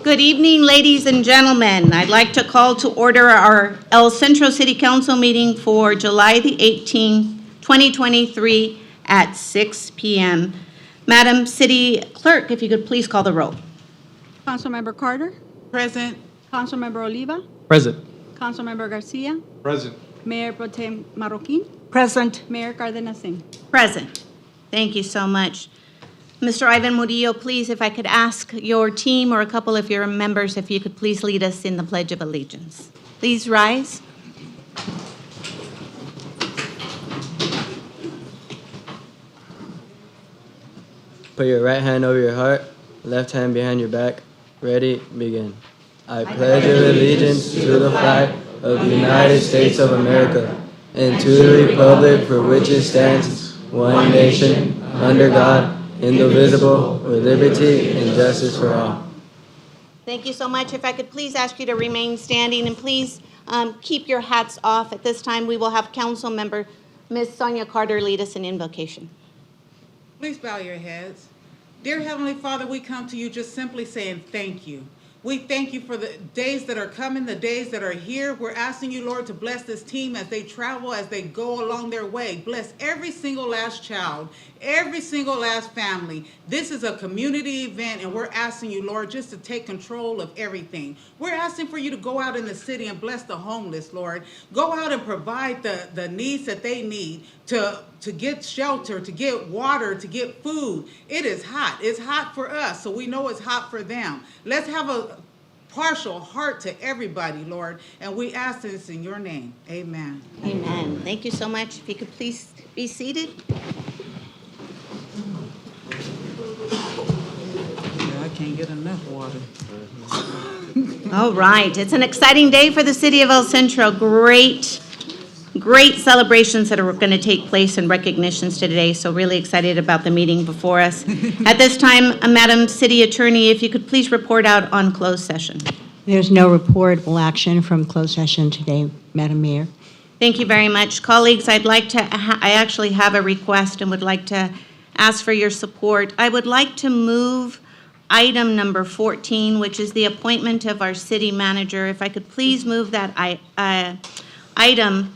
Good evening, ladies and gentlemen. I'd like to call to order our El Centro City Council meeting for July the 18th, 2023 at 6 p.m. Madam City Clerk, if you could please call the roll. Councilmember Carter, Present. Councilmember Oliva, Present. Councilmember Garcia, Present. Mayor Pro Tem Marroquin, Present. Mayor Cardenas Singh. Present. Thank you so much. Mr. Ivan Murillo, please, if I could ask your team or a couple of your members if you could please lead us in the Pledge of Allegiance. Please rise. Put your right hand over your heart, left hand behind your back. Ready, begin. I pledge allegiance to the flag of the United States of America and to the republic for which it stands, one nation, under God, indivisible, with liberty and justice for all. Thank you so much. If I could please ask you to remain standing and please keep your hats off. At this time, we will have Council Member Ms. Sonia Carter lead us in invocation. Please bow your heads. Dear Heavenly Father, we come to you just simply saying thank you. We thank you for the days that are coming, the days that are here. We're asking you, Lord, to bless this team as they travel, as they go along their way. Bless every single last child, every single last family. This is a community event, and we're asking you, Lord, just to take control of everything. We're asking for you to go out in the city and bless the homeless, Lord. Go out and provide the needs that they need to get shelter, to get water, to get food. It is hot. It's hot for us, so we know it's hot for them. Let's have a partial heart to everybody, Lord, and we ask this in your name. Amen. Amen. Thank you so much. If you could please be seated. I can't get enough water. All right. It's an exciting day for the city of El Centro. Great celebrations that are going to take place and recognitions today, so really excited about the meeting before us. At this time, Madam City Attorney, if you could please report out on closed session. There's no reportable action from closed session today, Madam Mayor. Thank you very much. Colleagues, I actually have a request and would like to ask for your support. I would like to move item number 14, which is the appointment of our city manager. If I could please move that item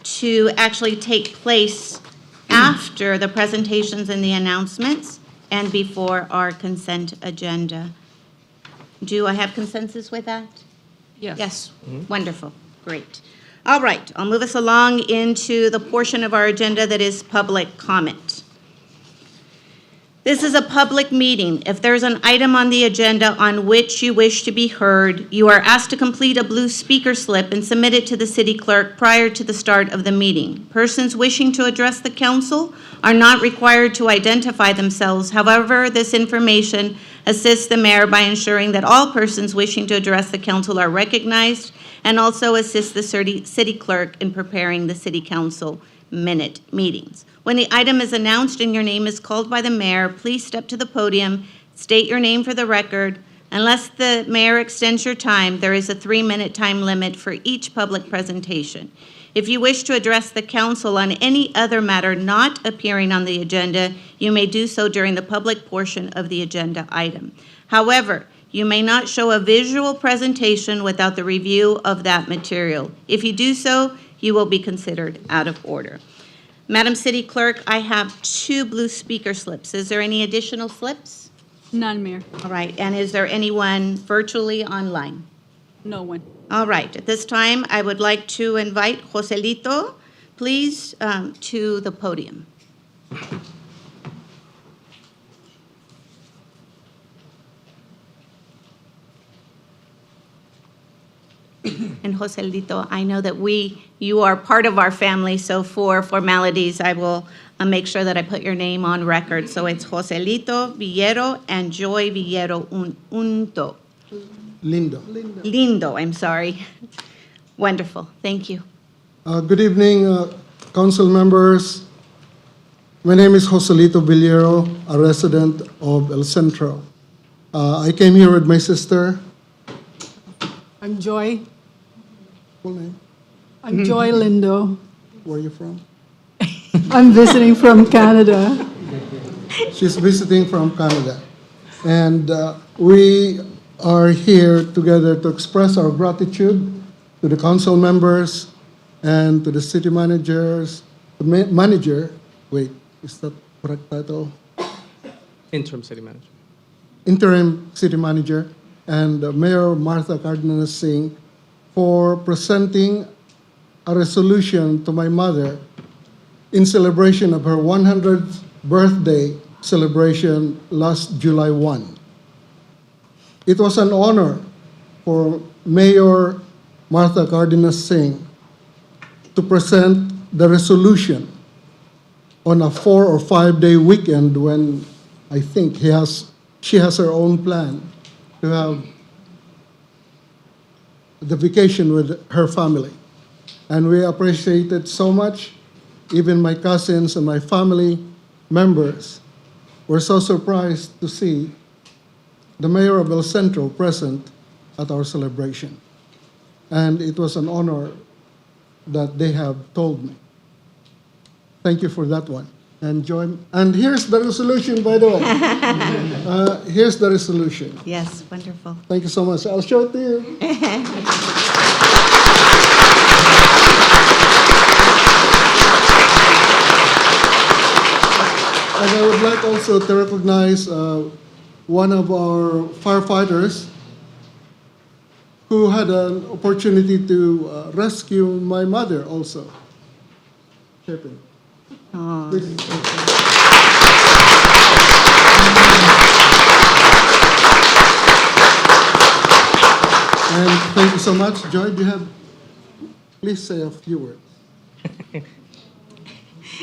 to actually take place after the presentations and the announcements and before our consent agenda. Do I have consensus with that? Yes. Yes, wonderful, great. All right, I'll move us along into the portion of our agenda that is public comment. This is a public meeting. If there's an item on the agenda on which you wish to be heard, you are asked to complete a blue speaker slip and submit it to the city clerk prior to the start of the meeting. Persons wishing to address the council are not required to identify themselves. However, this information assists the mayor by ensuring that all persons wishing to address the council are recognized and also assists the city clerk in preparing the city council minute meetings. When the item is announced and your name is called by the mayor, please step to the podium, state your name for the record. Unless the mayor extends your time, there is a 3-minute time limit for each public presentation. If you wish to address the council on any other matter not appearing on the agenda, you may do so during the public portion of the agenda item. However, you may not show a visual presentation without the review of that material. If you do so, you will be considered out of order. Madam City Clerk, I have 2 blue speaker slips. Is there any additional slips? None, Mayor. All right, and is there anyone virtually online? No one. All right, at this time, I would like to invite Joselito, please, to the podium. And Joselito, I know that you are part of our family, so for formalities, I will make sure that I put your name on record. So it's Joselito Villero and Joy Villero Unto. Lindo, I'm sorry. Wonderful, thank you. Good evening, council members. My name is Joselito Villero, a resident of El Centro. I came here with my sister. I'm Joy. Full name? I'm Joy Lindo. Where are you from? I'm visiting from Canada. She's visiting from Canada. And we are here together to express our gratitude to the council members and to the city managers, the manager, wait, is that correct title? Interim city manager. Interim city manager, and Mayor Martha Cardenas Singh for presenting a resolution to my mother in celebration of her 100th birthday celebration last July 1. It was an honor for Mayor Martha Cardenas Singh to present the resolution on a 4 or 5 day weekend when I think she has her own plan to have the vacation with her family. And we appreciate it so much. Even my cousins and my family members were so surprised to see the mayor of El Centro present at our celebration. And it was an honor that they have told me. Thank you for that one. And here's the resolution, by the way. Here's the resolution. Yes, wonderful. Thank you so much. I'll show it to you. And I would like also to recognize one of our firefighters who had an opportunity to rescue my mother also. Shipping. Aw. And thank you so much. Joy, do you have, please say a few words.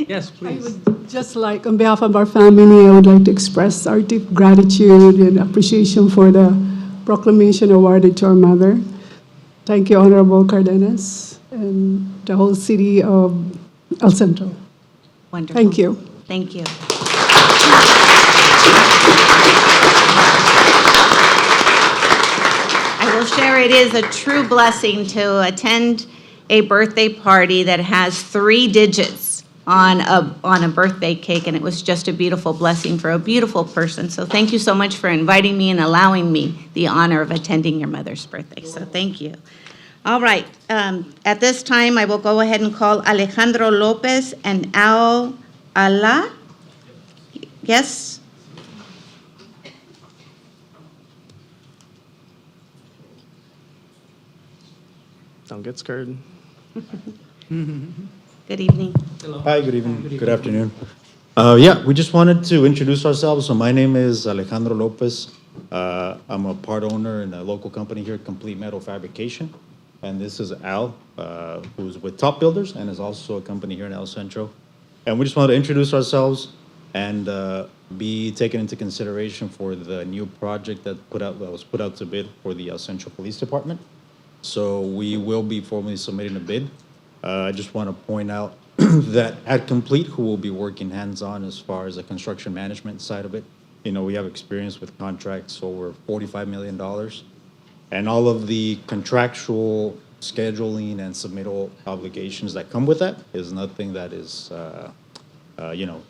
Yes, I please. would just like, on behalf of our family, I would like to express our deep gratitude and appreciation for the proclamation awarded to our mother. Thank you, Honorable Cardenas, and the whole city of El Centro. Wonderful. Thank you. Thank you. I will share, it is a true blessing to attend a birthday party that has 3 digits on a birthday cake, and it was just a beautiful blessing for a beautiful person. So thank you so much for inviting me and allowing me the honor of attending your mother's birthday. So thank you. All right. At this time, I will go ahead and call Alejandro Lopez and Al Ala. Yes? Don't get scared. Good evening. Hi, good evening, good afternoon. Yeah, we just wanted to introduce ourselves. So my name is Alejandro Lopez. I'm a part owner in a local company here, Complete Metal Fabrication. And this is Al, who's with Top Builders and is also a company here in El Centro. And we just wanted to introduce ourselves and be taken into consideration for the new project that was put out to bid for the El Centro Police Department. So we will be formally submitting a bid. I just want to point out that at Complete, who will be working hands-on as far as the construction management side of it, you know, we have experience with contracts over $45 million. And all of the contractual scheduling and submittal obligations that come with that is nothing that is, you know,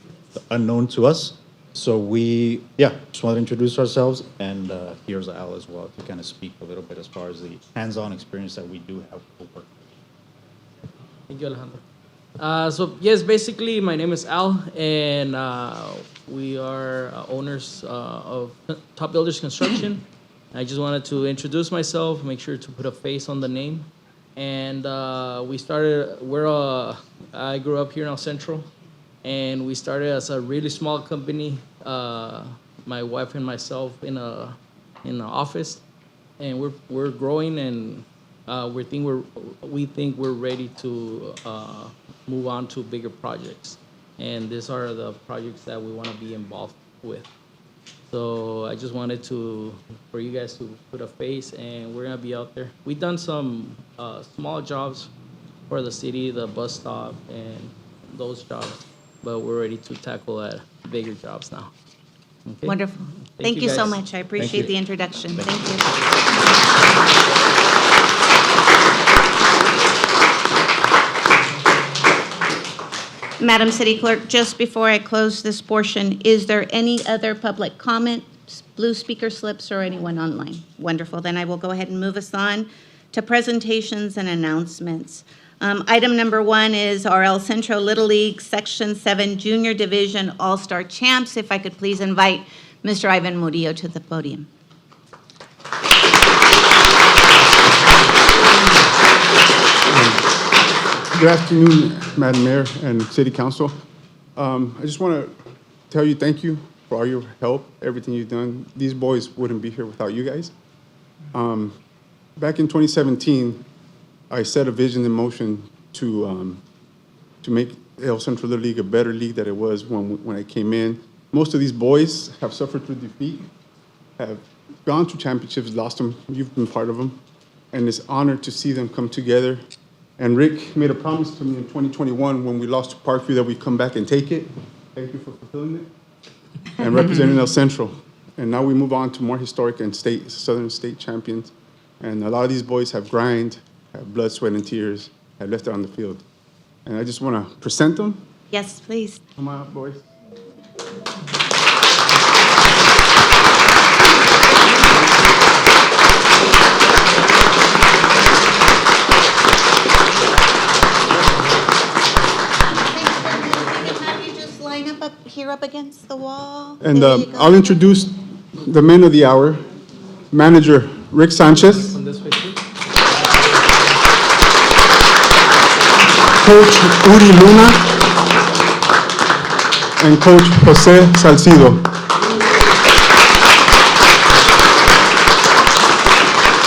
unknown to us. So we, just want to introduce ourselves, and here's Al as well to kind of speak a little bit as far as the hands-on experience that we do have with work. Thank you, Alejandro. So yes, basically my name is Al, and we are owners of Top Builders Construction. I just wanted to introduce myself, make sure to put a face on the name. And I grew up here in El Centro, and we started as a really small company, my wife and myself in an office, and we're growing, and we think we're ready to move on to bigger projects. And these are the projects that we want to be involved with. So I just wanted for you guys to put a face, and we're gonna be out there. We've done some small jobs for the city, the bus stop, and those jobs, but we're ready to tackle bigger jobs now. Okay? Wonderful. Thank you so guys. much. I appreciate you. the introduction. Thank you. Madam City Clerk, just before I close this portion, is there any other public comment blue speaker slips or anyone online? Wonderful. Then I will go ahead and move us on to presentations and announcements. Item number 1 is our El Centro Little League Section 7 Junior Division All-Star Champs. If I could please invite Mr. Ivan Murillo to the podium. Good afternoon, Madam Mayor and City Council. I just want to tell you thank you for all your help, everything you've done. These boys wouldn't be here without you guys. Back in 2017, I set a vision in motion to make El Centro Little League a better league than it was when I came in. Most of these boys have suffered through defeat, have gone to championships, lost them. You've been part of them. And it's an honor to see them come together. And Rick made a promise to me in 2021 when we lost to Parkview that we'd come back and take it. Thank you for fulfilling it. And representing El Centro. And now we move on to more historic and Southern State champions. And a lot of these boys have grind, have blood, sweat, and tears, have left it on the field. And I just want to present them. Yes, please. Come on up, boys. Have you just line up here up against the wall? And There you go. I'll introduce the men of the hour. Manager Rick Sanchez. From this way too. Coach Uri Luna, and Coach Jose Salcido.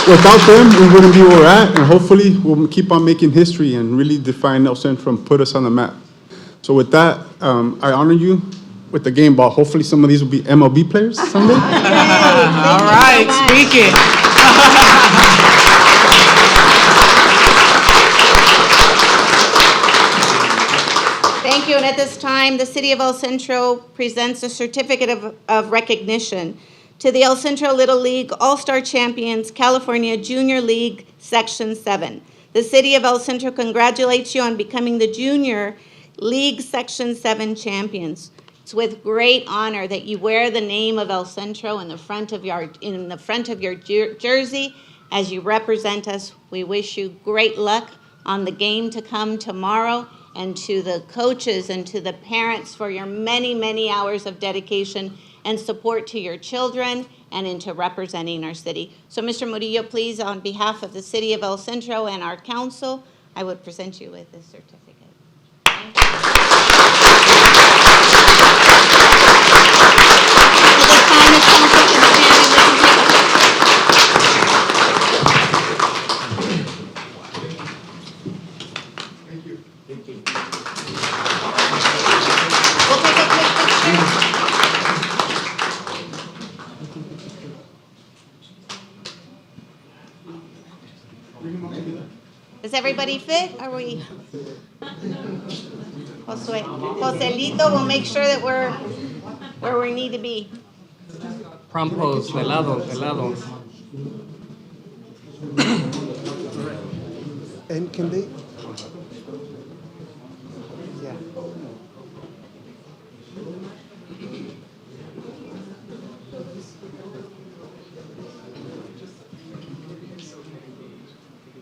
Without them, we wouldn't be where we're at, and hopefully we'll keep on making history and really define El Centro and put us on the map. So with that, I honor you with the game ball. Hopefully some of these will be MLB players someday. All right, speak it. Thank you, and at this time, the City of El Centro presents a certificate of recognition to the El Centro Little League All-Star Champions, California Junior League Section 7. The City of El Centro congratulates you on becoming the Junior League Section 7 champions. It's with great honor that you wear the name of El Centro in the front of your jersey as you represent us. We wish you great luck on the game to come tomorrow, and to the coaches and to the parents for your many, many hours of dedication and support to your children and into representing our city. So Mr. Murillo, please, on behalf of the City of El Centro and our council, I would present you with this certificate. Thank you. At this time, the council can stand and listen to We'll take a quick picture. Does everybody fit? Are we? Joselito will make sure that we're where we need to be. Front pose, de lado, de lado. And can they? Yeah.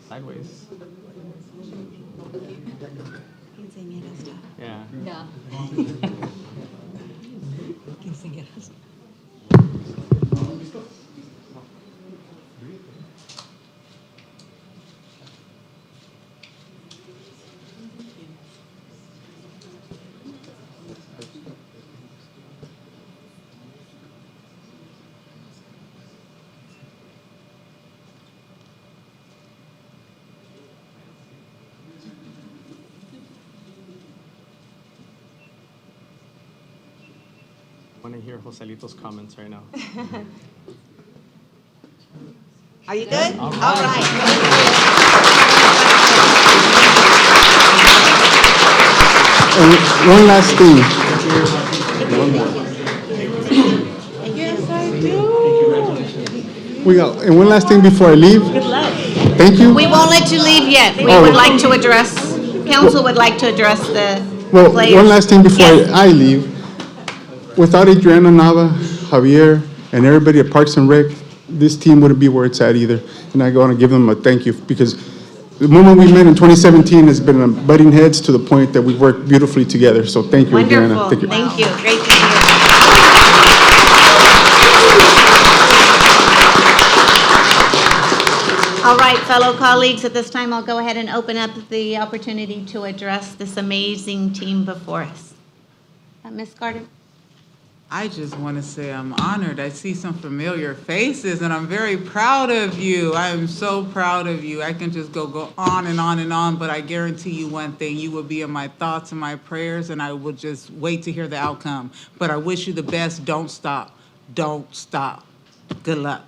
Sideways. Yeah. I want to hear Joselito's comments right now. Are you good? All right. And one last thing. Yes, I do. And one last thing before I leave. Thank you. We won't let you leave yet. We would like to address, council would like to address the Well, players. one last thing before Yes. I leave. Without Adriana Nava, Javier, and everybody at Parks and Rec, this team wouldn't be where it's at either. And I want to give them a thank you because the moment we met in 2017 has been butting heads to the point that we worked beautifully together. So thank you, Adriana. Wonderful. Thank you. Thank you. Great to hear. All right, fellow colleagues, at this time, I'll go ahead and open up the opportunity to address this amazing team before us. Ms. Carter? I just want to say I'm honored. I see some familiar faces, and I'm very proud of you. I am so proud of you. I can just go on and on and on, but I guarantee you one thing, you will be in my thoughts and my prayers, and I will just wait to hear the outcome. But I wish you the best. Don't stop. Don't stop. Good luck.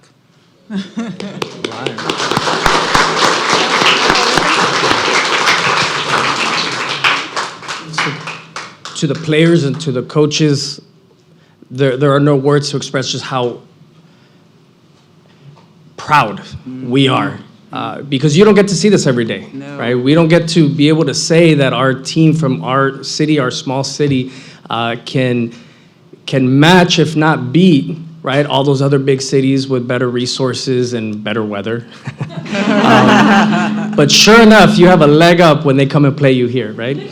To the players and to the coaches, there are no words to express just how proud we are. Because you don't get to see this every day, No. right? We don't get to be able to say that our team from our city, our small city, can match, if not beat, right, all those other big cities with better resources and better weather. But sure enough, you have a leg up when they come and play you here, right?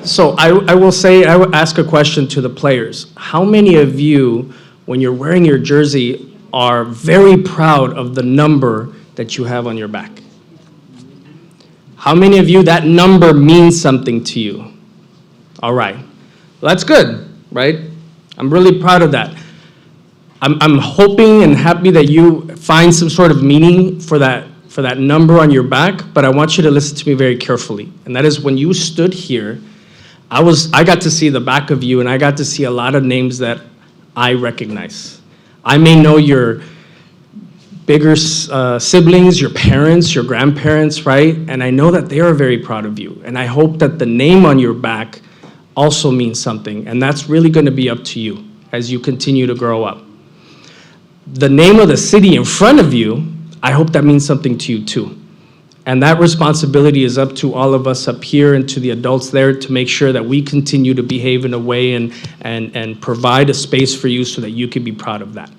So I will ask a question to the players. How many of you, when you're wearing your jersey, are very proud of the number that you have on your back? How many of you, that number means something to you? All right. Well, that's good, right? I'm really proud of that. I'm hoping and happy that you find some sort of meaning for that number on your back, but I want you to listen to me very carefully. And that is when you stood here, I got to see the back of you, and I got to see a lot of names that I recognize. I may know your bigger siblings, your parents, your grandparents, right? And I know that they are very proud of you. And I hope that the name on your back also means something. And that's really going to be up to you as you continue to grow up. The name of the city in front of you, I hope that means something to you too. And that responsibility is up to all of us up here and to the adults there to make sure that we continue to behave in a way and provide a space for you so that you can be proud of that,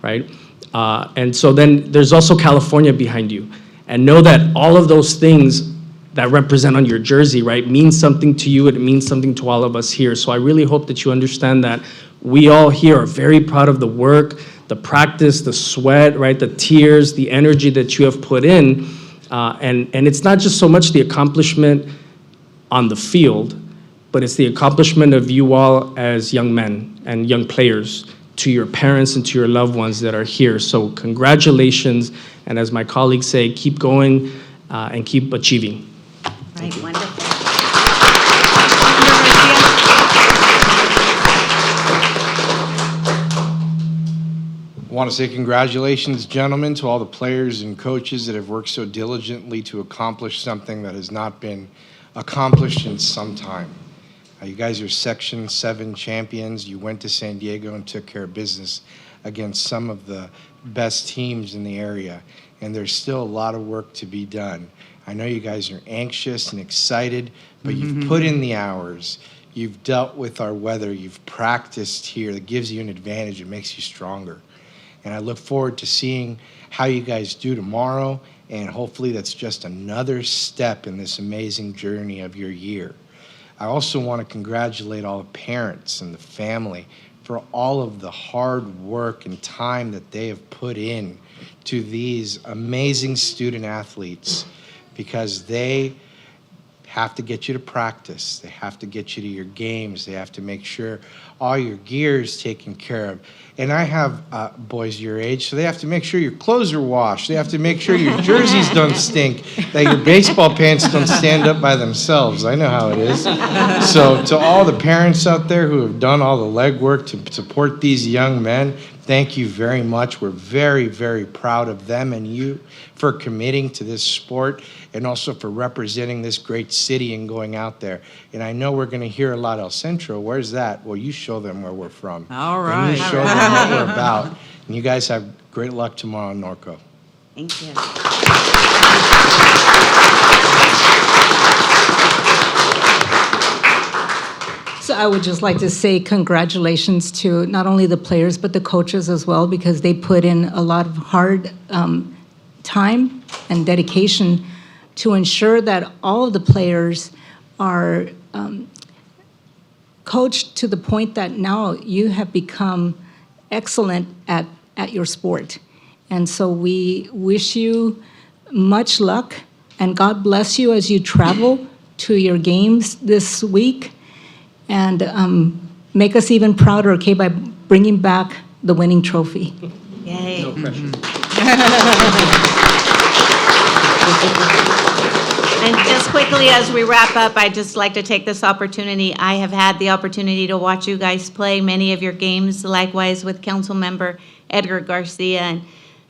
right? And so then there's also California behind you. And know that all of those things that represent on your jersey, right, means something to you, and it means something to all of us here. So I really hope that you understand that we all here are very proud of the work, the practice, the sweat, right, the tears, the energy that you have put in. And it's not just so much the accomplishment on the field, but it's the accomplishment of you all as young men and young players to your parents and to your loved ones that are here. So congratulations, and as my colleagues say, keep going and keep achieving. Right, wonderful. I want to say congratulations, gentlemen, to all the players and coaches that have worked so diligently to accomplish something that has not been accomplished in some time. You guys are Section 7 champions. You went to San Diego and took care of business against some of the best teams in the area, and there's still a lot of work to be done. I know you guys are anxious and excited, but you've put in the hours. You've dealt with our weather. You've practiced here. That gives you an advantage. It makes you stronger. And I look forward to seeing how you guys do tomorrow, and hopefully that's just another step in this amazing journey of your year. I also want to congratulate all the parents and the family for all of the hard work and time that they have put in to these amazing student athletes, because they have to get you to practice. They have to get you to your games. They have to make sure all your gear is taken care of. And I have boys your age, so they have to make sure your clothes are washed. They have to make sure your jerseys don't stink, that your baseball pants don't stand up by themselves. I know how it is. So to all the parents out there who have done all the legwork to support these young men, thank you very much. We're very, very proud of them and you for committing to this sport, and also for representing this great city and going out there. And I know we're going to hear a lot El Centro. Where's that? Well, you show them where we're from. All And right. you show them what we're about. And you guys have great luck tomorrow in Norco. Thank you. First, I would just like to say congratulations to not only the players, but the coaches as well, because they put in a lot of hard time and dedication to ensure that all of the players are coached to the point that now you have become excellent at your sport. And so we wish you much luck, and God bless you as you travel to your games this week, and make us even prouder, okay, by bringing back the winning trophy. Yay. No pressure. And just quickly, as we wrap up, I'd just like to take this opportunity. I have had the opportunity to watch you guys play many of your games, likewise with Councilmember Edgar Garcia. And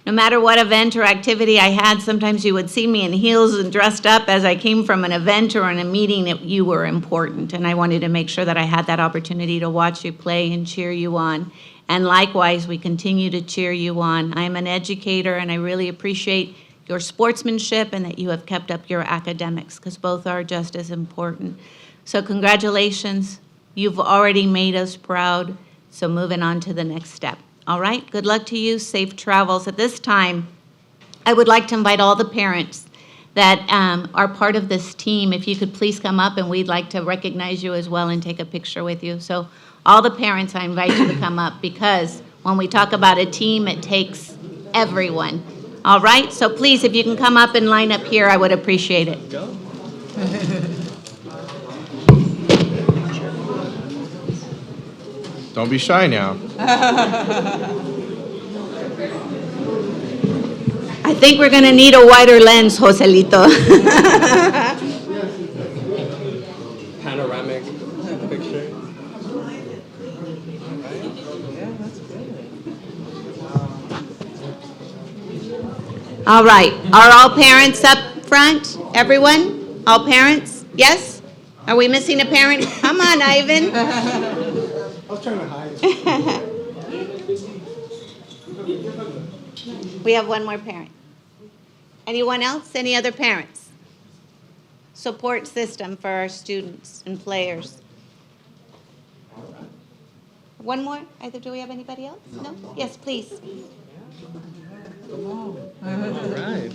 no matter what event or activity I had, sometimes you would see me in heels and dressed up as I came from an event or in a meeting that you were important. And I wanted to make sure that I had that opportunity to watch you play and cheer you on. And likewise, we continue to cheer you on. I'm an educator, and I really appreciate your sportsmanship and that you have kept up your academics, because both are just as important. So congratulations. You've already made us proud. So moving on to the next step. All right, good luck to you. Safe travels. At this time, I would like to invite all the parents that are part of this team, if you could please come up, and we'd like to recognize you as well and take a picture with you. So all the parents, I invite you to come up, because when we talk about a team, it takes everyone. All right, so please, if you can come up and line up here, I would appreciate it. Don't be shy now. I think we're going to need a wider lens, Joselito. Panoramic picture. All right, are all parents up front? Everyone? All parents? Yes? Are we missing a parent? Come on, Ivan. I was trying to hide. We have one more parent. Anyone else? Any other parents? Support system for our students and players. One more? Either, do we have anybody else? No? Yes, please. All right.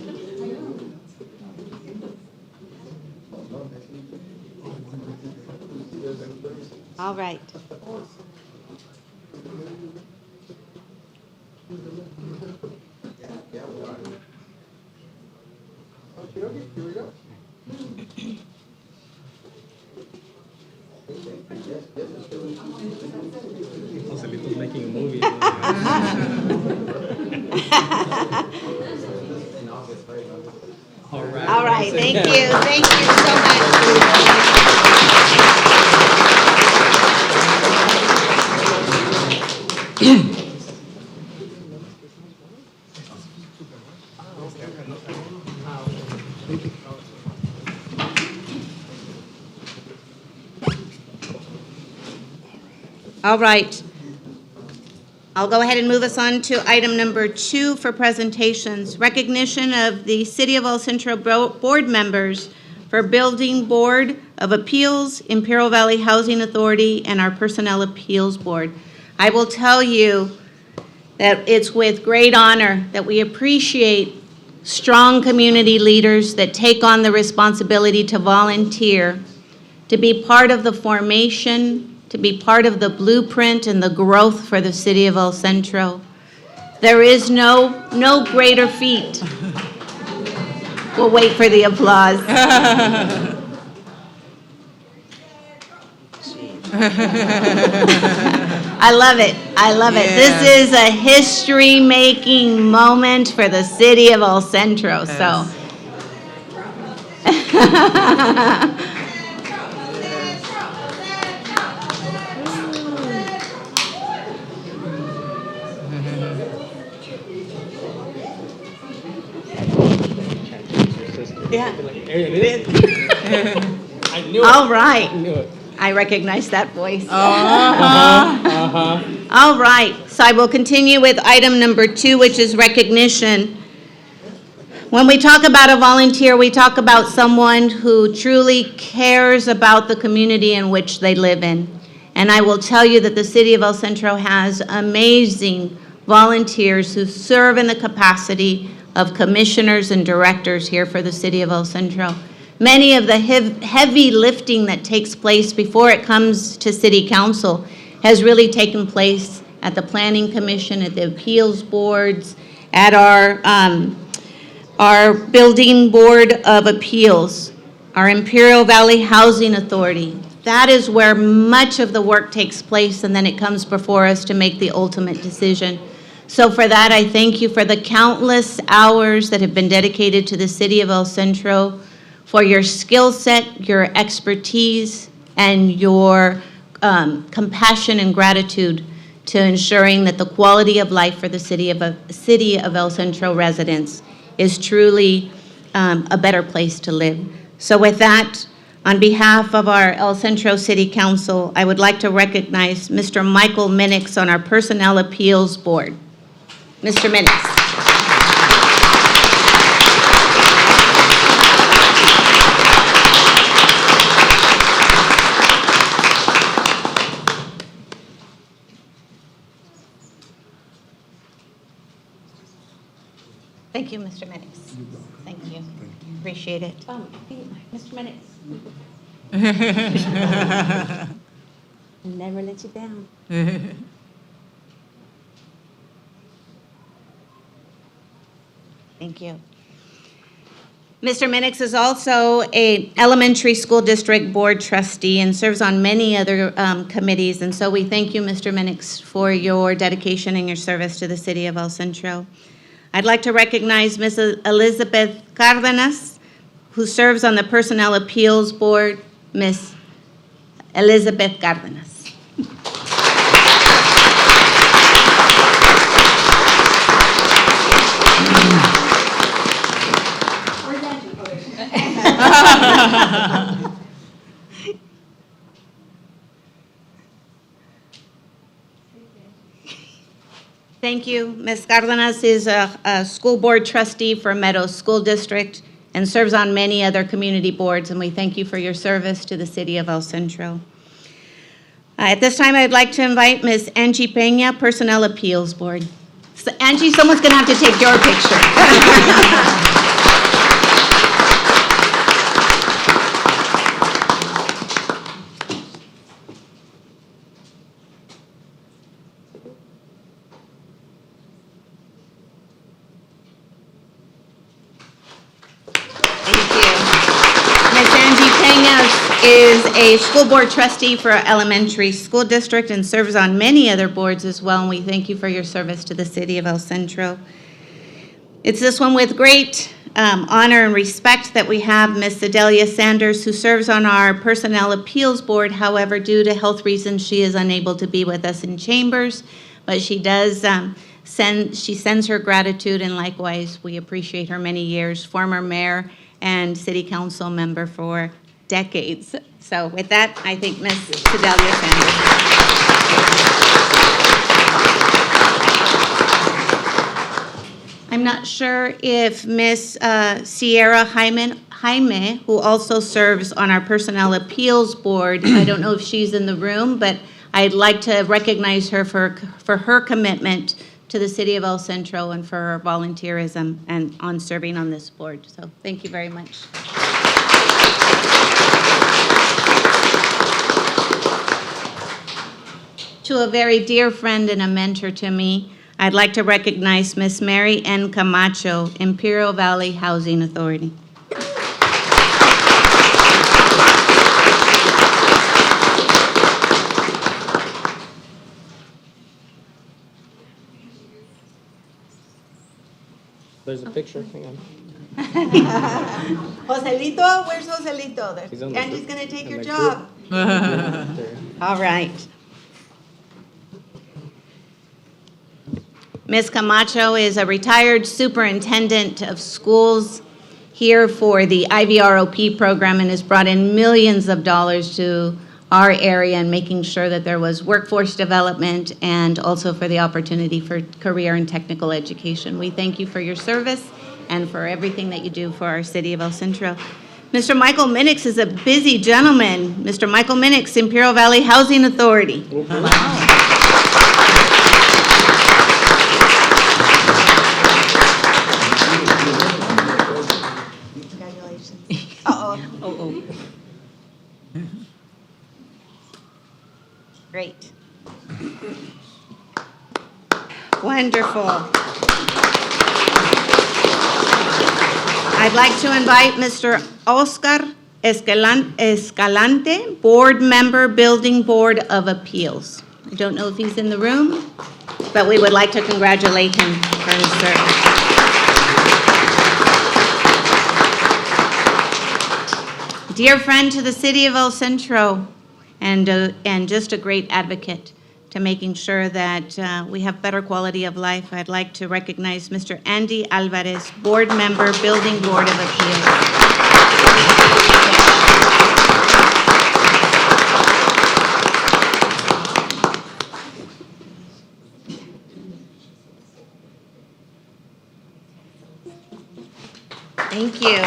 All right. Joselito's making a movie. All right. All right, thank you. Thank you so much. All right. I'll go ahead and move us on to item number 2 for presentations. Recognition of the City of El Centro board members for Building Board of Appeals, Imperial Valley Housing Authority, and our Personnel Appeals Board. I will tell you that it's with great honor that we appreciate strong community leaders that take on the responsibility to volunteer, to be part of the formation, to be part of the blueprint and the growth for the city of El Centro. There is no greater feat. We'll wait for the applause. I love it. I love it. This is a history-making moment for the city of El Centro. So. Yeah. I knew it. All right. I knew it. I recognize that voice. All right, so I will continue with item number 2, which is recognition. When we talk about a volunteer, we talk about someone who truly cares about the community in which they live in. And I will tell you that the city of El Centro has amazing volunteers who serve in the capacity of commissioners and directors here for the city of El Centro. Many of the heavy lifting that takes place before it comes to city council has really taken place at the planning commission, at the appeals boards, at our building board of appeals, our Imperial Valley Housing Authority. That is where much of the work takes place, and then it comes before us to make the ultimate decision. So for that, I thank you for the countless hours that have been dedicated to the city of El Centro, for your skill set, your expertise, and your compassion and gratitude to ensuring that the quality of life for the city of El Centro residents is truly a better place to live. So with that, on behalf of our El Centro City Council, I would like to recognize Mr. Michael Minix on our Personnel Appeals Board. Mr. Minix. Thank you, Mr. Minix. Thank you. Appreciate it. Mr. Minix. Never let you down. Thank you. Mr. Minix is also an elementary school district board trustee and serves on many other committees. And so we thank you, Mr. Minix, for your dedication and your service to the city of El Centro. I'd like to recognize Ms. Elizabeth Cardenas, who serves on the Personnel Appeals Board. Ms. Elizabeth Cardenas. Thank you. Ms. Cardenas is a school board trustee for Meadows School District and serves on many other community boards, and we thank you for your service to the city of El Centro. At this time, I'd like to invite Ms. Angie Peña, Personnel Appeals Board. So, Angie, someone's going to have to take your picture. Is a school board trustee for our elementary school district and serves on many other boards as well, and we thank you for your service to the city of El Centro. It's this one with great honor and respect that we have Ms. Sedelia Sanders, who serves on our Personnel Appeals Board. However, due to health reasons, she is unable to be with us in chambers, but she does sends her gratitude, and likewise, we appreciate her many years, former mayor and city council member for decades. So with that, I thank Ms. Sedelia Sanders. I'm not sure if Ms. Sierra Jaime, who also serves on our Personnel Appeals Board, I don't know if she's in the room, but I'd like to recognize her for her commitment to the city of El Centro and for her volunteerism and on serving on this board. So thank you very much. To a very dear friend and a mentor to me, I'd like to recognize Miss Mary N. Camacho, Imperial Valley Housing Authority. There's a picture. Hang on. Joselito? Where's Joselito? Angie's going to take your job. All right. Ms. Camacho is a retired superintendent of schools here for the IVROP program and has brought in millions of dollars to our area and making sure that there was workforce development and also for the opportunity for career and technical education. We thank you for your service and for everything that you do for our city of El Centro. Mr. Michael Minix is a busy gentleman. Mr. Michael Minix, Imperial Valley Housing Authority. Congratulations. Oh, great. Wonderful. I'd like to invite Mr. Oscar Escalante, Board Member, Building Board of Appeals. I don't know if he's in the room, but we would like to congratulate him for his service. Dear friend to the city of El Centro, and just a great advocate to making sure that we have better quality of life, I'd like to recognize Mr. Andy Alvarez, Board Member, Building Board of Appeals. Thank you.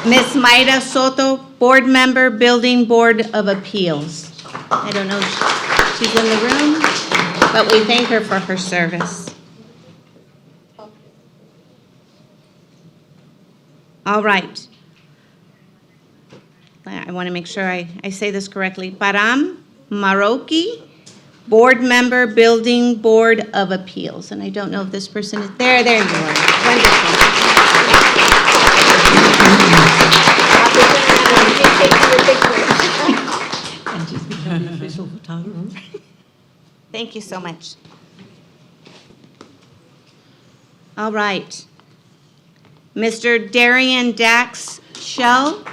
Ms. Mayra Soto, Board Member, Building Board of Appeals. I don't know if she's in the room, but we thank her for her service. All right. I want to make sure I say this correctly. Param Maroki, Board Member, Building Board of Appeals. And I don't know if this person is there. There you are. Wonderful. And just become the official photographer. Thank you so much. All right. Mr. Darian Dax Shell,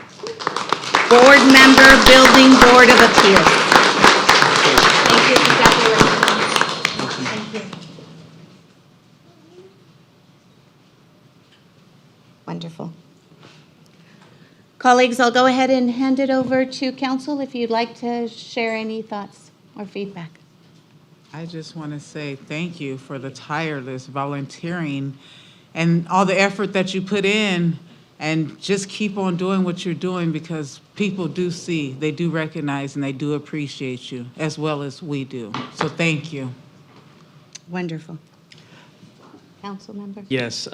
Board Member, Building Board of Appeals. Thank you. Congratulations. Thank you. Wonderful. Colleagues, I'll go ahead and hand it over to council if you'd like to share any thoughts or feedback. I just want to say thank you for the tireless volunteering and all the effort that you put in, and just keep on doing what you're doing, because people do see, they do recognize, and they do appreciate you as well as we do. So thank you. Wonderful. Council member? Yes,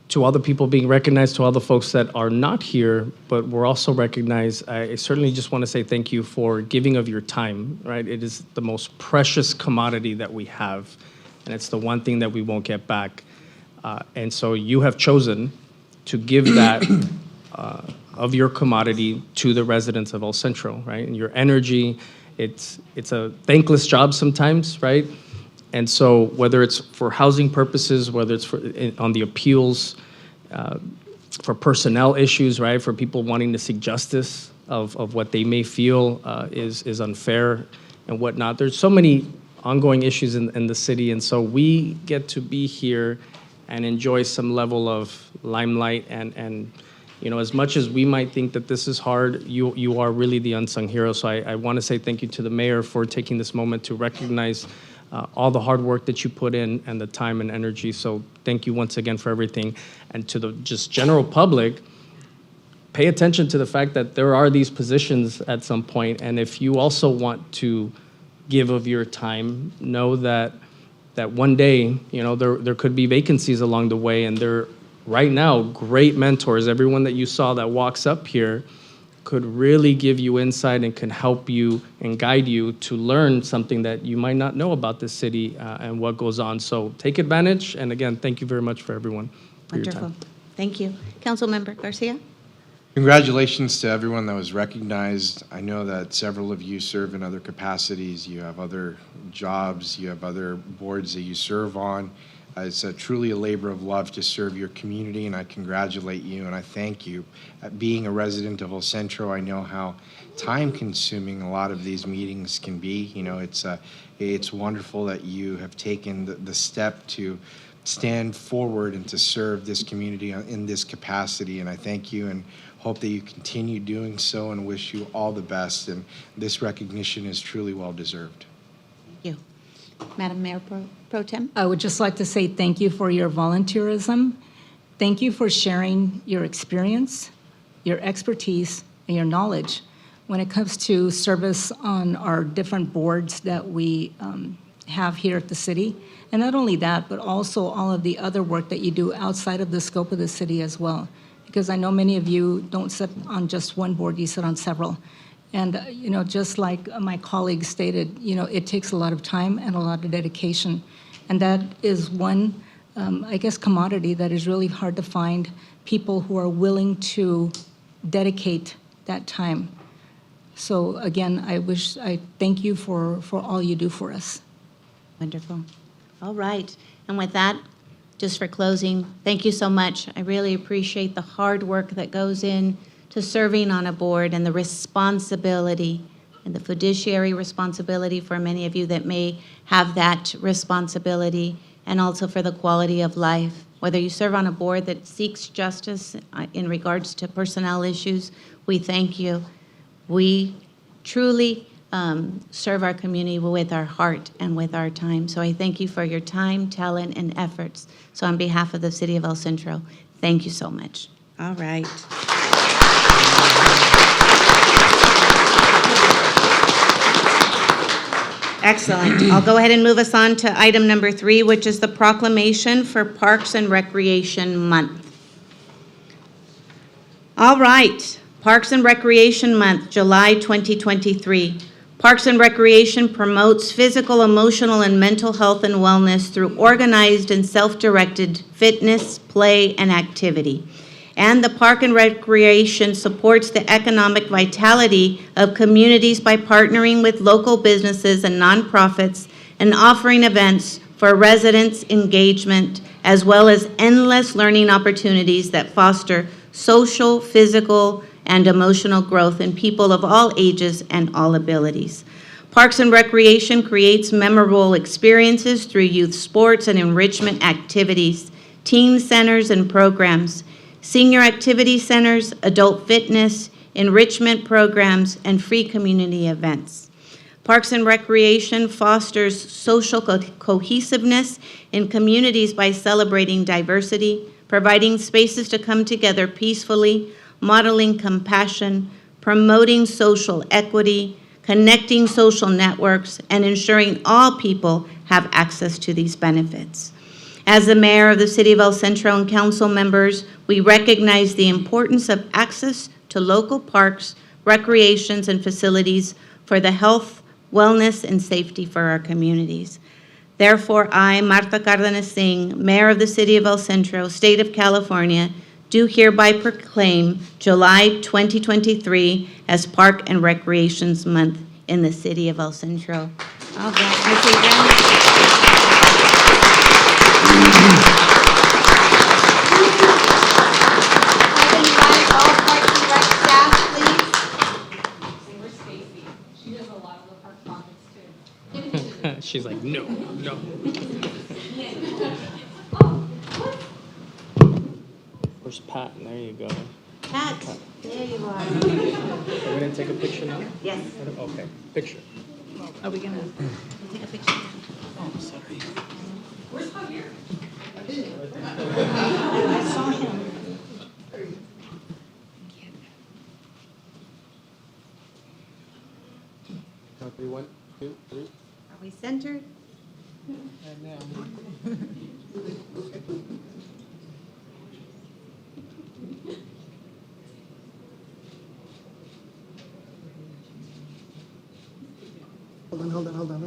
to all the people being recognized, to all the folks that are not here, but were also recognized, I certainly just want to say thank you for giving of your time, right? It is the most precious commodity that we have, and it's the one thing that we won't get back. And so you have chosen to give that of your commodity to the residents of El Centro, right? And your energy, it's a thankless job sometimes, right? And so whether it's for housing purposes, whether it's on the appeals, for personnel issues, right? For people wanting to seek justice of what they may feel is unfair and whatnot. There's so many ongoing issues in the city, and so we get to be here and enjoy some level of limelight, and you know, as much as we might think that this is hard, you are really the unsung hero. So I want to say thank you to the mayor for taking this moment to recognize all the hard work that you put in and the time and energy. So thank you once again for everything. And to the just general public, pay attention to the fact that there are these positions at some point, and if you also want to give of your time, know that one day, you know, there could be vacancies along the way, and they're right now great mentors. Everyone that you saw that walks up here could really give you insight and can help you and guide you to learn something that you might not know about this city and what goes on. So take advantage, and again, thank you very much for everyone for your Wonderful. time. Thank you. Councilmember Garcia? Congratulations to everyone that was recognized. I know that several of you serve in other capacities. You have other jobs, you have other boards that you serve on. It's truly a labor of love to serve your community, and I congratulate you and I thank you. Being a resident of El Centro, I know how time-consuming a lot of these meetings can be. You know, it's wonderful that you have taken the step to stand forward and to serve this community in this capacity, and I thank you and hope that you continue doing so, and wish you all the best. And this recognition is truly well-deserved. Thank you. Madam Mayor Pro Tem? I would just like to say thank you for your volunteerism thank you for sharing your experience, your expertise, and your knowledge when it comes to service on our different boards that we have here at the city. And not only that, but also all of the other work that you do outside of the scope of the city as well. Because I know many of you don't sit on just one board, you sit on several. And, just like my colleague stated, it takes a lot of time and a lot of dedication. And that is one, commodity that is really hard to find people who are willing to dedicate that time. So again, I thank you for all you do for us. Wonderful. All right. And with that, just for closing, thank you so much. I really appreciate the hard work that goes in to serving on a board and the responsibility and the fiduciary responsibility for many of you that may have that responsibility, and also for the quality of life. Whether you serve on a board that seeks justice in regards to personnel issues, we thank you. We truly serve our community with our heart and with our time. So I thank you for your time, talent, and efforts. So on behalf of the City of El Centro, thank you so much. All right. Excellent. I'll go ahead and move us on to item number 3, which is the proclamation for Parks and Recreation Month. All right. Parks and Recreation Month, July 2023. Parks and Recreation promotes physical, emotional, and mental health and wellness through organized and self-directed fitness, play, and activity. And the Park and Recreation supports the economic vitality of communities by partnering with local businesses and nonprofits and offering events for residents' engagement, as well as endless learning opportunities that foster social, physical, and emotional growth in people of all ages and all abilities. Parks and Recreation creates memorable experiences through youth sports and enrichment activities, teen centers and programs, senior activity centers, adult fitness, enrichment programs, and free community events. Parks and Recreation fosters social cohesiveness in communities by celebrating diversity, providing spaces to come together peacefully, modeling compassion, promoting social equity, connecting social networks, and ensuring all people have access to these benefits. As the mayor of the City of El Centro and council members, we recognize the importance of access to local parks, recreations, and facilities for the health, wellness, and safety for our communities. Therefore, I, Marta Cárdenas Singh, Mayor of the City of El Centro, State of California, do hereby proclaim July 2023 as Park and Recreations Month in the City of El Centro. All right, Ms. Adriana. I invite all Parks and Rec staff, please. Where's Stacy? She does a lot of the park projects too. She's like, no. Where's Pat? There you go. Pat, there you are. Are we gonna take a picture now? Yes. Okay, picture. Are we gonna? Take a picture. I saw him. 3, 1, 2, 3. Are we centered? Hold on.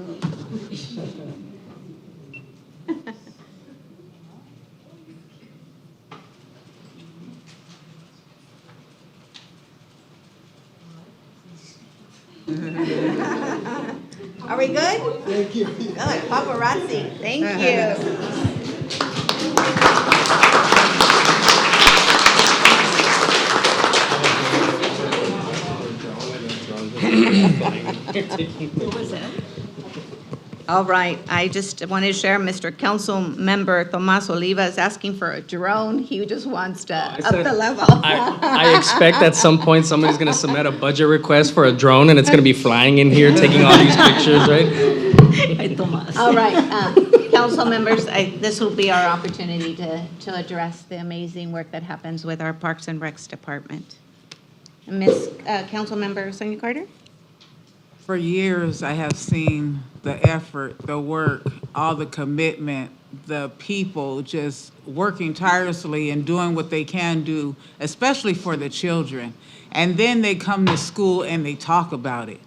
Are we good? Thank you. Oh, like paparazzi. Thank you. All right, I just wanted to share, Mr. Council Member Tomas Oliva is asking for a drone. He just wants to up the level. I expect at some point somebody's gonna submit a budget request for a drone and it's gonna be flying in here taking all these pictures, right? All right, council members, this will be our opportunity to address the amazing work that happens with our Parks and Recs department. Ms. Councilmember Sonia Carter? For years, I have seen the effort, the work, all the commitment, the people just working tirelessly and doing what they can do, especially for the children. And then they come to school and they talk about it.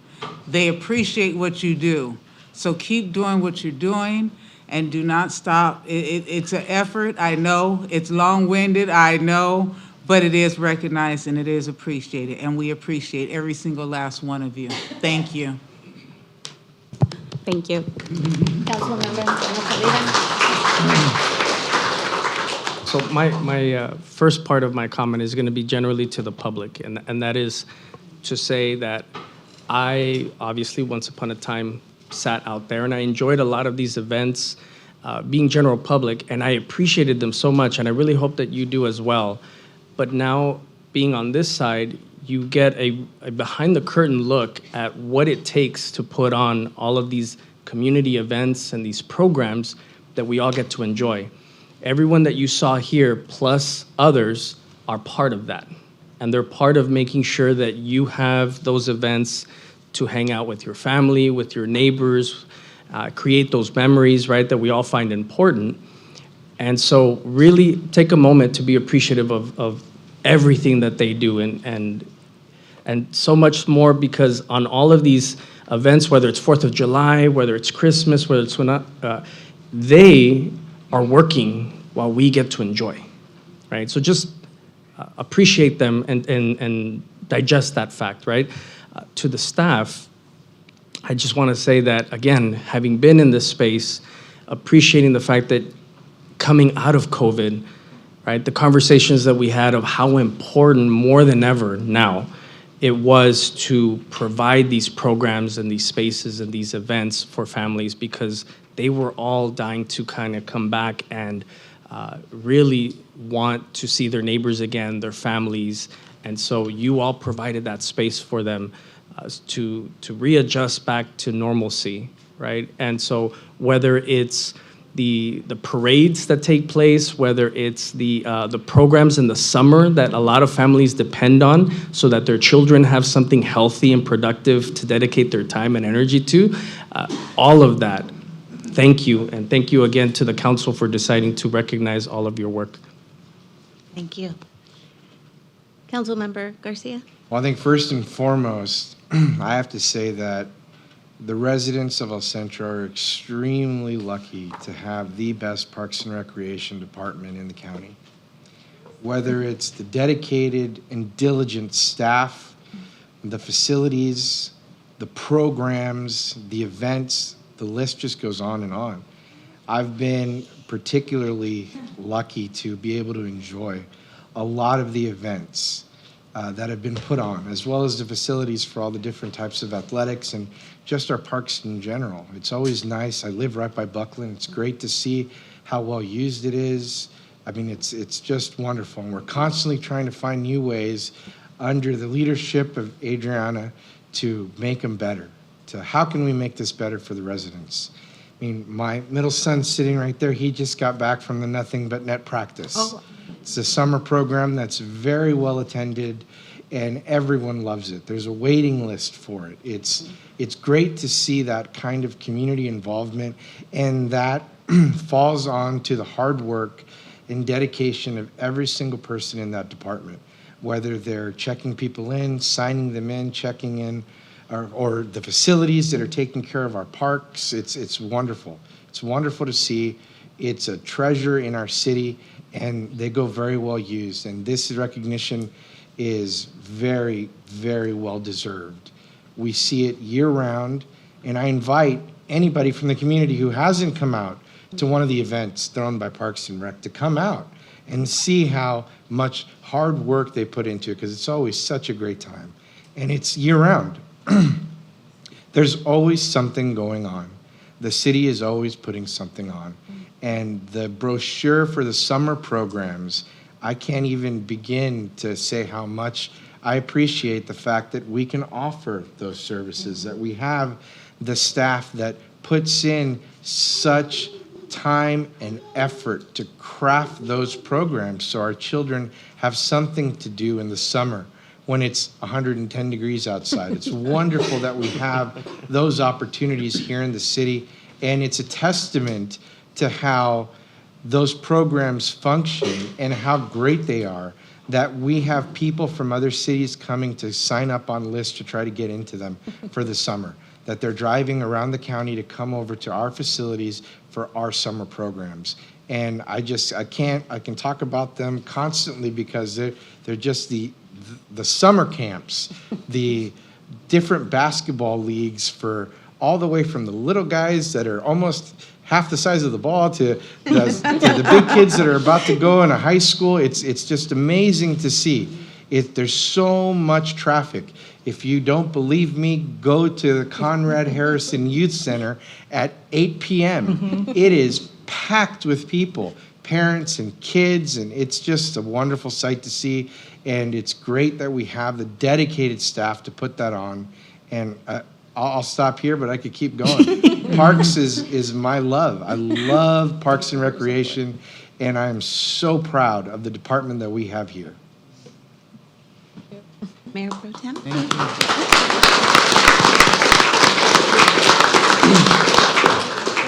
They appreciate what you do. So keep doing what you're doing and do not stop. It's an effort, I know. It's long-winded, I know, but it is recognized and it is appreciated. And we appreciate every single last one of you. Thank you. Thank you. Councilmember Saliba? So my first part of my comment is going to be generally to the public, and that is to say that I obviously once upon a time sat out there and I enjoyed a lot of these events being general public, and I appreciated them so much, and I really hope that you do as well. But now being on this side, you get a behind the curtain look at what it takes to put on all of these community events and these programs that we all get to enjoy. Everyone that you saw here, plus others, are part of that. And they're part of making sure that you have those events to hang out with your family, with your neighbors, create those memories, right, that we all find important. And so really take a moment to be appreciative of everything that they do, and so much more, because on all of these events, whether it's 4th of July, whether it's Christmas, whether it's they are working while we get to enjoy, right? So just appreciate them and digest that fact, right? To the staff, I just want to say that, again, having been in this space, appreciating the fact that coming out of COVID, right, the conversations that we had of how important more than ever now it was to provide these programs and these spaces and these events for families, because they were all dying to kind of come back and really want to see their neighbors again, their families. And so you all provided that space for them to readjust back to normalcy, right? And so whether it's the parades that take place, whether it's the programs in the summer that a lot of families depend on so that their children have something healthy and productive to dedicate their time and energy to, all of that, thank you. And thank you again to the council for deciding to recognize all of your work. Thank you. Councilmember Garcia? Well, I think first and foremost, I have to say that the residents of El Centro are extremely lucky to have the best Parks and Recreation department in the county. Whether it's the dedicated and diligent staff, the facilities, the programs, the events, the list just goes on and on. I've been particularly lucky to be able to enjoy a lot of the events that have been put on, as well as the facilities for all the different types of athletics and just our parks in general. It's always nice. I live right by Buckland. It's great to see how well used it is. I mean, it's just wonderful. And we're constantly trying to find new ways under the leadership of Adriana to make them better. To how can we make this better for the residents? I mean, my middle son's sitting right there. He just got back from the Nothing But Net practice. Oh. It's a summer program that's very well attended, and everyone loves it. There's a waiting list for it. It's great to see that kind of community involvement, and that falls on to the hard work and dedication of every single person in that department, whether they're checking people in, signing them in, checking in, or the facilities that are taking care of our parks. It's wonderful. It's wonderful to see. It's a treasure in our city, and they go very well used. And this recognition is very, very well deserved. We see it year round, and I invite anybody from the community who hasn't come out to one of the events thrown by Parks and Rec to come out and see how much hard work they put into it, because it's always such a great time. And it's year round. There's always something going on. The city is always putting something on. And the brochure for the summer programs, I can't even begin to say how much I appreciate the fact that we can offer those services, that we have the staff that puts in such time and effort to craft those programs so our children have something to do in the summer when it's 110 degrees outside. It's wonderful that we have those opportunities here in the city, and it's a testament to how those programs function and how great they are, that we have people from other cities coming to sign up on lists to try to get into them for the summer, that they're driving around the county to come over to our facilities for our summer programs. And I can talk about them constantly because they're just the summer camps, the different basketball leagues for all the way from the little guys that are almost half the size of the ball to the big kids that are about to go into high school. It's just amazing to see. There's so much traffic. If you don't believe me, go to the Conrad Harrison Youth Center at 8 p.m. It is packed with people, parents and kids, and it's just a wonderful sight to see. And it's great that we have the dedicated staff to put that on. And I'll stop here, but I could keep going. Parks is my love. I love Parks and Recreation, and I am so proud of the department that we have here. Mayor Pro Tem?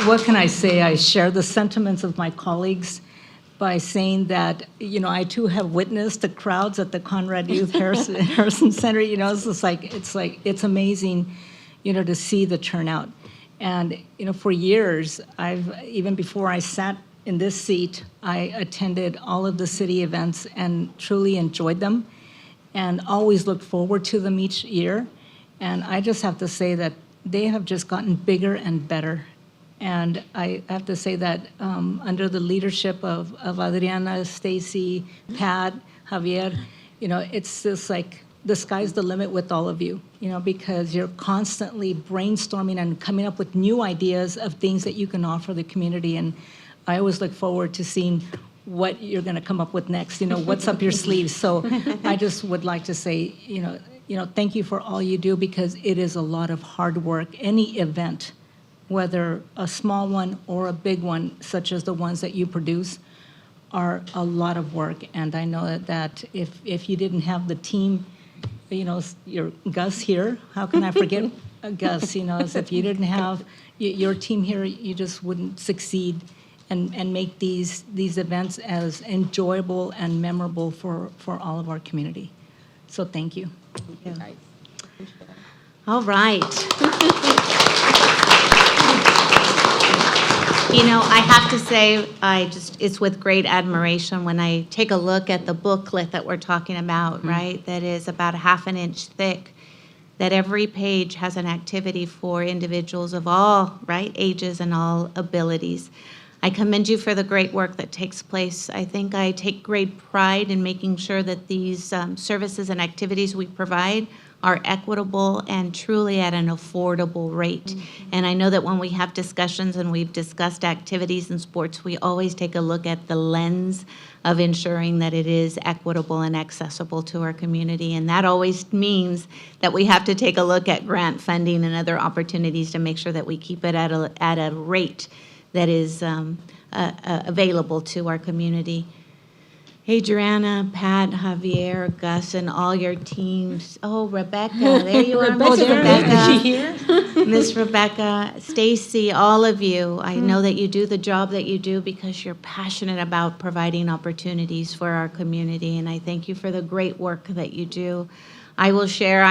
What can I say? I share the sentiments of my colleagues by saying that, I too have witnessed the crowds at the Conrad Youth Harrison Center. It's amazing, to see the turnout. And, for years, even before I sat in this seat, I attended all of the city events and truly enjoyed them and always looked forward to them each year. And I just have to say that they have just gotten bigger and better. And I have to say that under the leadership of Adriana, Stacy, Pat, Javier, it's just like the sky's the limit with all of you, because you're constantly brainstorming and coming up with new ideas of things that you can offer the community. And I always look forward to seeing what you're going to come up with next, what's up your sleeves. So I just would like to say, thank you for all you do, because it is a lot of hard work. Any event, whether a small one or a big one, such as the ones that you produce, are a lot of work. And I know that if you didn't have the team, your Gus here, how can I forget Gus? As if you didn't have your team here, you just wouldn't succeed and make these events as enjoyable and memorable for all of our community. So thank you. All right. I have to say, it's with great admiration when I take a look at the booklet that we're talking about, right? That is about a half an inch thick, that every page has an activity for individuals of all, right, ages and all abilities. I commend you for the great work that takes place. I think I take great pride in making sure that these services and activities we provide are equitable and truly at an affordable rate. And I know that when we have discussions and we've discussed activities and sports, we always take a look at the lens of ensuring that it is equitable and accessible to our community. And that always means that we have to take a look at grant funding and other opportunities to make sure that we keep it at a rate that is available to our community. Adriana, Pat, Javier, Gus, and all your teams. Oh, Rebecca, there you are, Miss Rebecca. Is she here? Miss Rebecca, Stacy, all of you. I know that you do the job that you do because you're passionate about providing opportunities for our community, and I thank you for the great work that you do. I will share,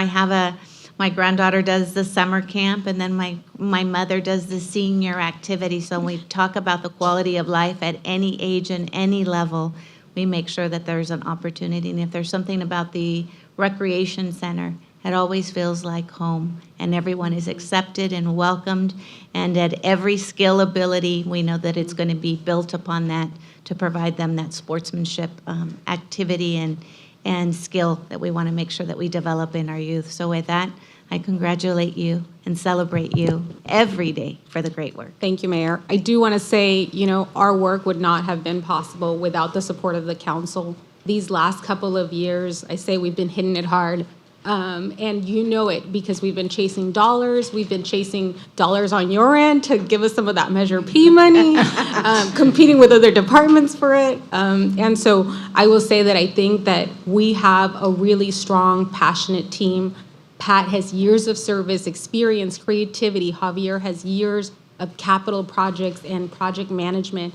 my granddaughter does the summer camp, and then my mother does the senior activity. So when we talk about the quality of life at any age and any level, we make sure that there's an opportunity. And if there's something about the recreation center, it always feels like home, and everyone is accepted and welcomed. And at every skill ability, we know that it's going to be built upon that to provide them that sportsmanship activity and skill that we want to make sure that we develop in our youth. So with that, I congratulate you and celebrate you every day for the great work. Thank you, Mayor. I do want to say, our work would not have been possible without the support of the council. These last couple of years, I say we've been hitting it hard. And you know it because we've been chasing dollars. We've been chasing dollars on your end to give us some of that Measure P money, competing with other departments for it. And so I will say that I think that we have a really strong, passionate team. Pat has years of service, experience, creativity. Javier has years of capital projects and project management.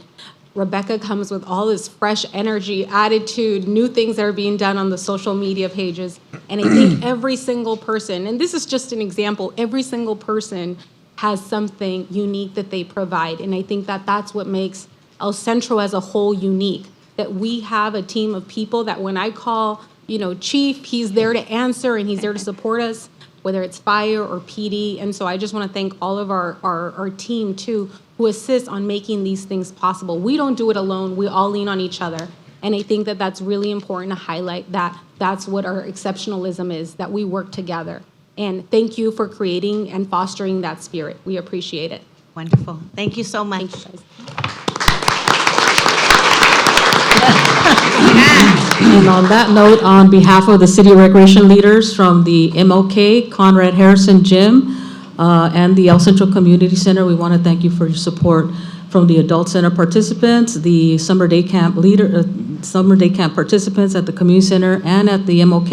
Rebecca comes with all this fresh energy, attitude, new things that are being done on the social media pages. And I think every single person, and this is just an example, every single person has something unique that they provide. And I think that that's what makes El Centro as a whole unique, that we have a team of people that when I call, Chief, he's there to answer and he's there to support us, whether it's fire or PD. And so I just want to thank all of our team too, who assist on making these things possible. We don't do it alone. We all lean on each other. And I think that that's really important to highlight, that that's what our exceptionalism is, that we work together. And thank you for creating and fostering that spirit. We appreciate it. Wonderful. Thank you so much. Thank you, guys. And on that note, on behalf of the city recreation leaders from the MOK, Conrad Harrison Gym, and the El Centro Community Center, we want to thank you for your support from the Adult Center participants, the summer day camp participants at the Community Center and at the MOK,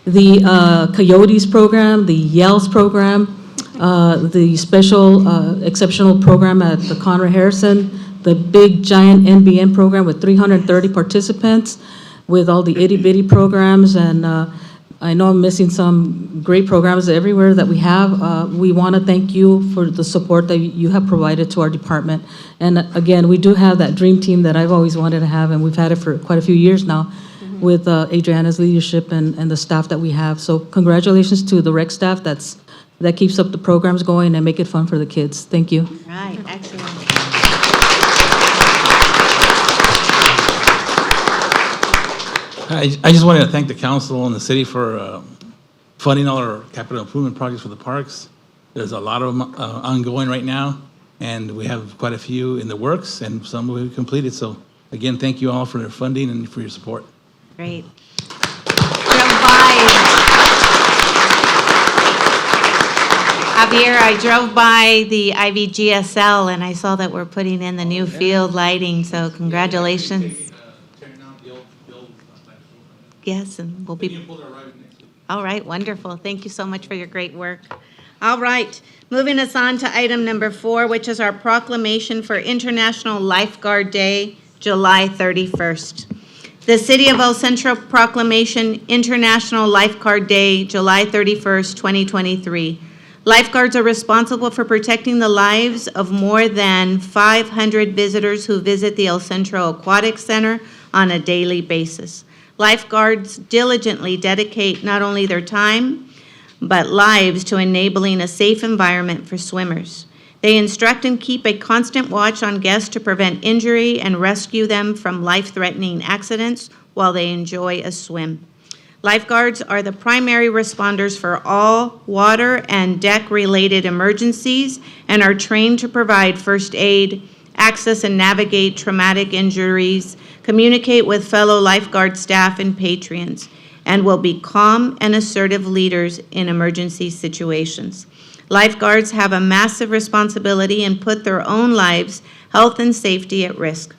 the Coyotes program, the Yells program, the special exceptional program at the Conrad Harrison, the big giant NBN program with 330 participants, with all the itty bitty programs, and I know I'm missing some great programs everywhere that we have. We want to thank you for the support that you have provided to our department. And again, we do have that dream team that I've always wanted to have, and we've had it for quite a few years now with Adriana's leadership and the staff that we have. So congratulations to the rec staff that keeps up the programs going and make it fun for the kids. Thank you. Right, excellent. I just wanted to thank the council and the city for funding all our capital improvement projects for the parks. There's a lot of them ongoing right now, and we have quite a few in the works, and some will be completed. So again, thank you all for your funding and for your support. Great. Javier, I drove by the IVGSL and I saw that we're putting in the new field lighting, so congratulations. Yes, and we'll be. All right, wonderful. Thank you so much for your great work. All right, moving us on to item number 4, which is our proclamation for International Lifeguard Day, July 31st. The City of El Centro Proclamation, International Lifeguard Day, July 31st, 2023. Lifeguards are responsible for protecting the lives of more than 500 visitors who visit the El Centro Aquatic Center on a daily basis. Lifeguards diligently dedicate not only their time, but lives to enabling a safe environment for swimmers. They instruct and keep a constant watch on guests to prevent injury and rescue them from life-threatening accidents while they enjoy a swim. Lifeguards are the primary responders for all water and deck-related emergencies and are trained to provide first aid, access and navigate traumatic injuries, communicate with fellow lifeguard staff and patrons, and will be calm and assertive leaders in emergency situations. Lifeguards have a massive responsibility and put their own lives, health, and safety at risk.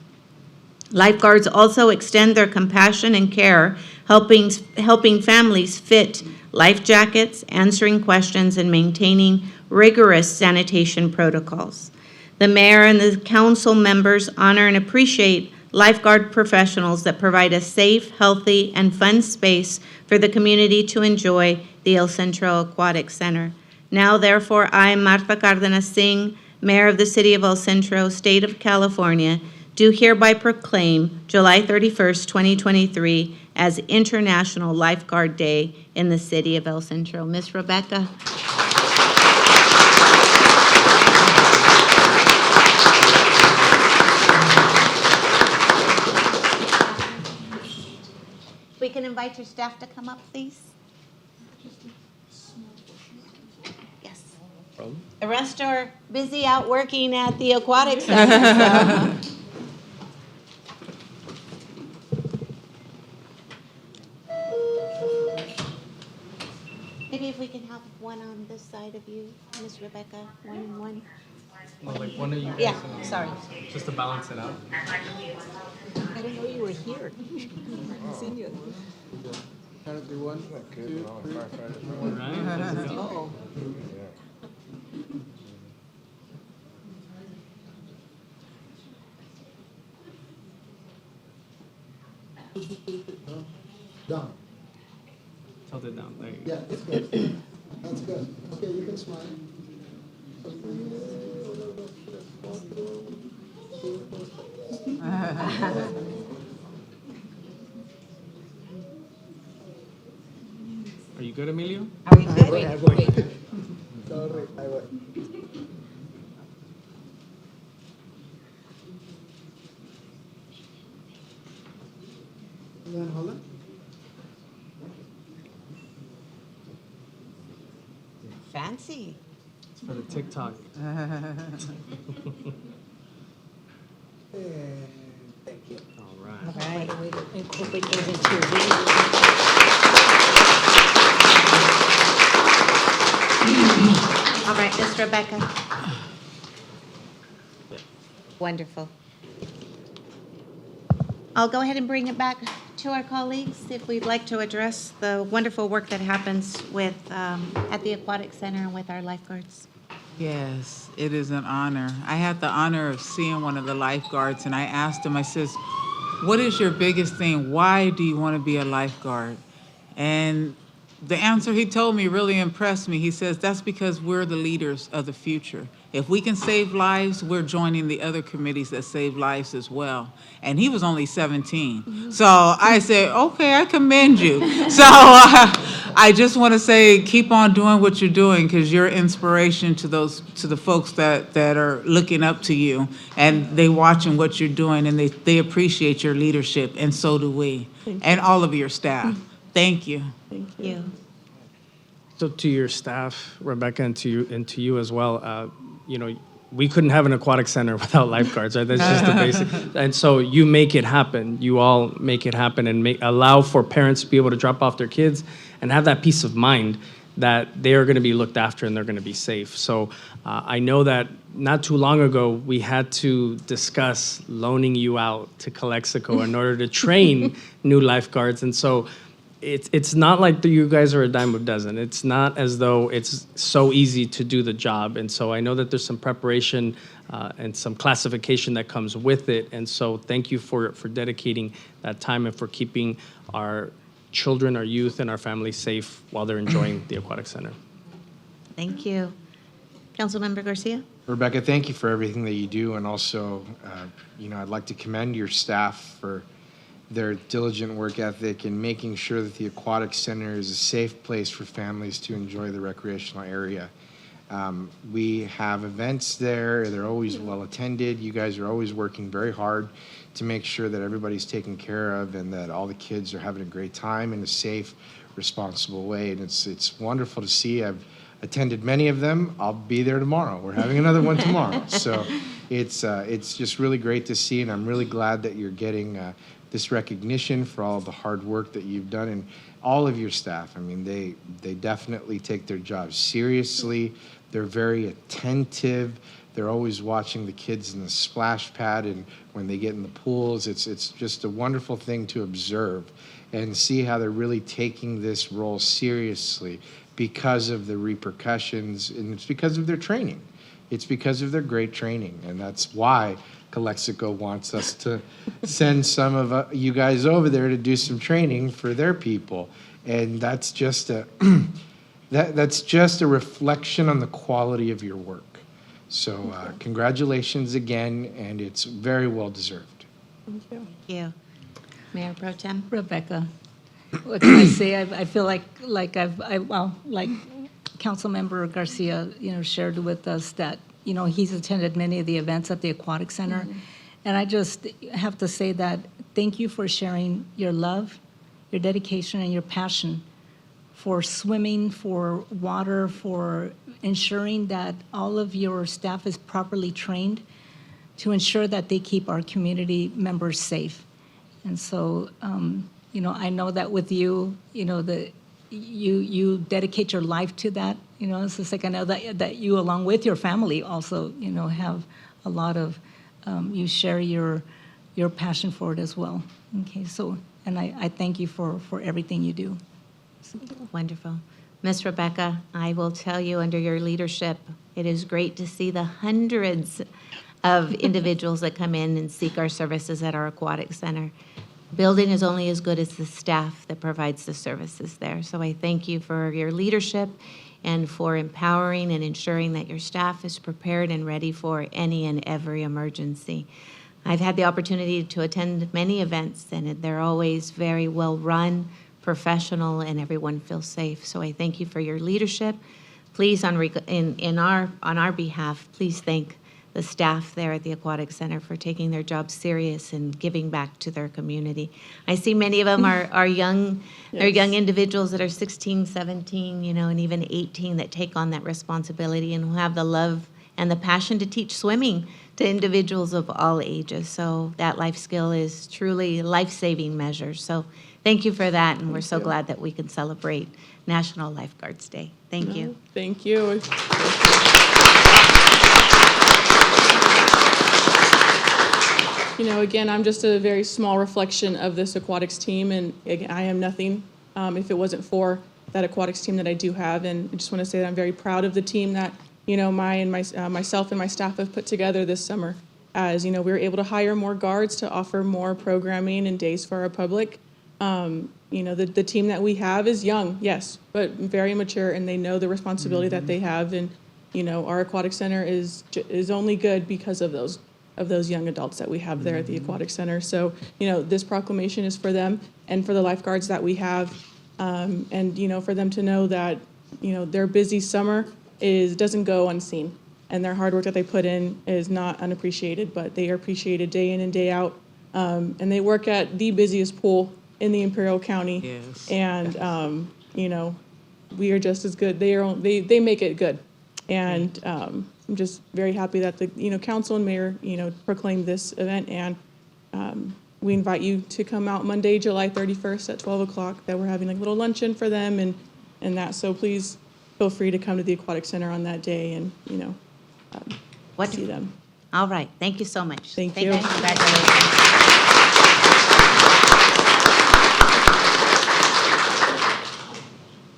Lifeguards also extend their compassion and care, helping families fit life jackets, answering questions, and maintaining rigorous sanitation protocols. The mayor and the council members honor and appreciate lifeguard professionals that provide a safe, healthy, and fun space for the community to enjoy the El Centro Aquatic Center. Now, therefore, I, Martha Cardenas Singh, Mayor of the City of El Centro, State of California, do hereby proclaim July 31st, 2023 as International Lifeguard Day in the City of El Centro. Miss Rebecca. We can invite your staff to come up, please. Yes. The rest are busy out working at the aquatic center. So. side of you, Miss Rebecca, one and one? Like one of you guys. Yeah, sorry. Just to balance it out. I didn't know you were here. I haven't seen you. Trying to do 1, 2, 3. All right, let's go. Uh-oh. Down. Tilt it down. There you go. Yeah, it's good. That's good. Okay, you can smile. Are you good, Emilio? Are you good? Wait. Sorry, I went. And then hold it. Fancy. It's for the TikTok. Thank you. All right. All right. Way to incorporate those into your video. All right, Miss Rebecca. Wonderful. I'll go ahead and bring it back to our colleagues if we'd like to address the wonderful work that happens with, at the Aquatic Center and with our lifeguards. Yes, it is an honor. I had the honor of seeing one of the lifeguards, and I asked him, I says, what is your biggest thing? Why do you want to be a lifeguard? And the answer he told me really impressed me. He says, that's because we're the leaders of the future. If we can save lives, we're joining the other committees that save lives as well. And he was only 17. So I said, okay, I commend you. So I just want to say, keep on doing what you're doing, because you're inspiration to the folks that are looking up to you, and they watching what you're doing, and they appreciate your leadership, and so do we, and all of your staff. Thank you. Thank you. So to your staff, Rebecca, and to you as well, we couldn't have an aquatic center without lifeguards, right? That's just the basic. And so you make it happen. You all make it happen and allow for parents to be able to drop off their kids and have that peace of mind that they are going to be looked after and they're going to be safe. So I know that not too long ago, we had to discuss loaning you out to Calexico in order to train new lifeguards. And so it's not like you guys are a dime a dozen. It's not as though it's so easy to do the job. And so I know that there's some preparation and some classification that comes with it. And so thank you for dedicating that time and for keeping our children, our youth, and our families safe while they're enjoying the Aquatic Center. Thank you. Councilmember Garcia? Rebecca, thank you for everything that you do. And also, I'd like to commend your staff for their diligent work ethic in making sure that the Aquatic Center is a safe place for families to enjoy the recreational area. We have events there. They're always well attended. You guys are always working very hard to make sure that everybody's taken care of and that all the kids are having a great time in a safe, responsible way. And it's wonderful to see. I've attended many of them. I'll be there tomorrow. We're having another one tomorrow. So it's just really great to see, and I'm really glad that you're getting this recognition for all of the hard work that you've done, and all of your staff. I mean, they definitely take their jobs seriously. They're very attentive. They're always watching the kids in the splash pad, and when they get in the pools, it's just a wonderful thing to observe and see how they're really taking this role seriously because of the repercussions, and it's because of their training. It's because of their great training, and that's why Calexico wants us to send some of you guys over there to do some training for their people, and that's just a that's just a reflection on the quality of your work. So congratulations again, and it's very well deserved. Thank you. Thank you. Mayor Pro Tem? Rebecca, what can I say? I feel like Councilmember Garcia, shared with us that, he's attended many of the events at the Aquatic Center. Mm-hmm. And I just have to say that thank you for sharing your love, your dedication, and your passion for swimming, for water, for ensuring that all of your staff is properly trained to ensure that they keep our community members safe. And so, I know that with you, you dedicate your life to that. It's just like I know that you, along with your family, also have a lot of you share your passion for it as well. Okay, so and I thank you for everything you do. Wonderful. Miss Rebecca, I will tell you, under your leadership, it is great to see the hundreds of individuals that come in and seek our services at our aquatic center. Building is only as good as the staff that provides the services there. So I thank you for your leadership and for empowering and ensuring that your staff is prepared and ready for any and every emergency. I've had the opportunity to attend many events, and they're always very well run, professional, and everyone feels safe. So I thank you for your leadership. Please, on our behalf, please thank the staff there at the Aquatic Center for taking their job serious and giving back to their community. I see many of them are young, they're young individuals that are 16, 17, and even 18 that take on that responsibility and who have the love and the passion to teach swimming to individuals of all ages. So that life skill is truly life-saving measure. So thank you for that, and we're so glad that we can celebrate National Lifeguards Day. Thank you. Thank you. Again, I'm just a very small reflection of this aquatics team, and I am nothing if it wasn't for that aquatics team that I do have. And I just want to say that I'm very proud of the team that myself and my staff have put together this summer. As we were able to hire more guards to offer more programming and days for our public. The team that we have is young, yes, but very mature, and they know the responsibility that they have. And our aquatic center is only good because of those young adults that we have there at the aquatic center. So this proclamation is for them and for the lifeguards that we have, and for them to know that their busy summer doesn't go unseen, and their hard work that they put in is not unappreciated, but they are appreciated day in and day out. And they work at the busiest pool in the Imperial County. Yes. And we are just as good. They make it good. And I'm just very happy that the council and mayor proclaimed this event, and we invite you to come out Monday, July 31st at 12 o'clock. That we're having a little luncheon for them and that. So please feel free to come to the aquatic center on that day and see them. All right. Thank you so much. Thank you. Congratulations.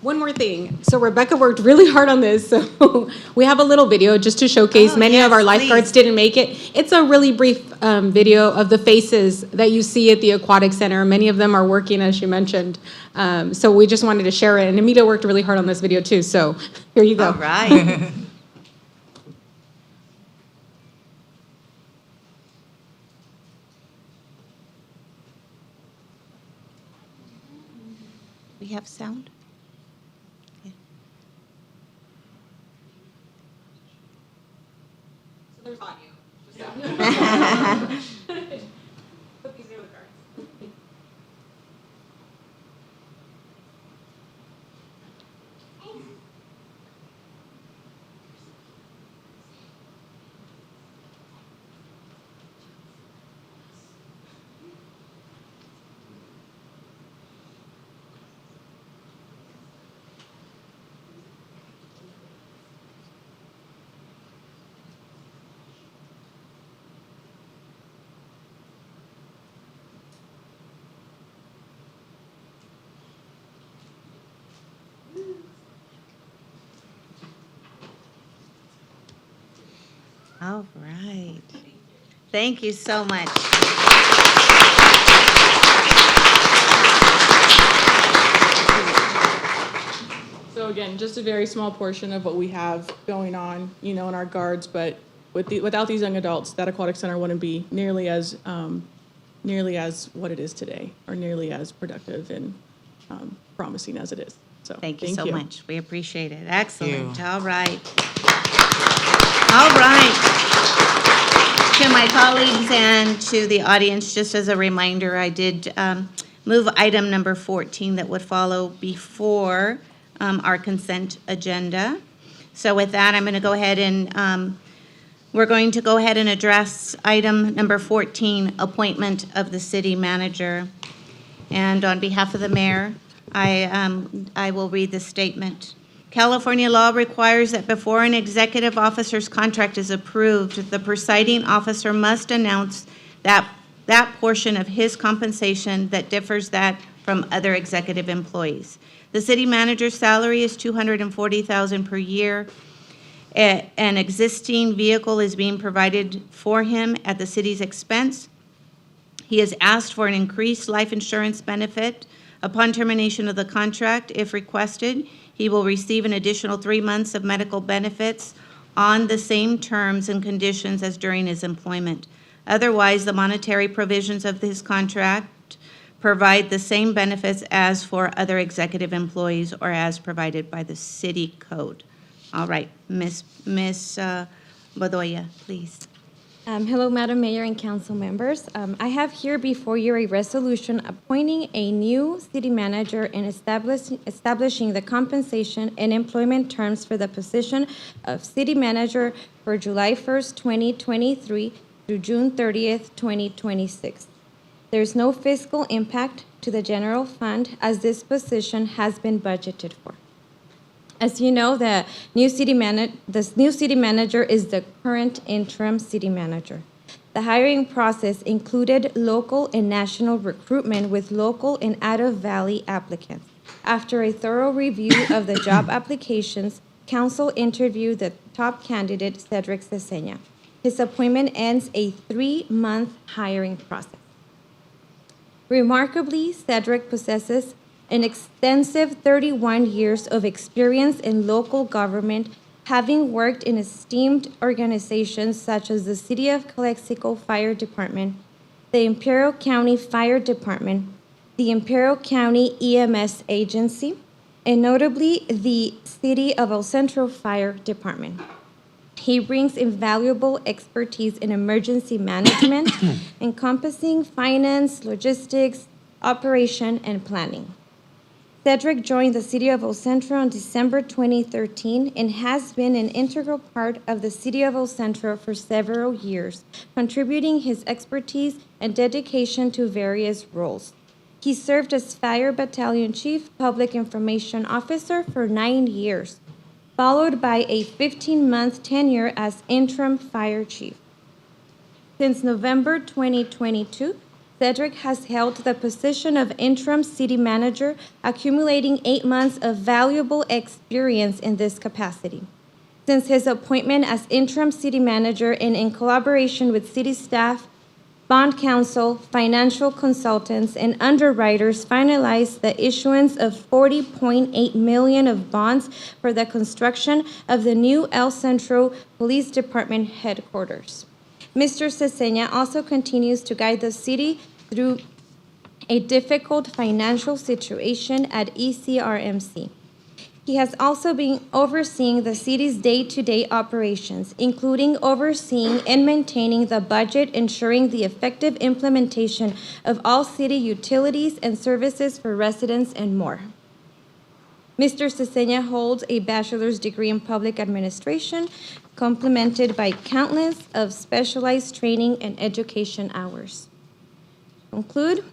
One more thing. So Rebecca worked really hard on this. So we have a little video just to showcase many of our lifeguards didn't make it. It's a really brief video of the faces that you see at the aquatic center. Many of them are working, as you mentioned. So we just wanted to share it. And Amita worked really hard on this video too. So here you go. All right. We have sound? There's audio. Put these near the cards. All right. Thank you so much. So again, just a very small portion of what we have going on, in our guards, but without these young adults, that aquatic center wouldn't be nearly as what it is today, or nearly as productive and promising as it is. So Thank you so you. much. We appreciate it. Excellent. you. All right. All right. To my colleagues and to the audience, just as a reminder, I did move item number 14 that would follow before our consent agenda. So with that, I'm going to go ahead and we're going to go ahead and address item number 14, appointment of the city manager. And on behalf of the mayor, I will read the statement. California law requires that before an executive officer's contract is approved, the presiding officer must announce that portion of his compensation that differs that from other executive employees. The city manager's salary is $240,000 per year. An existing vehicle is being provided for him at the city's expense. He has asked for an increased life insurance benefit. Upon termination of the contract, if requested, he will receive an additional 3 months of medical benefits on the same terms and conditions as during his employment. Otherwise, the monetary provisions of his contract provide the same benefits as for other executive employees or as provided by the city code. All right, Ms. Bedoya, please. Hello, Madam Mayor and council members. I have here before you a resolution appointing a new city manager and establishing the compensation and employment terms for the position of city manager for July 1st, 2023 through June 30th, 2026. There's no fiscal impact to the general fund as this position has been budgeted for. As you know, the new city manager is the current interim city manager. The hiring process included local and national recruitment with local and out-of-valley applicants. After a thorough review of the job applications, council interviewed the top candidate, Cedric Cesena. His appointment ends a 3-month hiring process. Remarkably, Cedric possesses an extensive 31 years of experience in local government, having worked in esteemed organizations such as the City of Calexico Fire Department, the Imperial County Fire Department, the Imperial County EMS Agency, and notably the City of El Centro Fire Department. He brings invaluable expertise in emergency management, encompassing finance, logistics, operation, and planning. Cedric joined the City of El Centro in December 2013 and has been an integral part of the City of El Centro for several years, contributing his expertise and dedication to various roles. He served as Fire Battalion Chief Public Information Officer for 9 years, followed by a 15-month tenure as Interim Fire Chief. Since November 2022, Cedric has held the position of interim city manager, accumulating 8 months of valuable experience in this capacity. Since his appointment as interim city manager and in collaboration with city staff, bond counsel, financial consultants, and underwriters finalized the issuance of $40.8 million of bonds for the construction of the new El Centro Police Department headquarters. Mr. Cesena also continues to guide the city through a difficult financial situation at ECRMC. He has also been overseeing the city's day-to-day operations, including overseeing and maintaining the budget, ensuring the effective implementation of all city utilities and services for residents, and more. Mr. Cesena holds a bachelor's degree in public administration, complemented by countless of specialized training and education hours. To conclude,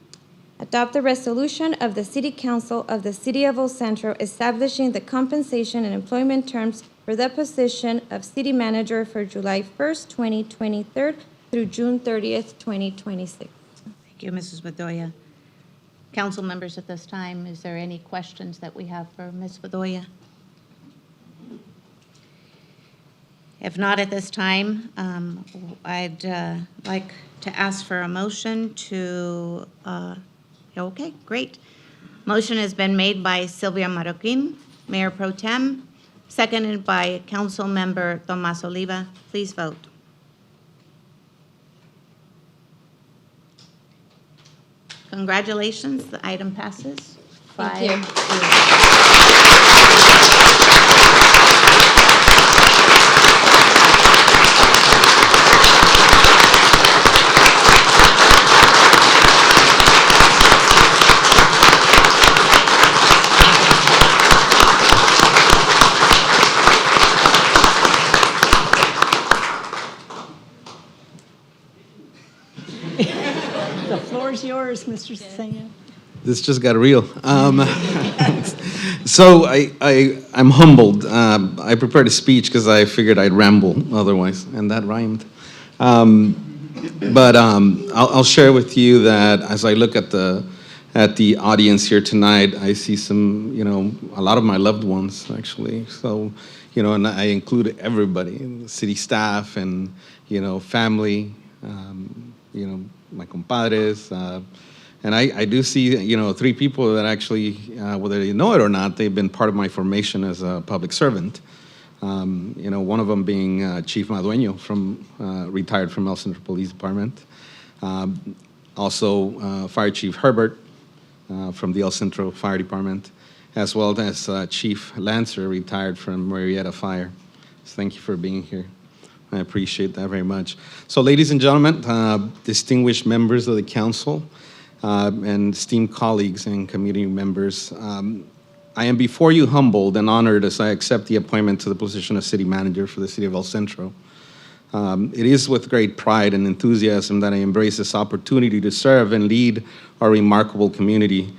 adopt the resolution of the City Council of the City of El Centro establishing the compensation and employment terms for the position of City Manager for July 1st, 2023 through June 30th, 2026. Thank you, Mrs. Bedoya. Council members, at this time, is there any questions that we have for Ms. Bedoya? If not at this time, I'd like to ask for a motion to, okay, great. Motion has been made by Sylvia Marroquin, Mayor Pro Tem, seconded by Council Member Tomas Oliva. Please vote. Congratulations, the item passes. Thank you. 5. The floor is yours, Mr. Cesena. this just got real. So I'm humbled. I prepared a speech because I figured I'd ramble otherwise, and that rhymed. But I'll share with you that as I look at the audience here tonight, I see some, a lot of my loved ones actually. So, and I include everybody, the city staff and, family, my compadres. And I do see, 3 people that actually, whether you know it or not, they've been part of my formation as a public servant. One of them being Chief Madueño, retired from El Centro Police Department. Also, Fire Chief Herbert from the El Centro Fire Department, as well as Chief Lancer, retired from Marietta Fire. So thank you for being here. I appreciate that very much. So, ladies and gentlemen, distinguished members of the council, and esteemed colleagues and community members, I am before you humbled and honored as I accept the appointment to the position of city manager for the city of El Centro. It is with great pride and enthusiasm that I embrace this opportunity to serve and lead our remarkable community.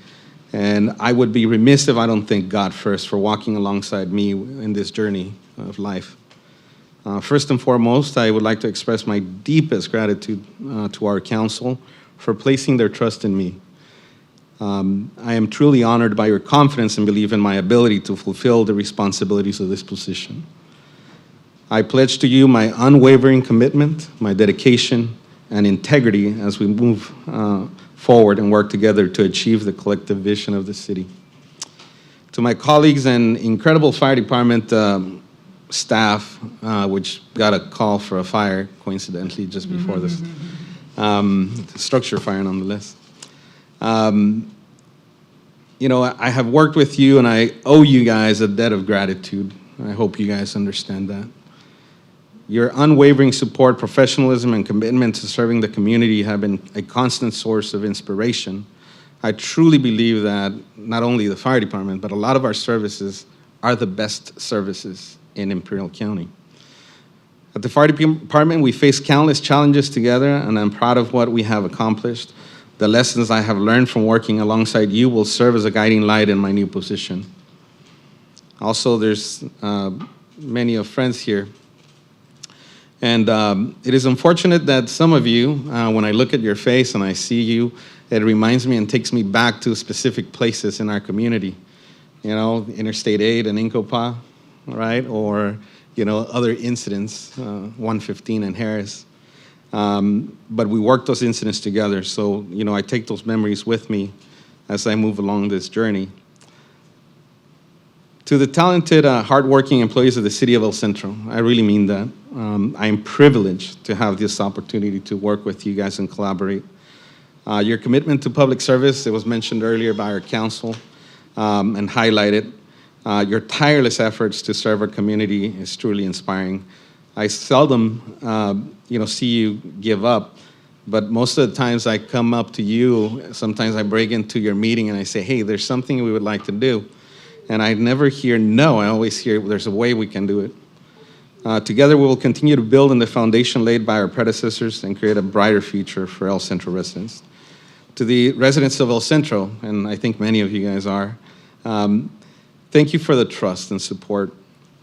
And I would be remiss if I don't thank God first for walking alongside me in this journey of life. First and foremost, I would like to express my deepest gratitude to our council for placing their trust in me. I am truly honored by your confidence and belief in my ability to fulfill the responsibilities of this position. I pledge to you my unwavering commitment, my dedication, and integrity as we move forward and work together to achieve the collective vision of the city. To my colleagues and incredible fire department staff, which got a call for a fire, coincidentally, just before this, structure fire nonetheless. I have worked with you and I owe you guys a debt of gratitude. I hope you guys understand that. Your unwavering support, professionalism, and commitment to serving the community have been a constant source of inspiration. I truly believe that not only the fire department, but a lot of our services are the best services in Imperial County. At the fire department, we face countless challenges together, and I'm proud of what we have accomplished. The lessons I have learned from working alongside you will serve as a guiding light in my new position. Also, there's many of friends here. And it is unfortunate that some of you, when I look at your face and I see you, it reminds me and takes me back to specific places in our community. Interstate 8 and Incopa, right? Or, other incidents, 115 in Harris. But we work those incidents together. So, I take those memories with me as I move along this journey. To the talented, hardworking employees of the city of El Centro, I really mean that. I am privileged to have this opportunity to work with you guys and collaborate. Your commitment to public service, it was mentioned earlier by our council and highlighted. Your tireless efforts to serve our community is truly inspiring. I seldom, see you give up, but most of the times I come up to you, sometimes I break into your meeting and I say, hey, there's something we would like to do. And I never hear no, I always hear there's a way we can do it. Together we will continue to build on the foundation laid by our predecessors and create a brighter future for El Centro residents. To the residents of El Centro, and I think many of you guys are, thank you for the trust and support.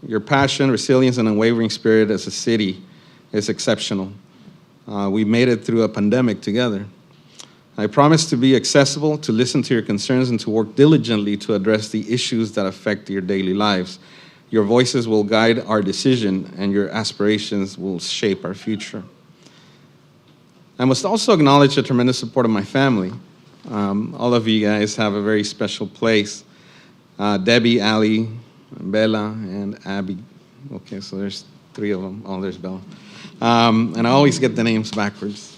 Your passion, resilience, and unwavering spirit as a city is exceptional. We made it through a pandemic together. I promise to be accessible, to listen to your concerns, and to work diligently to address the issues that affect your daily lives. Your voices will guide our decision, and your aspirations will shape our future. I must also acknowledge the tremendous support of my family. All of you guys have a very special place. Debbie, Ali, Bella, and Abby. Okay, so there's 3 of them. Oh, there's Bella. And I always get the names backwards.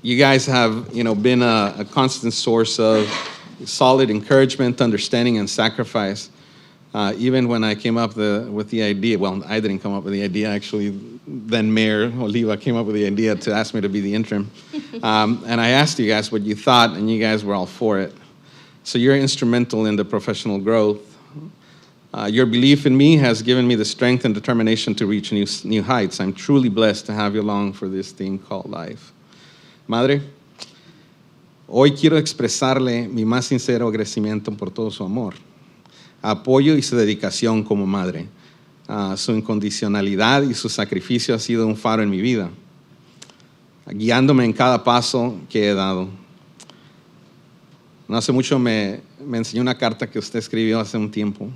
You guys have, been a constant source of solid encouragement, understanding, and sacrifice. Even when I came up with the idea, well, I didn't come up with the idea, actually, then Mayor Oliva came up with the idea to ask me to be the interim. And I asked you guys what you thought, and you guys were all for it. So you're instrumental in the professional growth. Your belief in me has given me the strength and determination to reach new heights. I'm truly blessed to have you along for this thing called life. Madre, Hoy quiero expresarle mi más sincero agradecimiento por todo su amor, apoyo y su dedicación como madre. Su incondicionalidad y su sacrificio ha sido un faro en mi vida, guiándome en cada paso que he dado. No hace mucho me enseñó una carta que usted escribió hace un tiempo.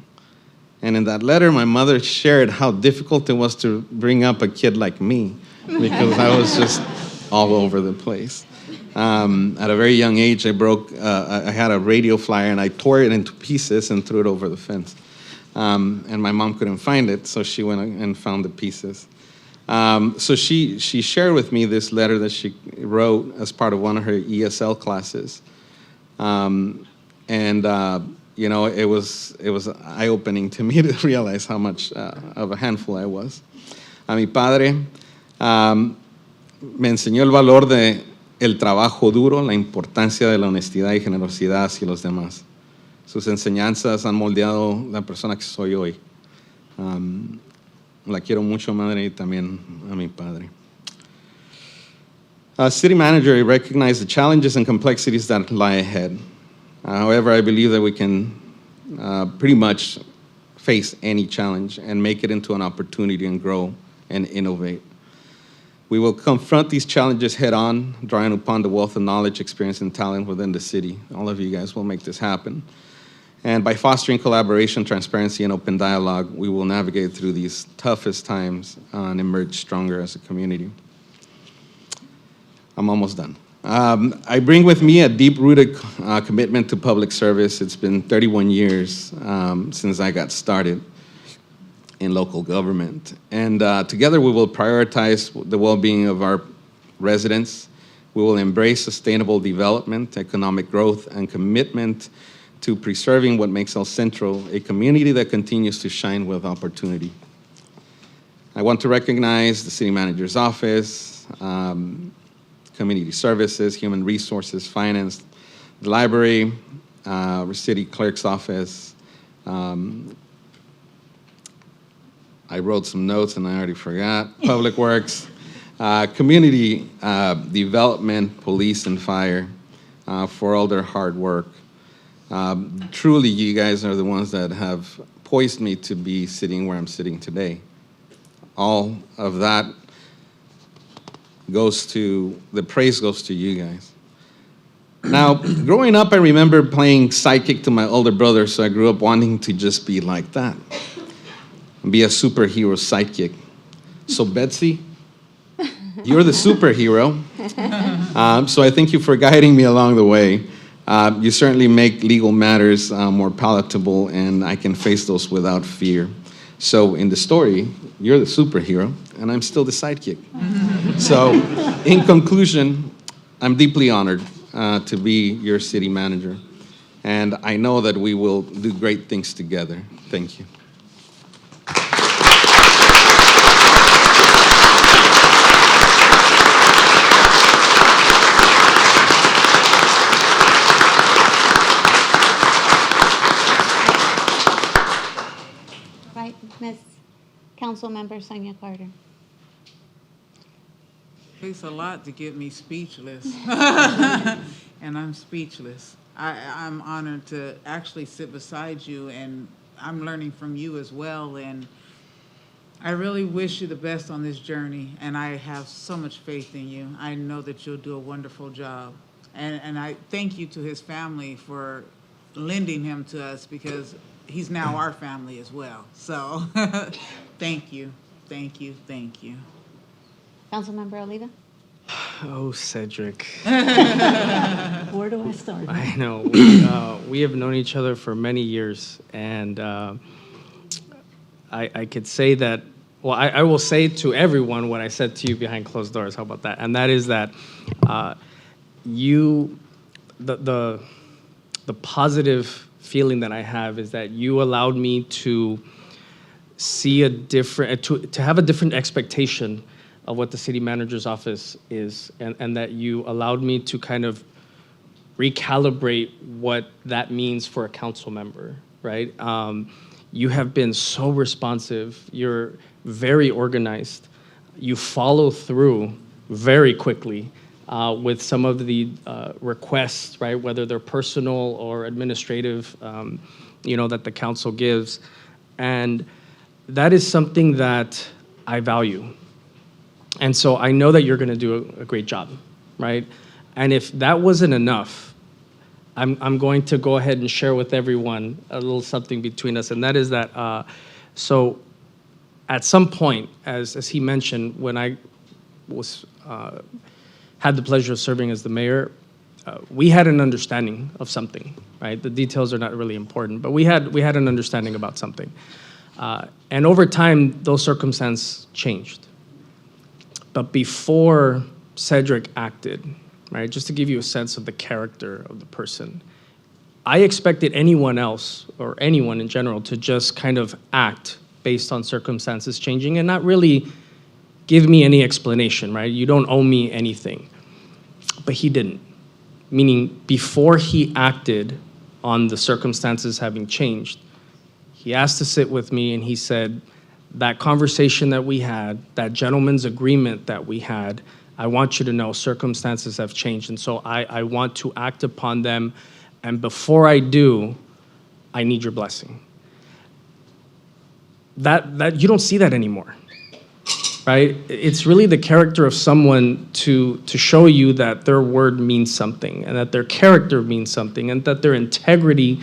And in that letter, my mother shared how difficult it was to bring up a kid like me because I was just all over the place. At a very young age, I had a radio flyer and I tore it into pieces and threw it over the fence. And my mom couldn't find it, so she went and found the pieces. So she shared with me this letter that she wrote as part of one of her ESL classes. You know, it was eye-opening to me to realize how much of a handful I was. A mi padre me enseñó el valor de el trabajo duro, la importancia de la honestidad y generosidad hacia los demás. Sus enseñanzas han moldeado la persona que soy hoy. La quiero mucho, madre, y también a mi padre. As city manager, I recognize the challenges and complexities that lie ahead. However, I believe that we can pretty much face any challenge and make it into an opportunity and grow and innovate. We will confront these challenges head on, drawing upon the wealth of knowledge, experience, and talent within the city. All of you guys will make this happen. And by fostering collaboration, transparency, and open dialogue, we will navigate through these toughest times and emerge stronger as a community. I'm almost done. I bring with me a deep-rooted commitment to public service. It's been 31 years since I got started in local government. And together we will prioritize the well-being of our residents. We will embrace sustainable development, economic growth, and commitment to preserving what makes El Centro a community that continues to shine with opportunity. I want to recognize the city manager's office, community services, human resources, finance, the library, city clerk's office. I wrote some notes and I already forgot. Public Works, community development, police and fire, for all their hard work. Truly, you guys are the ones that have poised me to be sitting where I'm sitting today. All of that the praise goes to you guys. Now, growing up, I remember playing sidekick to my older brother, so I grew up wanting to just be like that, be a superhero sidekick. So Betsy, you're the superhero. So I thank you for guiding me along the way. You certainly make legal matters more palatable, and I can face those without fear. So in the story, you're the superhero, and I'm still the sidekick. So in conclusion, I'm deeply honored to be your city manager, and I know that we will do great things together. Thank you. Right, Ms. Councilmember Sonia Carter. Takes a lot to get me speechless, and I'm speechless. I'm honored to actually sit beside you, and I'm learning from you as well, and I really wish you the best on this journey, and I have so much faith in you. I know that you'll do a wonderful job, and I thank you to his family for lending him to us, because he's now our family as well. So thank you, thank you, thank you. Councilmember Oliva? Oh, Cedric. Where do I start? I know. We have known each other for many years, and I could say that, well, I will say to everyone what I said to you behind closed doors. How about that? And that is that the positive feeling that I have is that you allowed me to see a different, to have a different expectation of what the city manager's office is, and that you allowed me to kind of recalibrate what that means for a council member, right? You have been so responsive. You're very organized. You follow through very quickly. with some of the requests, right, whether they're personal or administrative, that the council gives. And that is something that I value. And so I know that you're going to do a great job, right? And if that wasn't enough, I'm going to go ahead and share with everyone a little something between us, and that is that, so at some point, as he mentioned, when I was had the pleasure of serving as the mayor, we had an understanding of something, right? The details are not really important, but we had an understanding about something. And over time, those circumstances changed. But before Cedric acted, right, just to give you a sense of the character of the person, I expected anyone else or anyone in general to just kind of act based on circumstances changing and not really give me any explanation, right? You don't owe me anything. But he didn't. Meaning, before he acted on the circumstances having changed, he asked to sit with me and he said, that conversation that we had, that gentleman's agreement that we had, I want you to know circumstances have changed. And so I want to act upon them. And before I do, I need your blessing. That you don't see that anymore, right? It's really the character of someone to show you that their word means something and that their character means something and that their integrity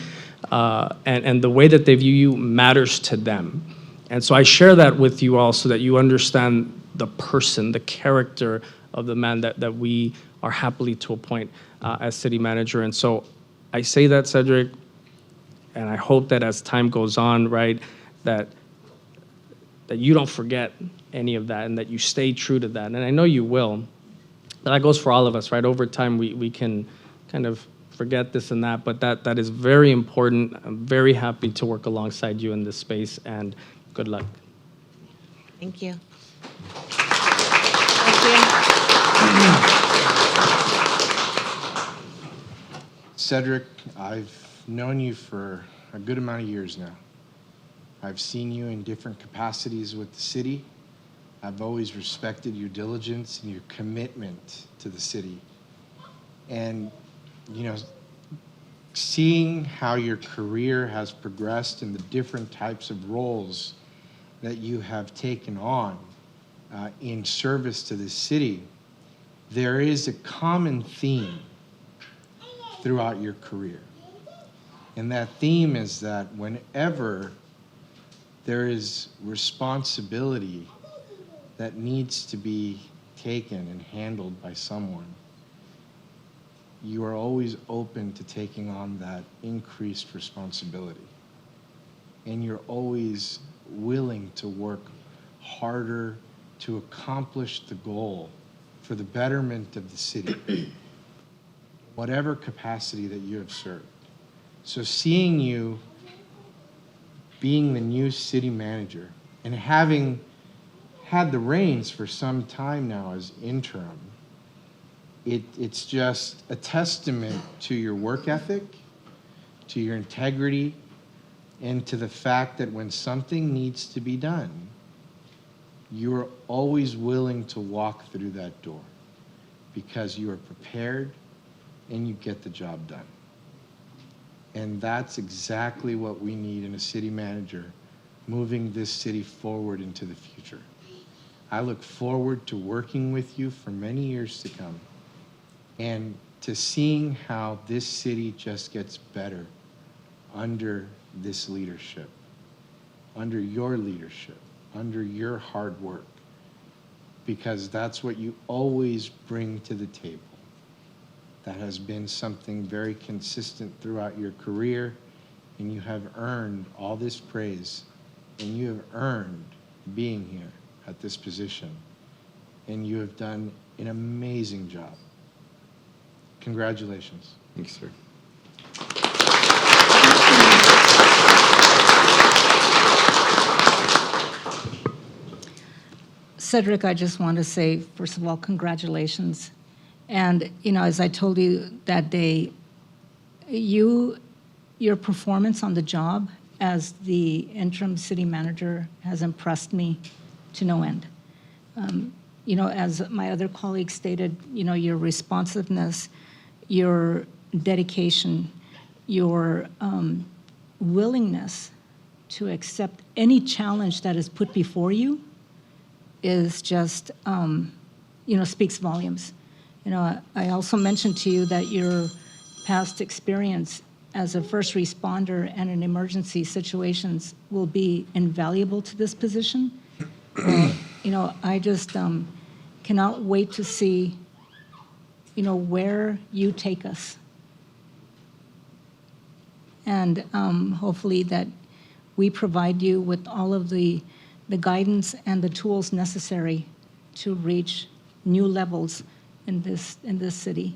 and the way that they view you matters to them. And so I share that with you all so that you understand the person, the character of the man that we are happily to appoint as city manager. And so I say that, Cedric, and I hope that as time goes on, right, that you don't forget any of that and that you stay true to that. And I know you will. That goes for all of us, right? Over time, we can kind of forget this and that, but that is very important. I'm very happy to work alongside you in this space, and good luck. Thank you. Cedric, I've known you for a good amount of years now. I've seen you in different capacities with the city. I've always respected your diligence and your commitment to the city. And, seeing how your career has progressed and the different types of roles that you have taken on in service to the city, there is a common theme throughout your career. And that theme is that whenever there is responsibility that needs to be taken and handled by someone, you are always open to taking on that increased responsibility. And you're always willing to work harder to accomplish the goal for the betterment of the city, whatever capacity that you have served. So seeing you being the new city manager and having had the reins for some time now as interim, it's just a testament to your work ethic, to your integrity, and to the fact that when something needs to be done, you're always willing to walk through that door because you are prepared and you get the job done. And that's exactly what we need in a city manager moving this city forward into the future. I look forward to working with you for many years to come and to seeing how this city just gets better under this leadership, under your leadership, under your hard work, because that's what you always bring to the table. That has been something very consistent throughout your career, and you have earned all this praise, and you have earned being here at this position, and you have done an amazing job. Congratulations. Thanks, sir. Cedric, I just want to say, first of all, congratulations. And, as I told you that day, your performance on the job as the interim city manager has impressed me to no end. as my other colleagues stated, your responsiveness, your dedication, your willingness to accept any challenge that is put before you is just, speaks volumes. I also mentioned to you that your past experience as a first responder and in emergency situations will be invaluable to this position. I just cannot wait to see, where you take us. And hopefully that we provide you with all of the guidance and the tools necessary to reach new levels in this city.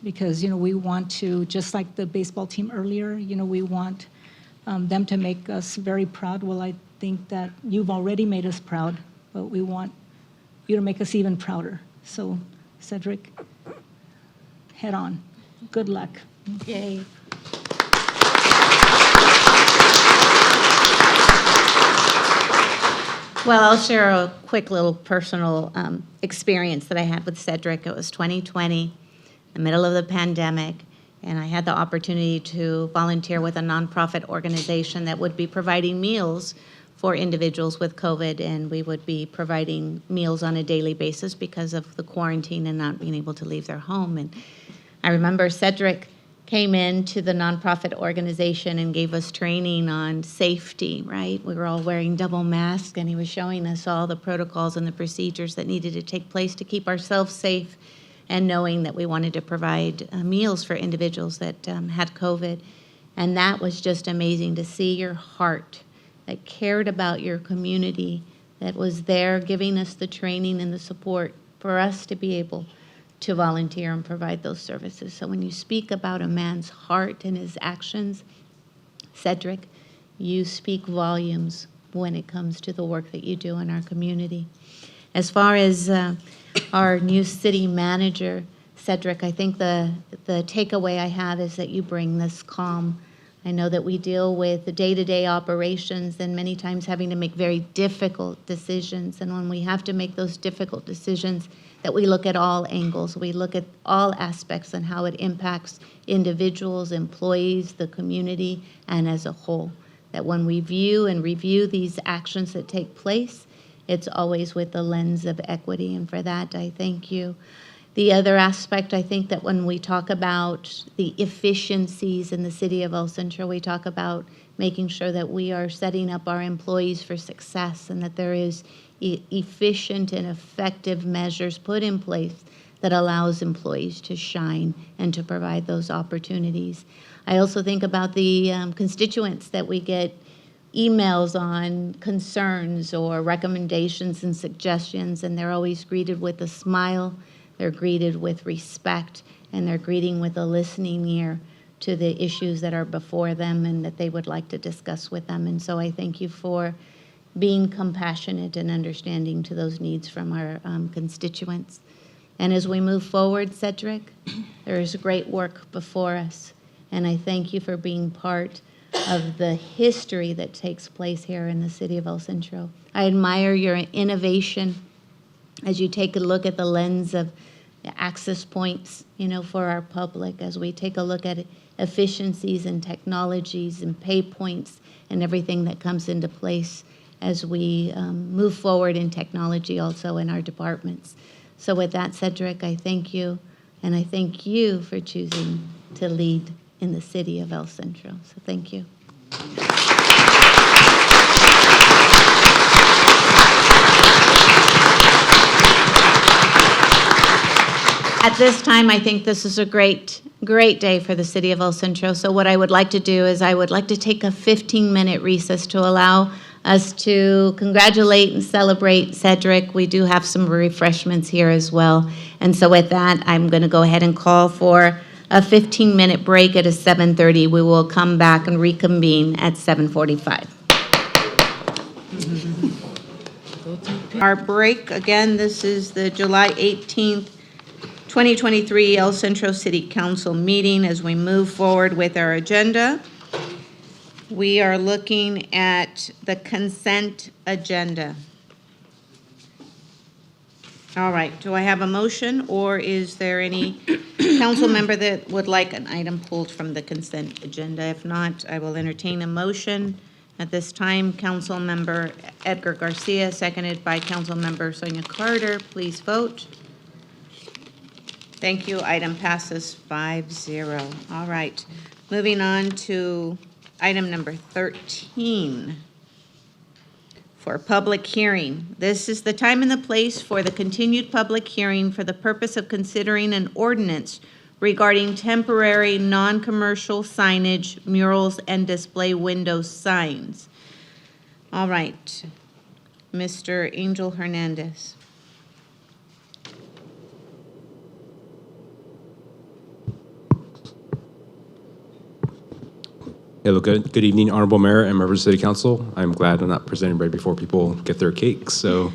Because, we want to, just like the baseball team earlier, we want them to make us very proud. Well, I think that you've already made us proud, but we want you to make us even prouder. So, Cedric, head on. Good luck. Yay. Well, I'll share a quick little personal experience that I had with Cedric. It was 2020, the middle of the pandemic, and I had the opportunity to volunteer with a nonprofit organization that would be providing meals for individuals with COVID, and we would be providing meals on a daily basis because of the quarantine and not being able to leave their home. And I remember Cedric came into the nonprofit organization and gave us training on safety, right? We were all wearing double masks, and he was showing us all the protocols and the procedures that needed to take place to keep ourselves safe, and knowing that we wanted to provide meals for individuals that had COVID. And that was just amazing to see your heart that cared about your community, that was there giving us the training and the support for us to be able to volunteer and provide those services. So when you speak about a man's heart and his actions, Cedric, you speak volumes when it comes to the work that you do in our community. As far as our new city manager, Cedric, I think the takeaway I have is that you bring this calm. I know that we deal with the day-to-day operations and many times having to make very difficult decisions. And when we have to make those difficult decisions, that we look at all angles. We look at all aspects and how it impacts individuals, employees, the community, and as a whole. That when we view and review these actions that take place, it's always with the lens of equity, and for that, I thank you. The other aspect, I think that when we talk about the efficiencies in the city of El Centro, we talk about making sure that we are setting up our employees for success and that there is efficient and effective measures put in place that allows employees to shine and to provide those opportunities. I also think about the constituents that we get emails on concerns or recommendations and suggestions, and they're always greeted with a smile, they're greeted with respect, and they're greeting with a listening ear to the issues that are before them and that they would like to discuss with them. And so I thank you for being compassionate and understanding to those needs from our constituents. And as we move forward, Cedric, there is great work before us. And I thank you for being part of the history that takes place here in the city of El Centro. I admire your innovation as you take a look at the lens of the access points, for our public, as we take a look at efficiencies and technologies and pay points and everything that comes into place as we move forward in technology also in our departments. So with that, Cedric, I thank you, and I thank you for choosing to lead in the city of El Centro. So thank you. At this time, I think this is a great day for the city of El Centro. So what I would like to do is I would like to take a 15-minute recess to allow us to congratulate and celebrate Cedric. We do have some refreshments here as well. And so with that, I'm going to go ahead and call for a 15-minute break at 7:30. We will come back and reconvene at 7:45. Our break, again, this is the July 18th, 2023 El Centro City Council meeting. As we move forward with our agenda, we are looking at the consent agenda. All right, do I have a motion, or is there any council member that would like an item pulled from the consent agenda? If not, I will entertain a motion. At this time, Council Member Edgar Garcia, seconded by Council Member Sonia Carter. Please vote. Thank you. Item passes 5-0. All right. Moving on to item number 13 for public hearing. This is the time and the place for the continued public hearing for the purpose of considering an ordinance regarding temporary non-commercial signage, murals, and display window signs. All right. Mr. Angel Hernandez. Hello, good evening, Honorable Mayor and members of City Council. I'm glad I'm not presenting right before people get their cake, so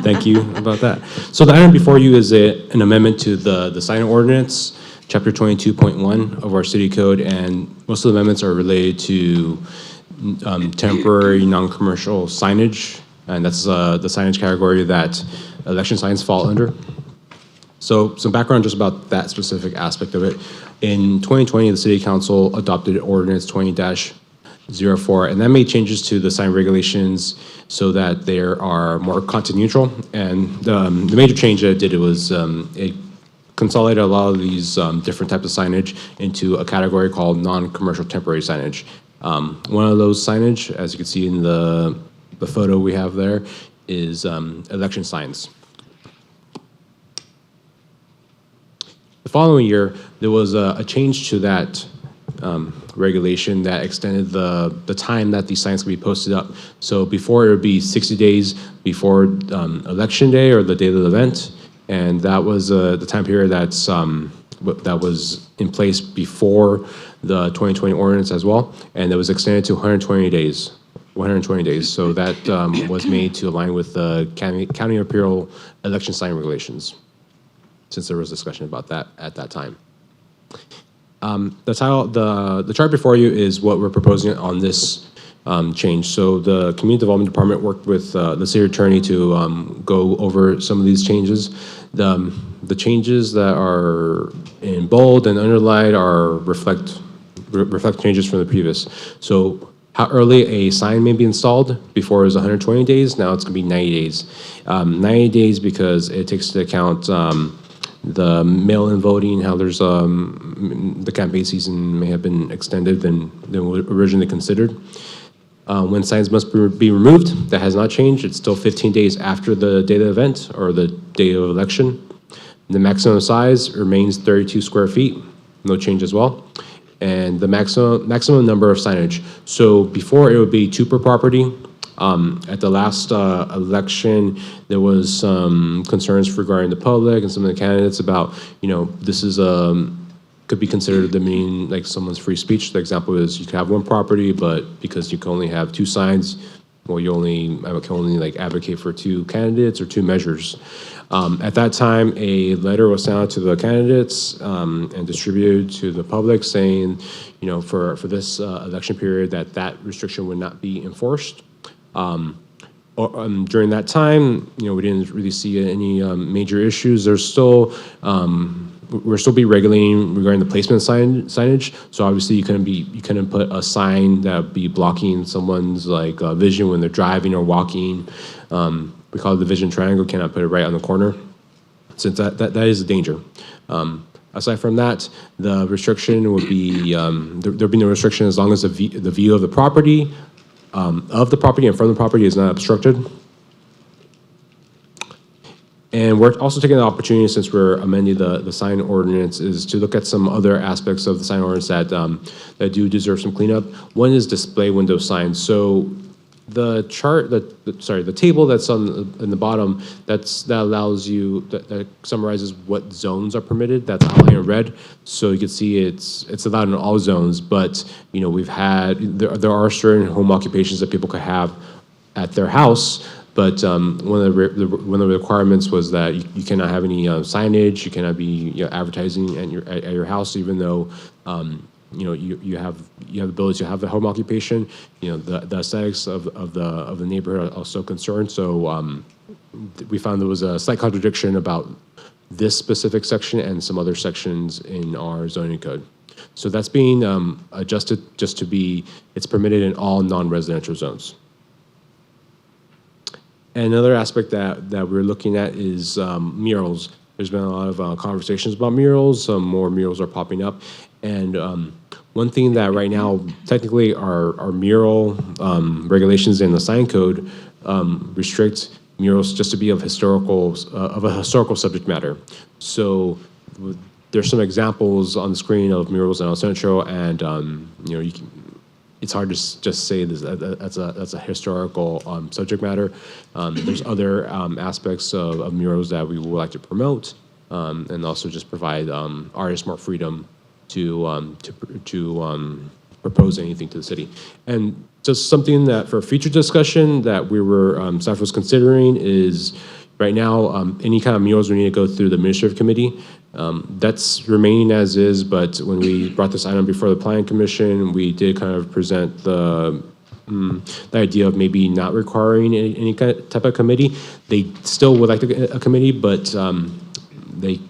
thank you about that. So the item before you is an amendment to the sign ordinance, Chapter 22.1 of our city code, and most of the amendments are related to temporary non-commercial signage, and that's the signage category that election signs fall under. So some background just about that specific aspect of it. In 2020, the City Council adopted Ordinance 20-04, and that made changes to the sign regulations so that they are more content neutral. And the major change that it did was it consolidated a lot of these different types of signage into a category called non-commercial temporary signage. One of those signage, as you can see in the photo we have there, is election signs. The following year, there was a change to that regulation that extended the time that these signs could be posted up. So before, it would be 60 days before election day or the day of the event, and that was the time period that was in place before the 2020 ordinance as well, and it was extended to 120 days. 120 days. So that was made to align with the county imperial election sign regulations, since there was discussion about that at that time. The chart before you is what we're proposing on this change. So the Community Development Department worked with the city attorney to go over some of these changes. The changes that are in bold and underlined reflect changes from the previous. So how early a sign may be installed. Before it was 120 days, now it's gonna be 90 days. 90 days because it takes into account the mail-in voting, how there's the campaign season may have been extended than originally considered. When signs must be removed, that has not changed. It's still 15 days after the date of the event or the day of election. The maximum size remains 32 square feet, no change as well. And the maximum number of signage. So before it would be 2 per property. At the last election, there was some concerns regarding the public and some of the candidates about, this is could be considered demeaning like someone's free speech. The example is you can have 1 property, but because you can only have 2 signs, well, I can only like advocate for 2 candidates or 2 measures. At that time, a letter was sent out to the candidates and distributed to the public saying, for this election period that restriction would not be enforced. During that time, we didn't really see any major issues. There's still we're still be regulating regarding the placement signage. So obviously, you couldn't put a sign that would be blocking someone's like vision when they're driving or walking. We call it the vision triangle. Cannot put it right on the corner, since that is a danger. Aside from that, the restriction would be there'd be no restriction as long as the view of the property. And from the property is not obstructed. And we're also taking the opportunity, since we're amending the sign ordinance, is to look at some other aspects of the sign ordinance that do deserve some cleanup. One is display window signs. So the chart, the table that's in the bottom, that allows you, that summarizes what zones are permitted. That's outlined in red. So you can see it's allowed in all zones, but we've had, there are certain home occupations that people could have at their house, but one of the requirements was that you cannot have any signage, you cannot be advertising at your house, even though you have the ability to have the home occupation. The aesthetics of the neighborhood are also concerned. So we found there was a slight contradiction about this specific section and some other sections in our zoning code. So that's being adjusted just to be, it's permitted in all non-residential zones. And another aspect that we're looking at is murals. There's been a lot of conversations about murals. Some more murals are popping up. And one thing that right now, technically our mural regulations in the sign code restrict murals just to be of a historical subject matter. So there's some examples on the screen of murals in El Centro, and it's hard to just say this that's a historical subject matter. There's other aspects of murals that we would like to promote, and also just provide artists more freedom to propose anything to the city. And just something that for future discussion that we were staff was considering is right now any kind of murals we need to go through the administrative committee. That's remaining as is, but when we brought this item before the planning commission, we did kind of present the idea of maybe not requiring any kind of type of committee. They still would like a committee, but they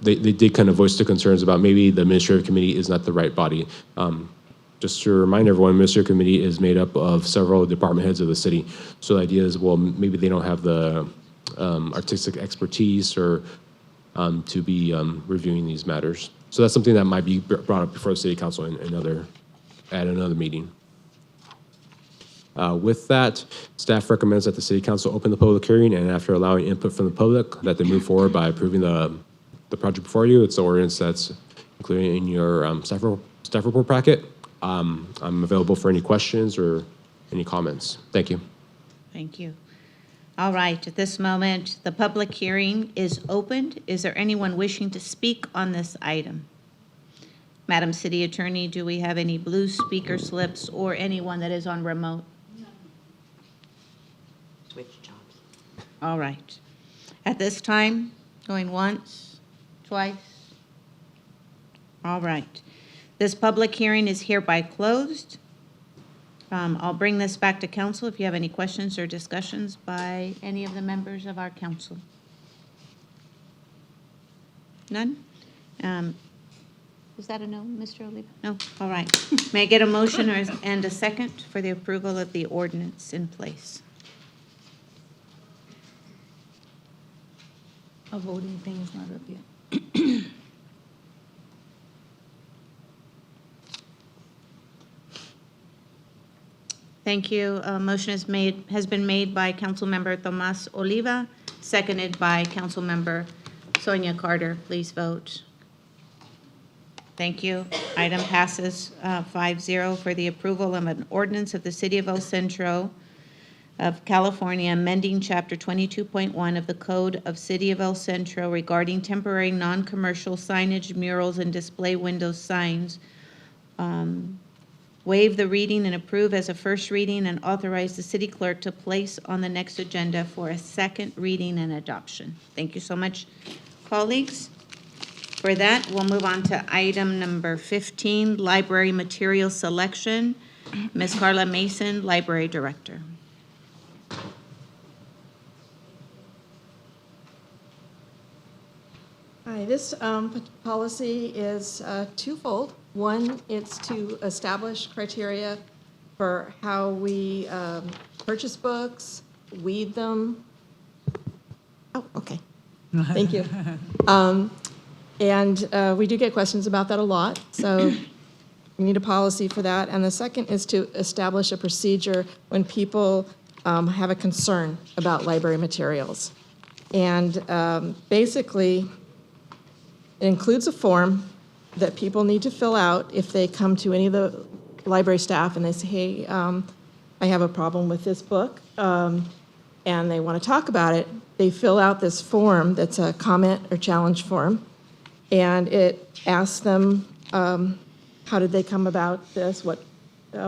did kind of voice the concerns about maybe the administrative committee is not the right body. Just to remind everyone, the administrative committee is made up of several department heads of the city. So the idea is, well, maybe they don't have the artistic expertise or to be reviewing these matters. So that's something that might be brought up before the city council at another meeting. With that, staff recommends that the city council open the public hearing, and after allowing input from the public, that they move forward by approving the project before you. It's the ordinance that's included in your staff report packet. I'm available for any questions or any comments. Thank you. Thank you. All right, at this moment, the public hearing is opened. Is there anyone wishing to speak on this item? Madam City Attorney, do we have any blue speaker slips or anyone that is on remote? Switch jobs. All right. At this time, going once, twice? All right. This public hearing is hereby closed. I'll bring this back to council if you have any questions or discussions by any of the members of our council. None? Is that a no, Mr. Oliva? No? All right. May I get a motion and a second for the approval of the ordinance in place? A voting thing is not up yet. Thank you. A motion has been made by Councilmember Tomas Oliva, seconded by Councilmember Sonia Carter. Please vote. Thank you. Item passes 5-0 for the approval of an ordinance of the City of El Centro of California amending Chapter 22.1 of the Code of City of El Centro regarding temporary non-commercial signage, murals, and display window signs. Waive the reading and approve as a first reading and authorize the city clerk to place on the next agenda for a second reading and adoption. Thank you so much, colleagues. For that, we'll move on to item number 15, library material selection. Ms. Carla Mason, Library Director. Hi, this policy is twofold. One, it's to establish criteria for how we purchase books, weed them. Oh, okay. Thank you. And we do get questions about that a lot, so we need a policy for that. And the second is to establish a procedure when people have a concern about library materials. And basically, it includes a form that people need to fill out if they come to any of the library staff and they say, hey, I have a problem with this book, and they want to talk about it. They fill out this form that's a comment or challenge form, and it asks them how did they come about this, what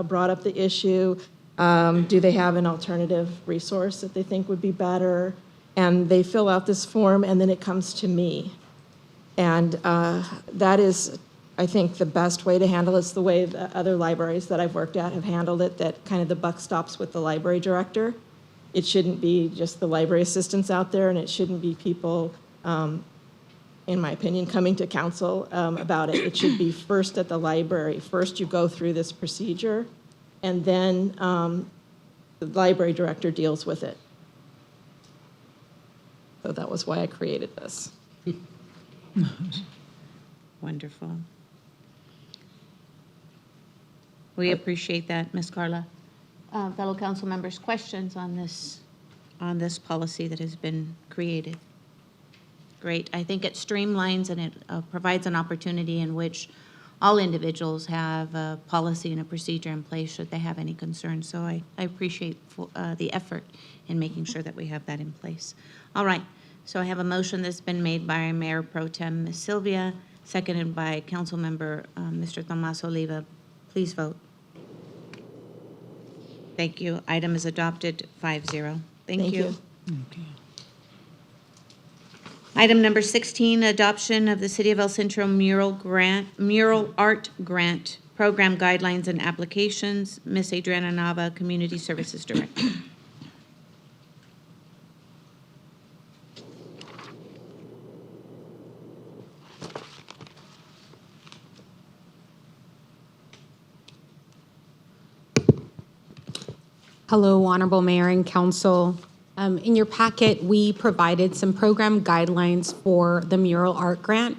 brought up the issue, do they have an alternative resource that they think would be better, and they fill out this form, and then it comes to me. And that is, I think, the best way to handle it. It's the way the other libraries that I've worked at have handled it, that kind of the buck stops with the library director. It shouldn't be just the library assistants out there, and it shouldn't be people, in my opinion, coming to council about it. It should be first at the library. First, you go through this procedure, and then the library director deals with it. So that was why I created this. Wonderful. We appreciate that, Ms. Carla. Fellow council members, questions on this policy that has been created? Great. I think it streamlines and it provides an opportunity in which all individuals have a policy and a procedure in place should they have any concerns. So I appreciate the effort in making sure that we have that in place. All right. So I have a motion that's been made by Mayor Pro Tem Ms. Sylvia, seconded by Councilmember Mr. Tomas Oliva. Please vote. Thank you. Item is adopted 5-0. Thank you. Item number 16, adoption of the City of El Centro mural art grant program guidelines and applications. Ms. Adriana Nava, Community Services Director. Hello, Honorable Mayor and Council. In your packet, we provided some program guidelines for the mural art grant.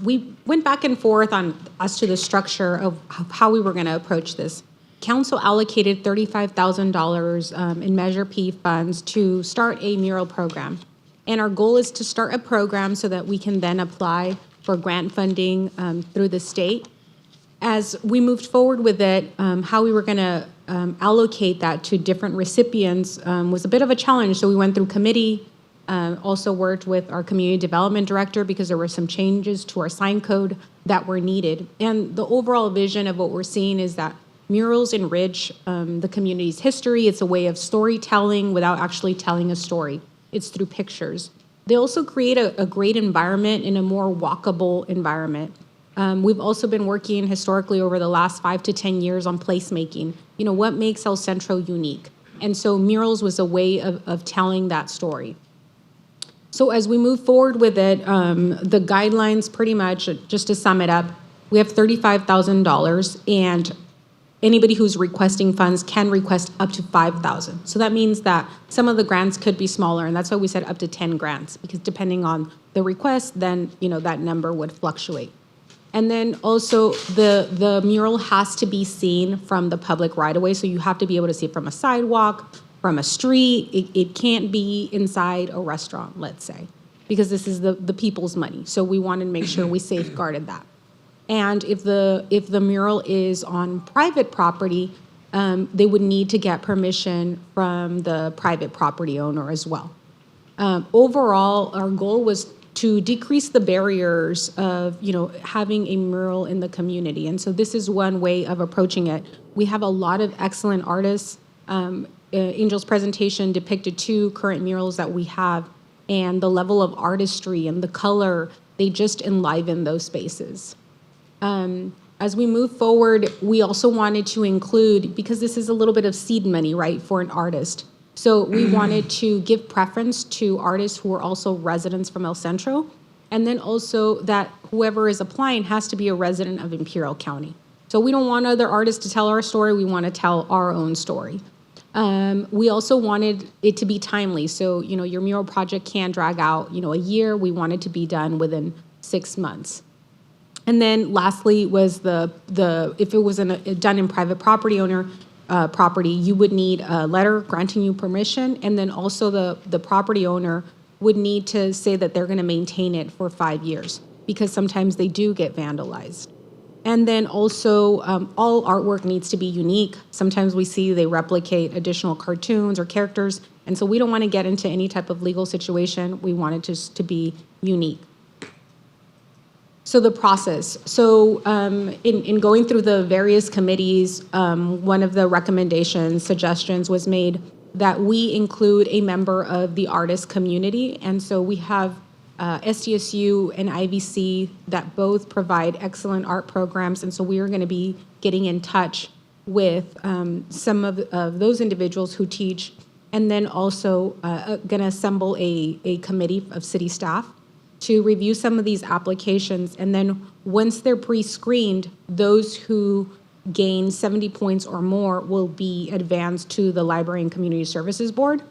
We went back and forth as to the structure of how we were going to approach this. Council allocated $35,000 in Measure P funds to start a mural program. And our goal is to start a program so that we can then apply for grant funding through the state. As we moved forward with it, how we were going to allocate that to different recipients was a bit of a challenge. So we went through committee, also worked with our community development director because there were some changes to our sign code that were needed. And the overall vision of what we're seeing is that murals enrich the community's history. It's a way of storytelling without actually telling a story. It's through pictures. They also create a great environment in a more walkable environment. We've also been working historically over the last 5 to 10 years on placemaking. You know, what makes El Centro unique? And so murals was a way of telling that story. So as we move forward with it, the guidelines pretty much, just to sum it up, we have $35,000 and anybody who's requesting funds can request up to $5,000. So that means that some of the grants could be smaller, and that's why we said up to 10 grants, because depending on the request, then, you know, that number would fluctuate. And then also the mural has to be seen from the public right away. So you have to be able to see it from a sidewalk, from a street. It can't be inside a restaurant, let's say, because this is the people's money. So we wanted to make sure we safeguarded that. And if the mural is on private property, they would need to get permission from the private property owner as well. Overall, our goal was to decrease the barriers of, you know, having a mural in the community. And so this is one way of approaching it. We have a lot of excellent artists. Angel's presentation depicted 2 current murals that we have, and the level of artistry and the color, they just enliven those spaces. As we move forward, we also wanted to include, because this is a little bit of seed money, right, for an artist. So we wanted to give preference to artists who are also residents from El Centro, and then also that whoever is applying has to be a resident of Imperial County. So we don't want other artists to tell our story, we want to tell our own story. We also wanted it to be timely. So, you know, your mural project can drag out, you know, a year. We wanted to be done within 6 months. And then lastly was if it was done in private property owner, property, you would need a letter granting you permission, and then also the property owner would need to say that they're going to maintain it for 5 years, because sometimes they do get vandalized. And then also, all artwork needs to be unique. Sometimes we see they replicate additional cartoons or characters, and so we don't want to get into any type of legal situation. We want it just to be unique. So the process. So in going through the various committees, one of the suggestions was made that we include a member of the artist community. And so we have SDSU and IVC that both provide excellent art programs. And so we are going to be getting in touch with some of those individuals who teach and then also going to assemble a committee of city staff to review some of these applications. And then once they're pre-screened, those who gain 70 points or more will be advanced to the Library and Community Services Board.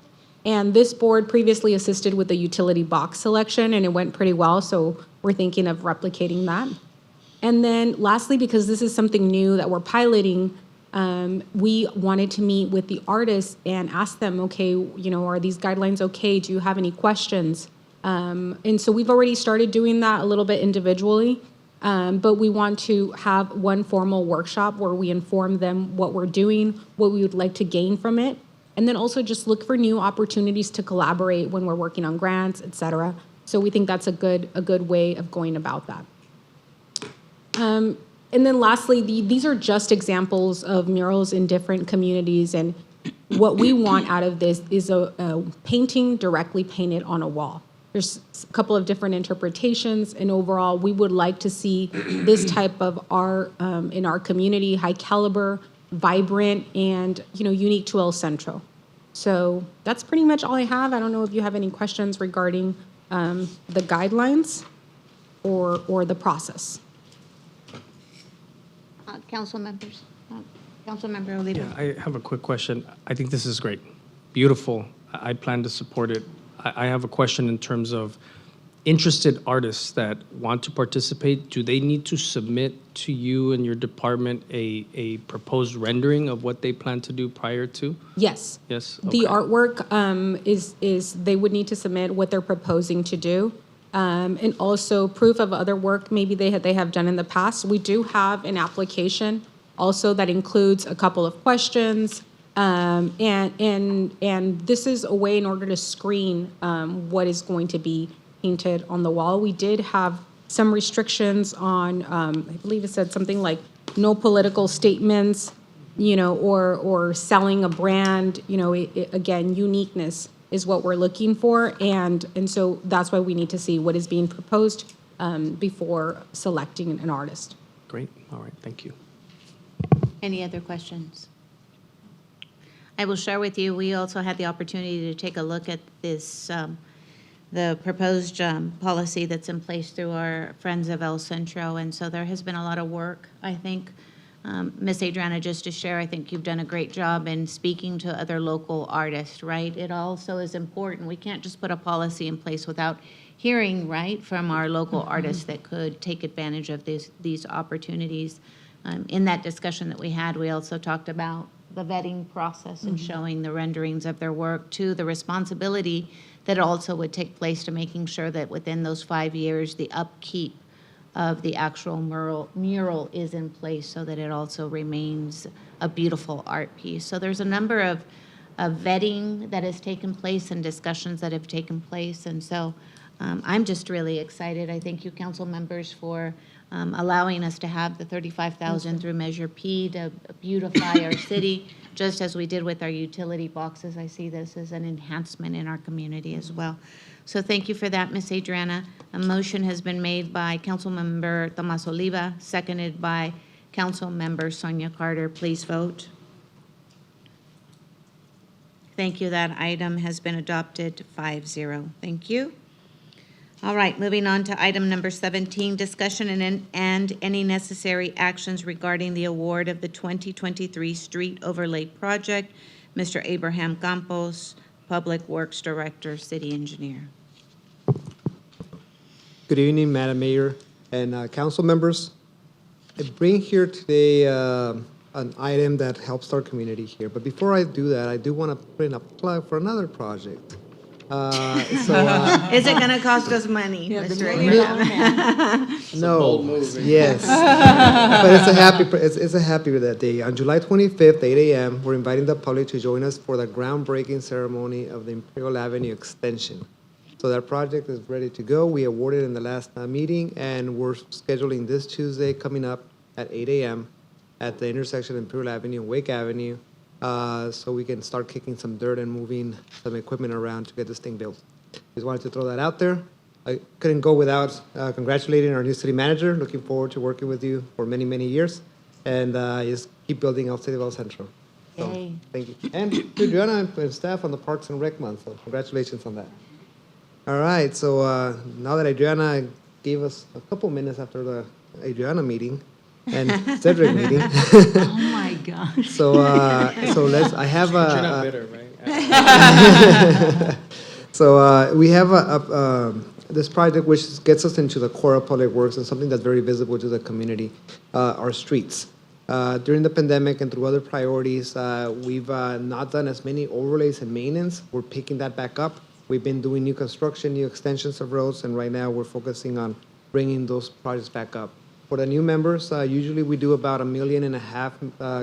And this board previously assisted with the utility box selection, and it went pretty well, so we're thinking of replicating that. And then lastly, because this is something new that we're piloting, we wanted to meet with the artists and ask them, okay, you know, are these guidelines okay? Do you have any questions? And so we've already started doing that a little bit individually, but we want to have one formal workshop where we inform them what we're doing, what we would like to gain from it, and then also just look for new opportunities to collaborate when we're working on grants, et cetera. So we think that's a good way of going about that. And then lastly, these are just examples of murals in different communities, and what we want out of this is a painting directly painted on a wall. There's a couple of different interpretations, and overall, we would like to see this type of art in our community, high caliber, vibrant, and unique to El Centro. So that's pretty much all I have. I don't know if you have any questions regarding the guidelines or the process. Council members, Councilmember Oliva. Yeah, I have a quick question. I think this is great. Beautiful. I plan to support it. I have a question in terms of interested artists that want to participate. Do they need to submit to you and your department a proposed rendering of what they plan to do prior to? Yes. Yes? The Okay. artwork is they would need to submit what they're proposing to do. And also proof of other work maybe they have done in the past. We do have an application also that includes a couple of questions. And this is a way in order to screen what is going to be painted on the wall. We did have some restrictions on, I believe it said something like no political statements, or selling a brand, again, uniqueness is what we're looking for. And so that's why we need to see what is being proposed before selecting an artist. Great. All right. Thank you. Any other questions? I will share with you, we also had the opportunity to take a look at this, the proposed policy that's in place through our Friends of El Centro, and so there has been a lot of work, I think. Ms. Adriana, just to share, I think you've done a great job in speaking to other local artists, right? It also is important. We can't just put a policy in place without hearing, right, from our local artists that could take advantage of these opportunities. In that discussion that we had, we also talked about the vetting process and showing the renderings of their work, to the responsibility that also would take place to making sure that within those 5 years, the upkeep of the actual mural is in place so that it also remains a beautiful art piece. So there's a number of vetting that has taken place and discussions that have taken place. And so I'm just really excited. I thank you, council members, for allowing us to have the $35,000 through Measure P to beautify our city, just as we did with our utility boxes. I see this as an enhancement in our community as well. So thank you for that, Ms. Adriana. A motion has been made by Councilmember Tomas Oliva, seconded by Councilmember Sonia Carter. Please vote. Thank you. That item has been adopted 5-0. Thank you. All right, moving on to item number 17, discussion and any necessary actions regarding the award of the 2023 Street Overlay Project. Mr. Abraham Campos, Public Works Director, City Engineer. Good evening, Madam Mayor and council members. I bring here today an item that helps our community here. But before I do that, I do want to put in a plug for another project. Is it going to cost us money, Mr. Abraham? No. Yes. But it's a happy that day. On July 25th, 8 a.m., we're inviting the public to join us for the groundbreaking ceremony of the Imperial Avenue extension. So that project is ready to go. We awarded in the last meeting, and we're scheduling this Tuesday coming up at 8 a.m. at the intersection of Imperial Avenue and Wake Avenue, so we can start kicking some dirt and moving some equipment around to get this thing built. Just wanted to throw that out there. I couldn't go without congratulating our new city manager. Looking forward to working with you for many, many years, and just keep building El City of El Centro. So, Yay. thank you. And to Adriana and staff on the Parks and Rec month, so congratulations on that. All right, so now that Adriana gave us a couple minutes after the Adriana meeting and Cedric meeting. Oh, my gosh. So let's, I have But you're not a, bitter, right? so we have this project which gets us into the core of public works and something that's very visible to the community, our streets. During the pandemic and through other priorities, we've not done as many overlays and maintenance. We're picking that back up. We've been doing new construction, new extensions of roads, and right now we're focusing on bringing those projects back up. For the new members, usually we do about $1.5 million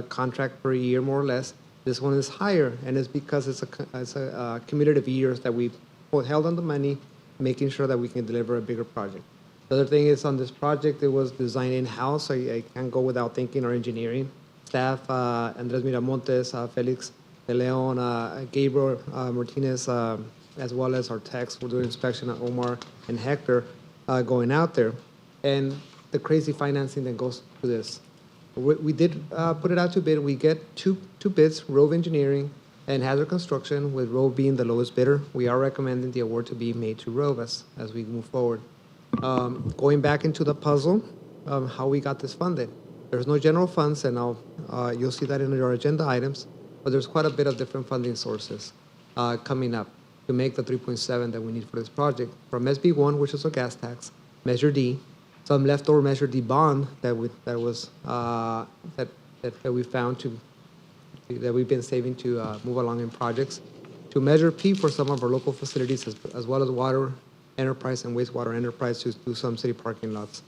contract per year, more or less. This one is higher, and it's because it's a cumulative years that we held on the money, making sure that we can deliver a bigger project. The other thing is on this project, it was designed in-house, so I can't go without thanking our engineering staff, Andres Miramontes, Felix De Leon, Gabriel Martinez, as well as our techs for doing inspection, Omar and Hector going out there. And the crazy financing that goes to this. We did put it out to bid. We get two bids, Rove Engineering and Hazard Construction, with Rove being the lowest bidder. We are recommending the award to be made to Rove as we move forward. Going back into the puzzle, how we got this funded. There's no general funds, and you'll see that in your agenda items, but there's quite a bit of different funding sources coming up to make the 3.7 that we need for this project. From SB1, which is a gas tax, Measure D, some leftover Measure D bond that we found that we've been saving to move along in projects, to Measure P for some of our local facilities, as well as water enterprise and wastewater enterprise to do some city parking lots.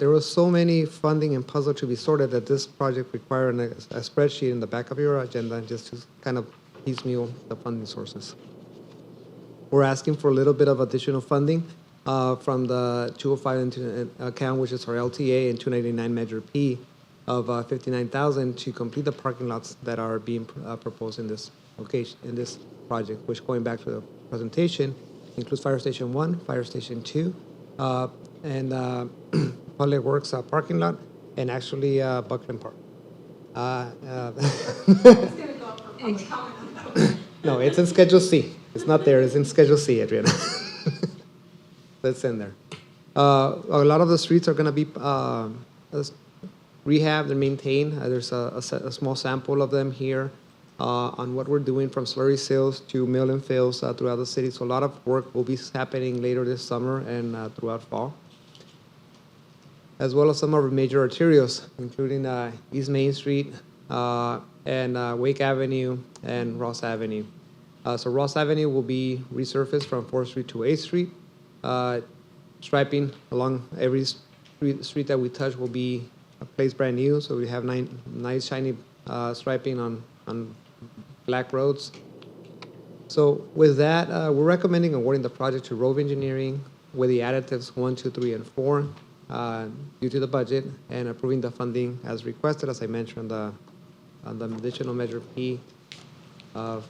There was so many funding and puzzle to be sorted that this project required a spreadsheet in the back of your agenda just to kind of piecemeal the funding sources. We're asking for a little bit of additional funding from the 205 account, which is our LTA, and 299 Measure P of $59,000 to complete the parking lots that are being proposed in this location, in this project, which, going back to the presentation, includes Fire Station 1, Fire Station 2, and Public Works parking lot, and actually Buckland Park. No, it's in Schedule C. It's not there. It's in Schedule C, Adriana. That's in there. A lot of the streets are going to be rehabbed and maintained. There's a small sample of them here on what we're doing from slurry seals to mill and fills throughout the city. So a lot of work will be happening later this summer and throughout fall, as well as some of our major arterials, including East Main Street and Wake Avenue and Ross Avenue. So Ross Avenue will be resurfaced from 4th Street to 8th Street. Striping along every street that we touch will be placed brand new, so we have nice shiny striping on black roads. So with that, we're recommending awarding the project to Rove Engineering with the additives 1, 2, 3, and 4 due to the budget, and approving the funding as requested, as I mentioned, on the additional Measure P of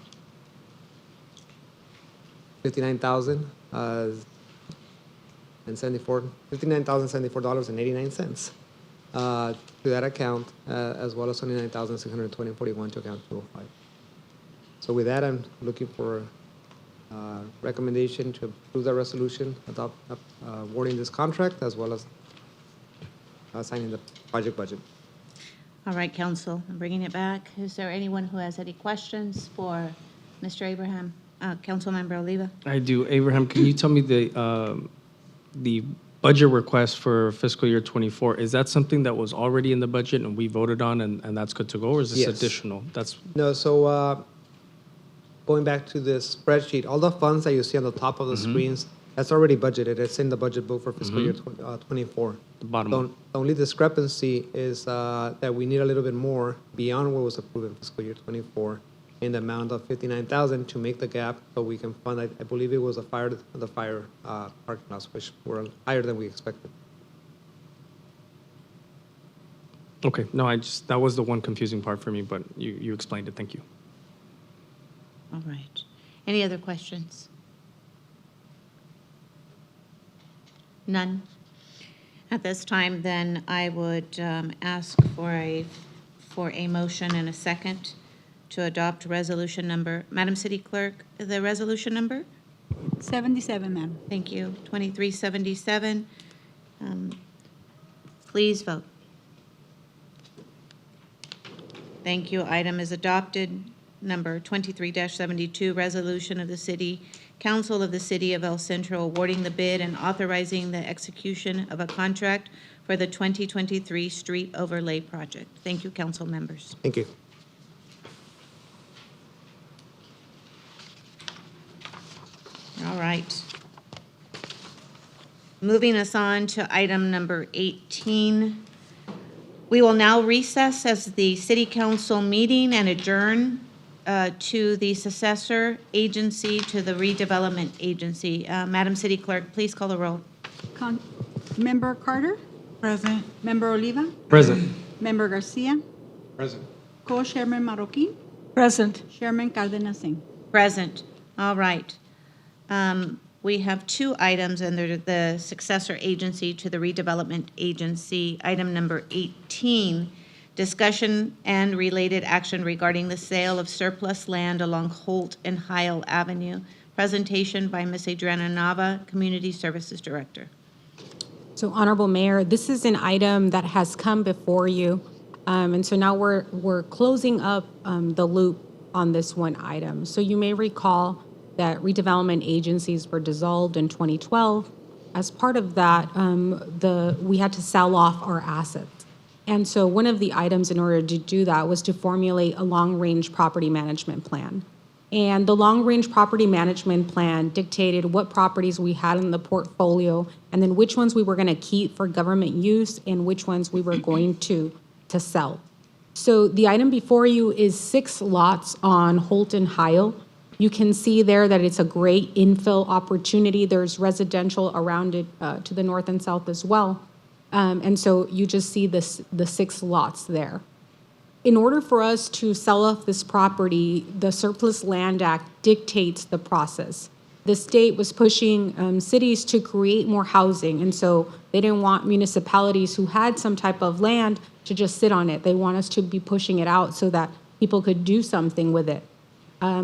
$59,074.89 to that account, as well as $29,620.41 to account 205. So with that, I'm looking for recommendation to approve the resolution, adopt awarding this contract, as well as signing the project budget. All right, council, I'm bringing it back. Is there anyone who has any questions for Mr. Abraham? Councilmember Oliva? I do. Abraham, can you tell me the budget request for fiscal year 24, is that something that was already in the budget and we voted on and that's good to go, or is this Yes. additional? That's No, so going back to this spreadsheet, all the funds that you see on the top of the screens, that's already budgeted. It's in the budget book for fiscal year 24. the bottom The one. only discrepancy is that we need a little bit more beyond what was approved in fiscal year 24 in the amount of $59,000 to make the gap, so we can fund, I believe it was the fire parking lots, which were higher than we expected. Okay, no, that was the one confusing part for me, but you explained it. Thank you. All right. Any other questions? None? At this time, then, I would ask for a for a motion and a second to adopt resolution number, Madam City Clerk, the resolution number? 77, ma'am. Thank you, 2377. Please vote. Thank you. Item is adopted. Number 23-72, resolution of the City Council of the City of El Centro awarding the bid and authorizing the execution of a contract for the 2023 street overlay project. Thank you, council members. Thank you. All right. Moving us on to item number 18. We will now recess as the city council meeting and adjourn to the successor agency to the redevelopment agency. Madam City Clerk, please call the roll. Member Carter? Present. Member Oliva? Present. Member Garcia? Present. Co-Chairman Marroquin? Present. Chairman Cardenas Singh? Present. All right. We have two items under the successor agency to the redevelopment agency. Item number 18, discussion and related action regarding the sale of surplus land along Holt and Heil Avenue. Presentation by Ms. Adriana Nava, Community Services Director. So Honorable Mayor, this is an item that has come before you. And so now we're closing up the loop on this one item. So you may recall that redevelopment agencies were dissolved in 2012. As part of that, we had to sell off our assets. And so one of the items in order to do that was to formulate a long-range property management plan. And the long-range property management plan dictated what properties we had in the portfolio and then which ones we were going to keep for government use and which ones we were going to sell. So the item before you is 6 lots on Holt and Heil. You can see there that it's a great infill opportunity. There's residential around it to the north and south as well. And so you just see the 6 lots there. In order for us to sell off this property, the Surplus Land Act dictates the process. The state was pushing cities to create more housing, and so they didn't want municipalities who had some type of land to just sit on it. They want us to be pushing it out so that people could do something with it.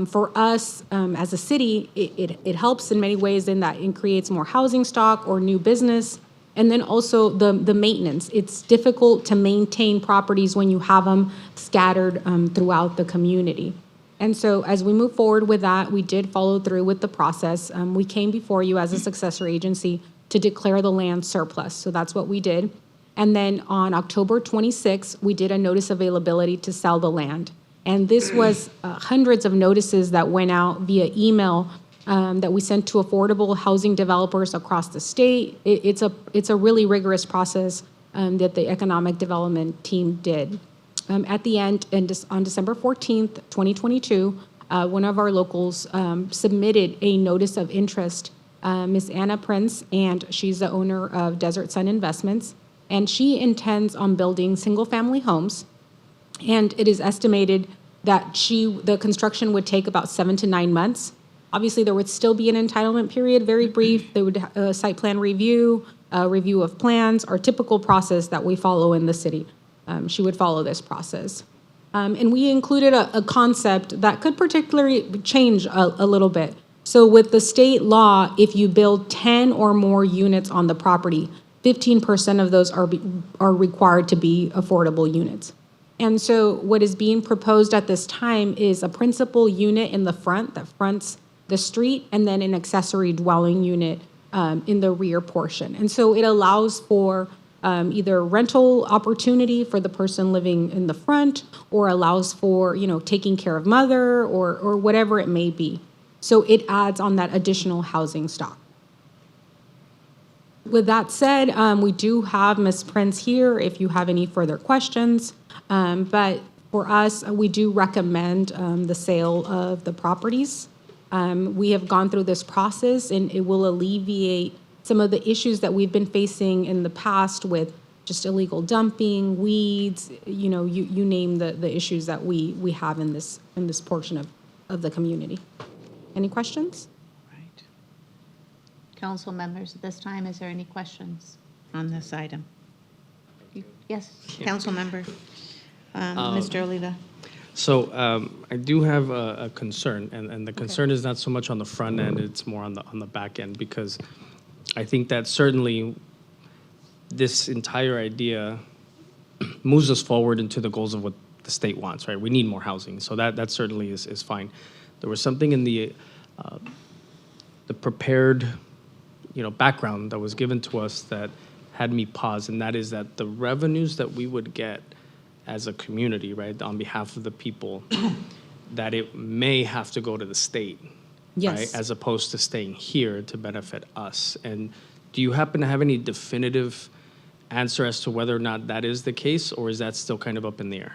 For us, as a city, it helps in many ways in that it creates more housing stock or new business. And then also the maintenance. It's difficult to maintain properties when you have them scattered throughout the community. And so as we move forward with that, we did follow through with the process. We came before you as a successor agency to declare the land surplus. So that's what we did. And then on October 26th, we did a notice availability to sell the land. And this was hundreds of notices that went out via email that we sent to affordable housing developers across the state. It's a really rigorous process that the economic development team did. At the end, on December 14th, 2022, one of our locals submitted a notice of interest, Ms. Anna Prince, and she's the owner of Desert Sun Investments, and she intends on building single-family homes, and it is estimated that the construction would take about 7 to 9 months. Obviously, there would still be an entitlement period, very brief. They would site plan review, review of plans, our typical process that we follow in the city. She would follow this process. And we included a concept that could particularly change a little bit. So with the state law, if you build 10 or more units on the property, 15% of those are required to be affordable units. And so what is being proposed at this time is a principal unit in the front that fronts the street, and then an accessory dwelling unit in the rear portion. And so it allows for either rental opportunity for the person living in the front, or allows for, taking care of mother or whatever it may be. So it adds on that additional housing stock. With that said, we do have Ms. Prince here if you have any further questions. But for us, we do recommend the sale of the properties. We have gone through this process, and it will alleviate some of the issues that we've been facing in the past with just illegal dumping, weeds, you name the issues that we have in this portion of the community. Any questions? Right. Council members, at this time, is there any questions on this item? Yes, council member. Mr. Oliva? So I do have a concern, and the concern is not so much on the front end, it's more on the back end, because I think that certainly this entire idea moves us forward into the goals of what the state wants, right? We need more housing, so that certainly is fine. There was something in the prepared, background that was given to us that had me pause, and that is that the revenues that we would get as a community, right, on behalf of the people, that it may have to go to the state, Yes. right, as opposed to staying here to benefit us. And do you happen to have any definitive answer as to whether or not that is the case, or is that still kind of up in the air?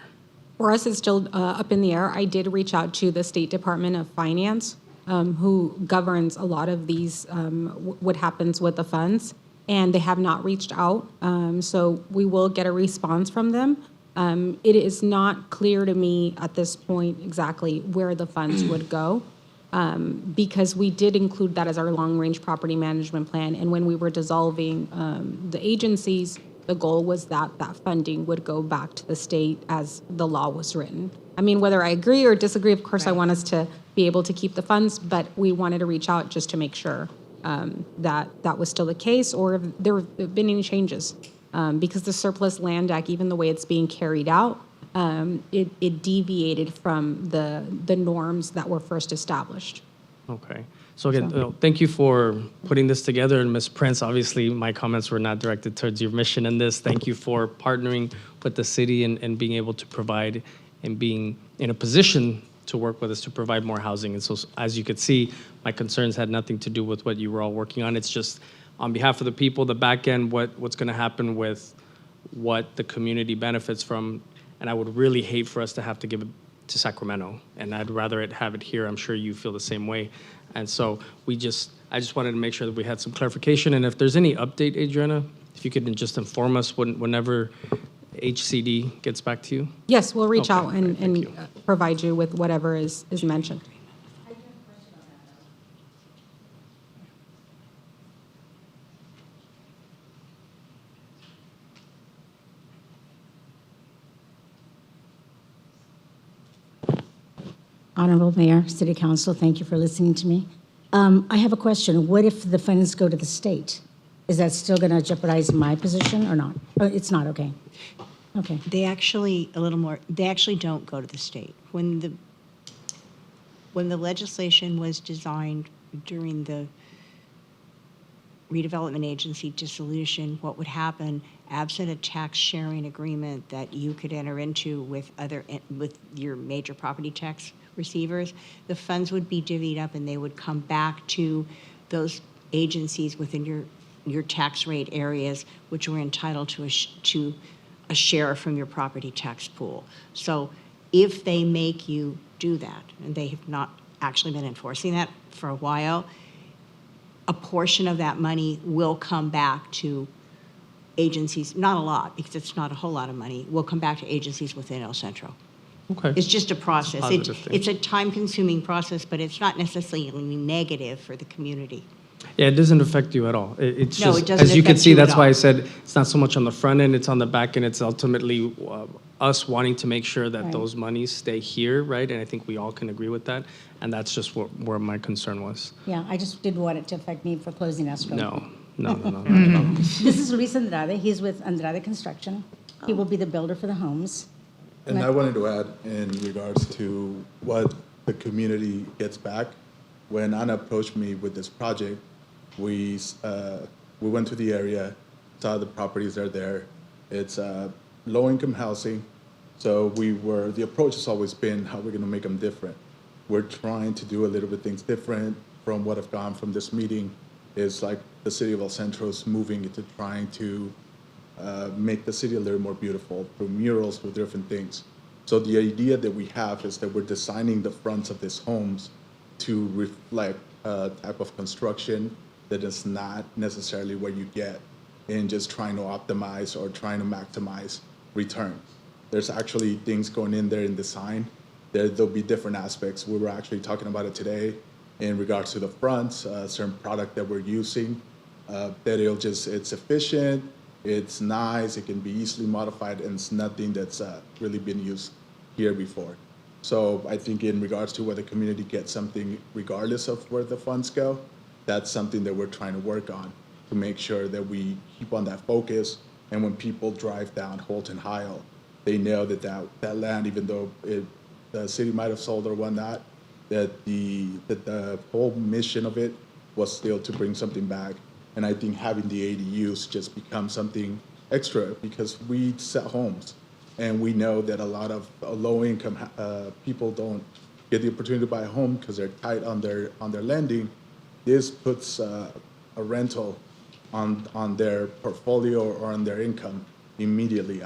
For us, it's still up in the air. I did reach out to the State Department of Finance, who governs a lot of these, what happens with the funds, and they have not reached out. So we will get a response from them. It is not clear to me at this point exactly where the funds would go, because we did include that as our long-range property management plan. And when we were dissolving the agencies, the goal was that that funding would go back to the state as the law was written. I mean, whether I agree or disagree, of course, I want us to be able to keep the funds, but we wanted to reach out just to make sure that that was still the case, or if there have been any changes. Because the Surplus Land Act, even the way it's being carried out, it deviated from the norms that were first established. Okay. So again, thank you for putting this together. And Ms. Prince, obviously, my comments were not directed towards your mission in this. Thank you for partnering with the city and being able to provide and being in a position to work with us to provide more housing. And so, as you could see, my concerns had nothing to do with what you were all working on. It's just on behalf of the people, the back end, what's going to happen with what the community benefits from. And I would really hate for us to have to give it to Sacramento, and I'd rather have it here. I'm sure you feel the same way. And so I just wanted to make sure that we had some clarification. And if there's any update, Adriana, if you could just inform us whenever HCD gets back to you. Yes, we'll reach Okay, out great, thank and you. provide you with whatever is mentioned. Honorable Mayor, City Council, thank you for listening to me. I have a question. What if the funds go to the state? Is that still going to jeopardize my position or not? Oh, it's not, okay. Okay. They actually, they actually don't go to the state. When the legislation was designed during the redevelopment agency dissolution, what would happen, absent a tax sharing agreement that you could enter into with your major property tax receivers, the funds would be divvied up and they would come back to those agencies within your tax rate areas, which were entitled to a share from your property tax pool. So if they make you do that, and they have not actually been enforcing that for a while, a portion of that money will come back to agencies, not a lot, because it's not a whole lot of money, will come back to agencies within El Centro. Okay. It's just a process. Positive thing. It's a time-consuming process, but it's not necessarily negative for the community. Yeah, it doesn't affect you at all. It's No, just, it doesn't as you can affect see, you at that's why all. I said it's not so much on the front end, it's on the back end. It's ultimately us wanting to make sure that Right. those monies stay here, right? And I think we all can agree with that. And that's just where my concern was. Yeah, I just didn't want it to affect me for closing escrow. No, not at all. This is Luis Andrade. He's with Andrade Construction. He will be the builder for the homes. And I wanted to add in regards to what the community gets back. When Anna approached me with this project, we went to the area, saw the properties that are there. It's low-income housing, so the approach has always been how we're going to make them different. We're trying to do a little bit things different from what I've gone from this meeting. Is like the city of El Centro is moving into trying to make the city a little more beautiful through murals, through different things. So the idea that we have is that we're designing the fronts of these homes to reflect a type of construction that is not necessarily what you get in just trying to optimize or trying to maximize return. There's actually things going in there in design. There'll be different aspects. We were actually talking about it today in regards to the fronts, certain product that we're using, that it's efficient, It's nice, it can be easily modified, and it's nothing that's really been used here before. So I think in regards to where the community gets something regardless of where the funds go, that's something that we're trying to work on to make sure that we keep on that focus. And when people drive down Holt and Heil, they know that that land, even though the city might have sold or whatnot, that the whole mission of it was still to bring something back. And I think having the ADUs just becomes something extra because we sell homes. And we know that a lot of low-income people don't get the opportunity to buy a home because they're tight on their lending. This puts a rental on their portfolio or on their income immediately.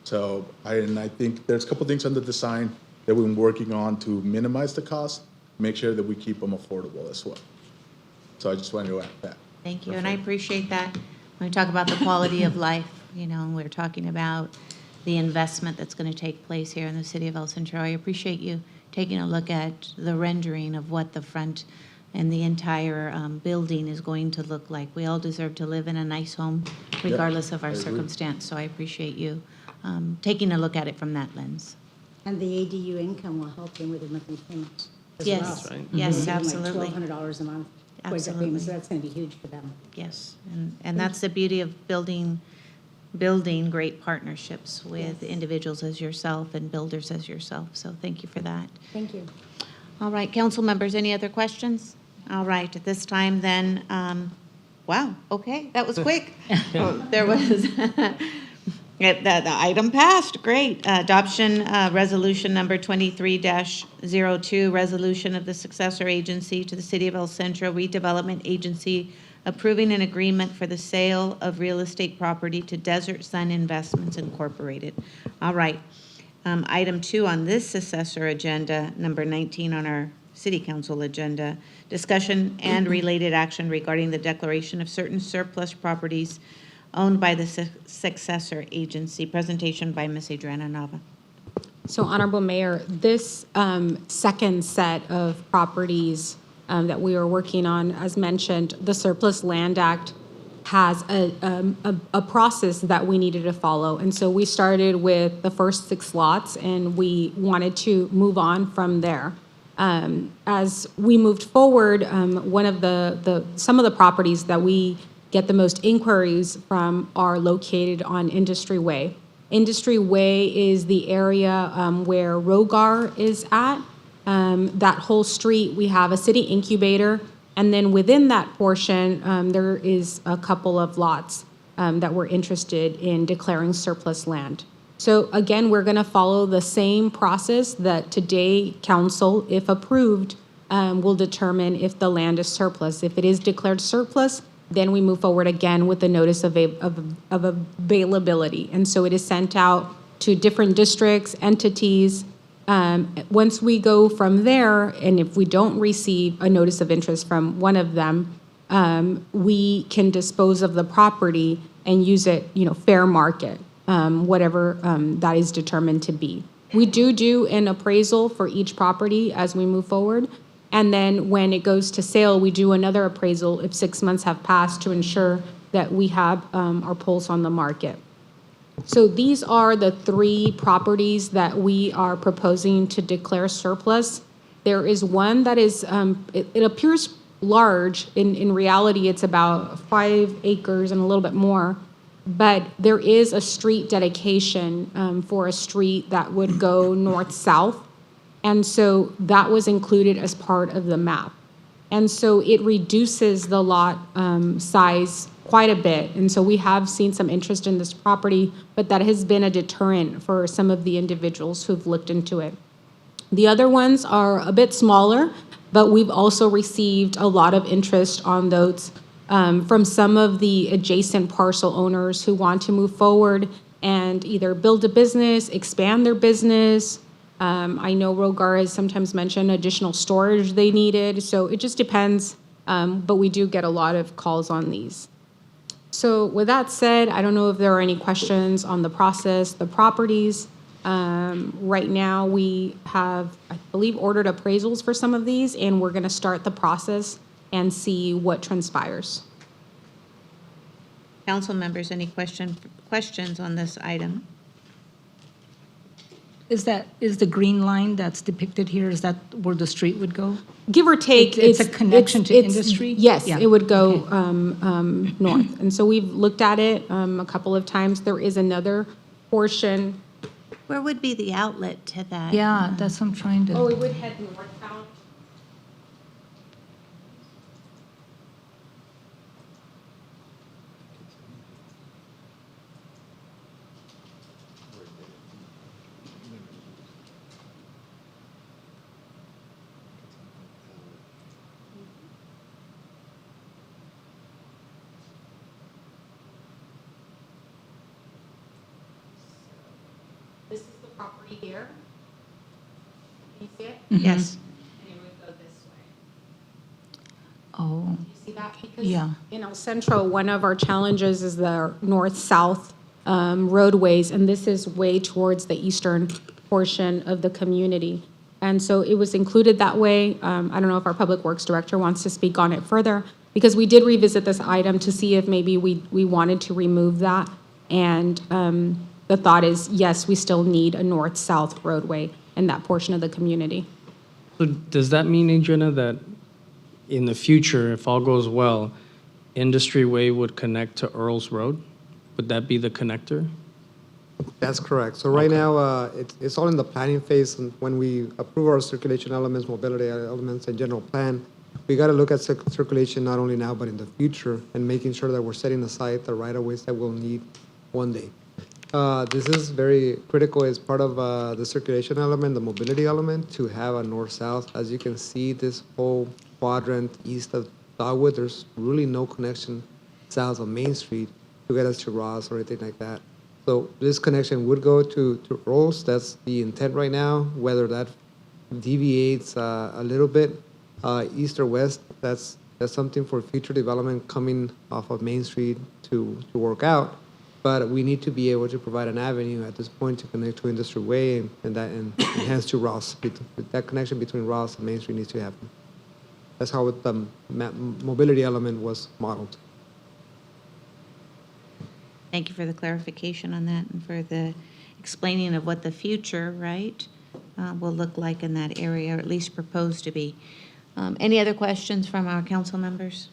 So I think there's a couple things on the design that we're working on to minimize the cost, make sure that we keep them affordable as well. So I just wanted to add that. Thank you, and I appreciate that. When we talk about the quality of life, we're talking about the investment that's going to take place here in the city of El Centro. I appreciate you taking a look at the rendering of what the front and the entire building is going to look like. We all deserve to live in a nice home, regardless of our circumstance, so I appreciate you taking a look at it from that lens. And the ADU income will help them with their monthly payment as Yes, well. that's right. Yes, They're getting absolutely. Like $1,200 a month towards their Absolutely. payment, so that's going to be huge for them. Yes, and that's the beauty of building great partnerships with individuals as yourself and builders as yourself. So thank you for that. Thank you. All right, council members, any other questions? All right, at this time then, wow, okay, that was quick. There was, the item passed, great. Adoption resolution number 23-02, resolution of the successor agency to the City of El Centro Redevelopment Agency approving an agreement for the sale of real estate property to Desert Sun Investments Incorporated. All right. Item 2 on this successor agenda, number 19 on our City Council agenda, discussion and related action regarding the declaration of certain surplus properties owned by the successor agency. Presentation by Ms. Adriana Nava. So Honorable Mayor, this second set of properties that we are working on, as mentioned, the Surplus Land Act has a process that we needed to follow. And so we started with the first 6 lots, and we wanted to move on from there. As we moved forward, one of some of the properties that we get the most inquiries from are located on Industry Way. Industry Way is the area where Rogar is at. That whole street, we have a city incubator, and then within that portion, there is a couple of lots that we're interested in declaring surplus land. So again, we're going to follow the same process that today council, if approved, will determine if the land is surplus. If it is declared surplus, then we move forward again with the notice of availability. And so it is sent out to different districts, entities. Once we go from there, and if we don't receive a notice of interest from one of them, we can dispose of the property and use it, fair market, whatever that is determined to be. We do an appraisal for each property as we move forward. And then when it goes to sale, we do another appraisal if 6 months have passed to ensure that we have our pulse on the market. So these are the 3 properties that we are proposing to declare surplus. There is one that is, it appears large. In reality, it's about 5 acres and a little bit more. But there is a street dedication for a street that would go north-south. And so that was included as part of the map. And so it reduces the lot size quite a bit. And so we have seen some interest in this property, but that has been a deterrent for some of the individuals who've looked into it. The other ones are a bit smaller, but we've also received a lot of interest on those from some of the adjacent parcel owners who want to move forward and either build a business, expand their business. I know Rogar has sometimes mentioned additional storage they needed, so it just depends, but we do get a lot of calls on these. So with that said, I don't know if there are any questions on the process, the properties. Right now, we have, I believe, ordered appraisals for some of these, and we're going to start the process and see what transpires. Council members, any questions on this item? Is the green line that's depicted here, is that where the street would go? Give or take, It's a connection to industry? Yes, Yeah. it would go north. And so we've looked at it a couple of times. There is another portion. Where would be the outlet to that? Yeah, that's what I'm trying to. Oh, it would head northbound. This is the property here. Can you see it? Yes. And it would go this way. Oh, You see that? Because Yeah. in El Centro, one of our challenges is the north-south roadways, and this is way towards the eastern portion of the community. And so it was included that way. I don't know if our Public Works Director wants to speak on it further, because we did revisit this item to see if maybe we wanted to remove that. And the thought is, yes, we still need a north-south roadway in that portion of the community. So does that mean, Adriana, that in the future, if all goes well, Industry Way would connect to Earls Road? Would that be the connector? That's correct. So right now, it's all in the planning phase, and when we approve our circulation elements, mobility elements, and general plan, we got to look at circulation not only now, but in the future, and making sure that we're setting aside the right-of-ways that we'll need one day. This is very critical as part of the circulation element, the mobility element, to have a north-south. As you can see, this whole quadrant east of Dogwood, there's really no connection south of Main Street to get us to Ross or anything like that. So this connection would go to Earls. That's the intent right now. Whether that deviates a little bit east or west, that's something for future development coming off of Main Street to work out. But we need to be able to provide an avenue at this point to connect to Industry Way and hence to Ross. That connection between Ross and Main Street needs to happen. That's how the mobility element was modeled. Thank you for the clarification on that and for the explaining of what the future, right, will look like in that area, or at least proposed to be. Any other questions from our council members?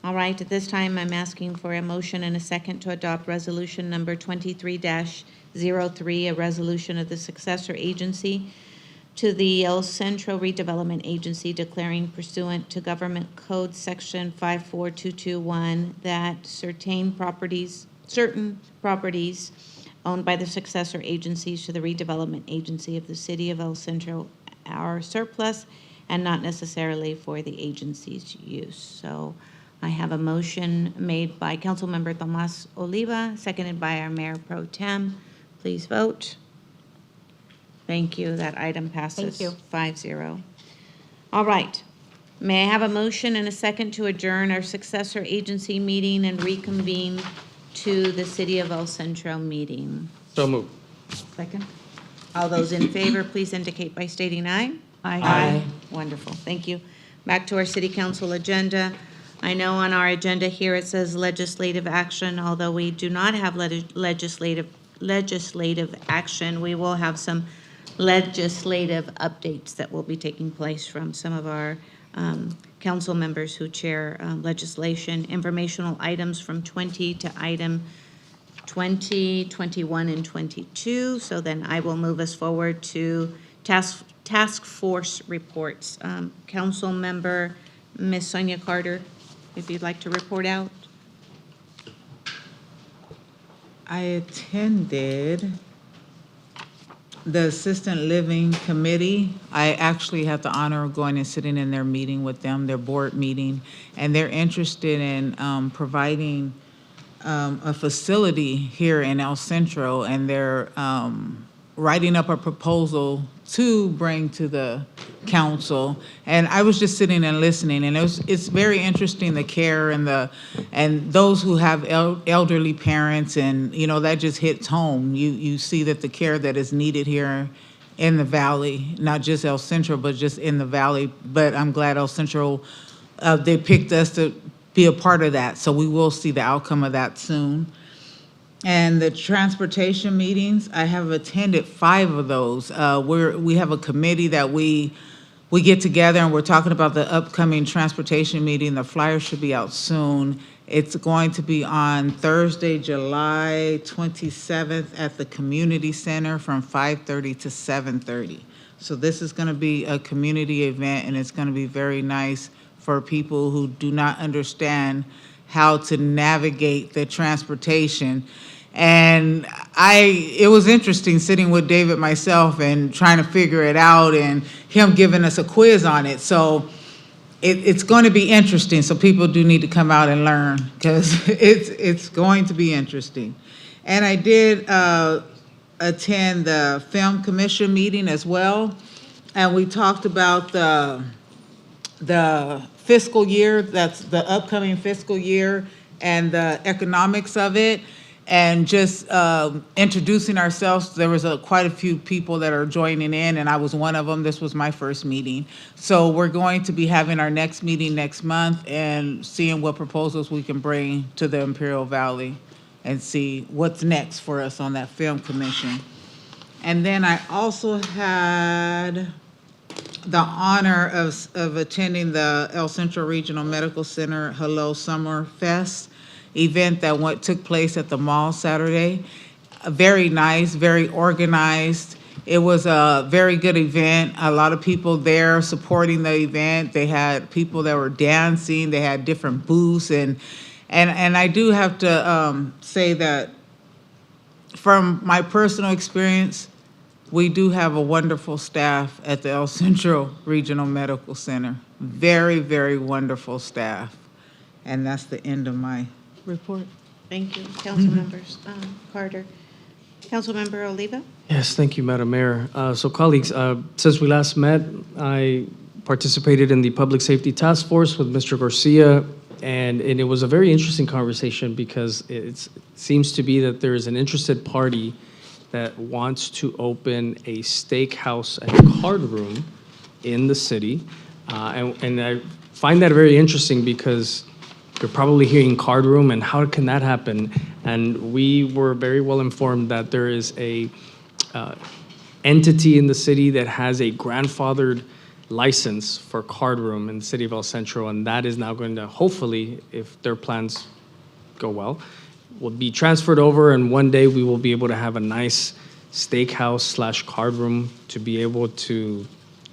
All right, at this time, I'm asking for a motion and a second to adopt resolution number 23-03, a resolution of the successor agency to the El Centro Redevelopment Agency declaring pursuant to Government Code Section 54221 that certain properties owned by the successor agencies to the redevelopment agency of the city of El Centro are surplus and not necessarily for the agency's use. So I have a motion made by Councilmember Tomas Oliva, seconded by our Mayor Pro Tem. Please vote. Thank you. That item passes Thank you. 5-0. All right. May I have a motion and a second to adjourn our successor agency meeting and reconvene to the City of El Centro meeting? So moved. Second. All those in favor, please indicate by stating aye. Aye. Wonderful. Thank you. Back to our City Council agenda. I know on our agenda here it says legislative action, although we do not have legislative action. We will have some legislative updates that will be taking place from some of our council members who chair legislation, informational items from 20 to item 20, 21, and 22. So then I will move us forward to task force reports. Council member Ms. Sonia Carter, if you'd like to report out. I attended the Assistant Living Committee. I actually had the honor of going and sitting in their meeting with them, their board meeting, and they're interested in providing a facility here in El Centro, and they're writing up a proposal to bring to the council. And I was just sitting and listening, and it's very interesting, the care and those who have elderly parents, and that just hits home. You see that the care that is needed here in the valley, not just El Centro, but just in the valley. But I'm glad El Centro, they picked us to be a part of that. So we will see the outcome of that soon. And the transportation meetings, I have attended 5 of those. We have a committee that we get together and we're talking about the upcoming transportation meeting. The flyer should be out soon. It's going to be on Thursday, July 27th at the community center from 5:30 to 7:30. So this is going to be a community event, and it's going to be very nice for people who do not understand how to navigate the transportation. And it was interesting sitting with David myself and trying to figure it out, and him giving us a quiz on it. So it's going to be interesting. So people do need to come out and learn, because it's going to be interesting. And I did attend the Film Commission meeting as well, and we talked about the fiscal year, that's the upcoming fiscal year, and the economics of it, and just introducing ourselves. There was quite a few people that are joining in, and I was one of them. This was my first meeting. So we're going to be having our next meeting next month and seeing what proposals we can bring to the Imperial Valley and see what's next for us on that film commission. And then I also had the honor of attending the El Centro Regional Medical Center Hello Summer Fest event that took place at the mall Saturday. Very nice, very organized. It was a very good event. A lot of people there supporting the event. They had people that were dancing. They had different booths, and I do have to say that from my personal experience, we do have a wonderful staff at the El Centro Regional Medical Center. Very, very wonderful staff. And that's the end of my report. Thank you, Council Members Carter. Councilmember Oliva? Yes, thank you, Madam Mayor. So colleagues, since we last met, I participated in the Public Safety Task Force with Mr. Garcia, and it was a very interesting conversation because it seems to be that there is an interested party that wants to open a steakhouse and card room in the city. And I find that very interesting because you're probably hearing card room and how can that happen? And we were very well informed that there is a entity in the city that has a grandfathered license for card room in the city of El Centro, and that is now going to, hopefully, if their plans go well, will be transferred over, and one day we will be able to have a nice steakhouse / card room to be able to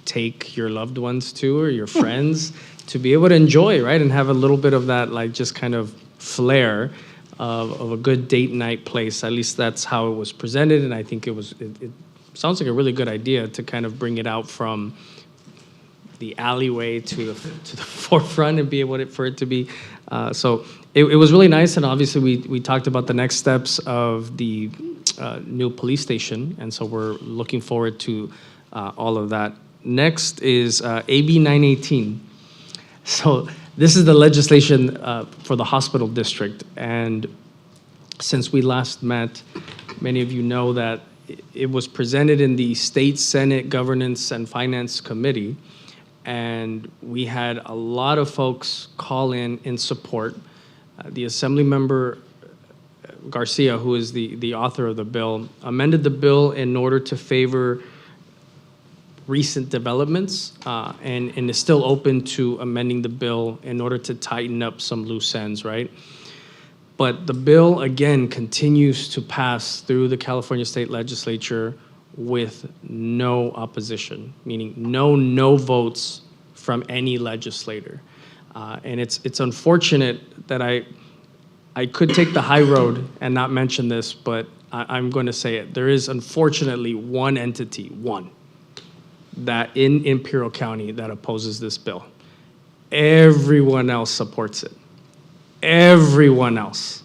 take your loved ones to, or your friends, to be able to enjoy, right? And have a little bit of that, like, just kind of flair of a good date night place. At least that's how it was presented, and I think it sounds like a really good idea to kind of bring it out from the alleyway to the forefront and be able for it to be. So it was really nice, and obviously we talked about the next steps of the new police station, and so we're looking forward to all of that. Next is AB 918. So this is the legislation for the hospital district, and since we last met, many of you know that it was presented in the State Senate Governance and Finance Committee, and we had a lot of folks call in support. The Assembly Member Garcia, who is the author of the bill, amended the bill in order to favor recent developments, and is still open to amending the bill in order to tighten up some loose ends, right? But the bill, again, continues to pass through the California State Legislature with no opposition, meaning no votes from any legislator. And it's unfortunate that I could take the high road and not mention this, but I'm going to say it. There is unfortunately one entity, that in Imperial County that opposes this bill. Everyone else supports it. Everyone else.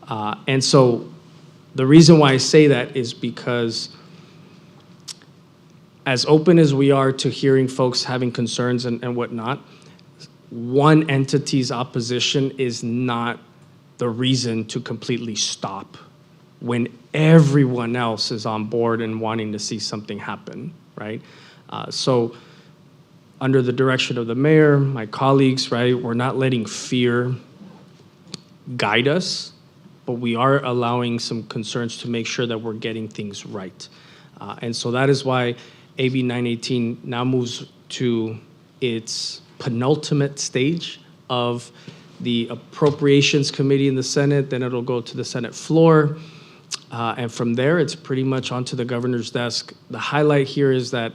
And so the reason why I say that is because as open as we are to hearing folks having concerns and whatnot, one entity's opposition is not the reason to completely stop when everyone else is on board and wanting to see something happen, right? So under the direction of the mayor, my colleagues, right, we're not letting fear guide us, but we are allowing some concerns to make sure that we're getting things right. And so that is why AB 918 now moves to its penultimate stage of the Appropriations Committee in the Senate, then it'll go to the Senate floor. And from there, it's pretty much onto the governor's desk. The highlight here is that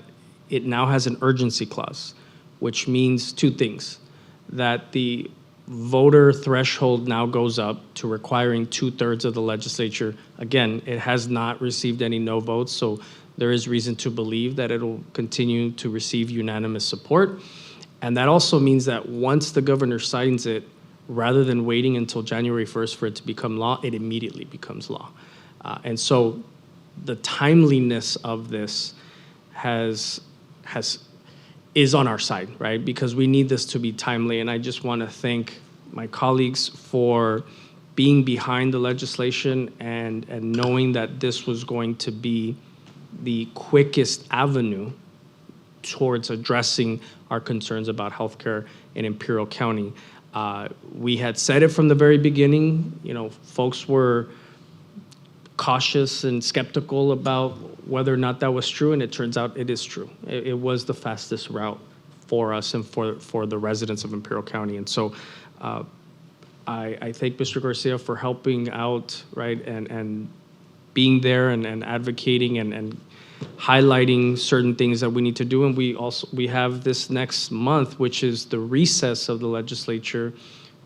it now has an urgency clause, which means two things: that the voter threshold now goes up to requiring 2/3 of the legislature. Again, it has not received any no votes, so there is reason to believe that it'll continue to receive unanimous support. And that also means that once the governor signs it, rather than waiting until January 1st for it to become law, it immediately becomes law. And so the timeliness of this is on our side, right? Because we need this to be timely. And I just want to thank my colleagues for being behind the legislation and knowing that this was going to be the quickest avenue towards addressing our concerns about healthcare in Imperial County. We had said it from the very beginning. You know, folks were cautious and skeptical about whether or not that was true, and it turns out it is true. It was the fastest route for us and for the residents of Imperial County. And so I thank Mr. Garcia for helping out, right, and being there and advocating and highlighting certain things that we need to do. And we have this next month, which is the recess of the legislature,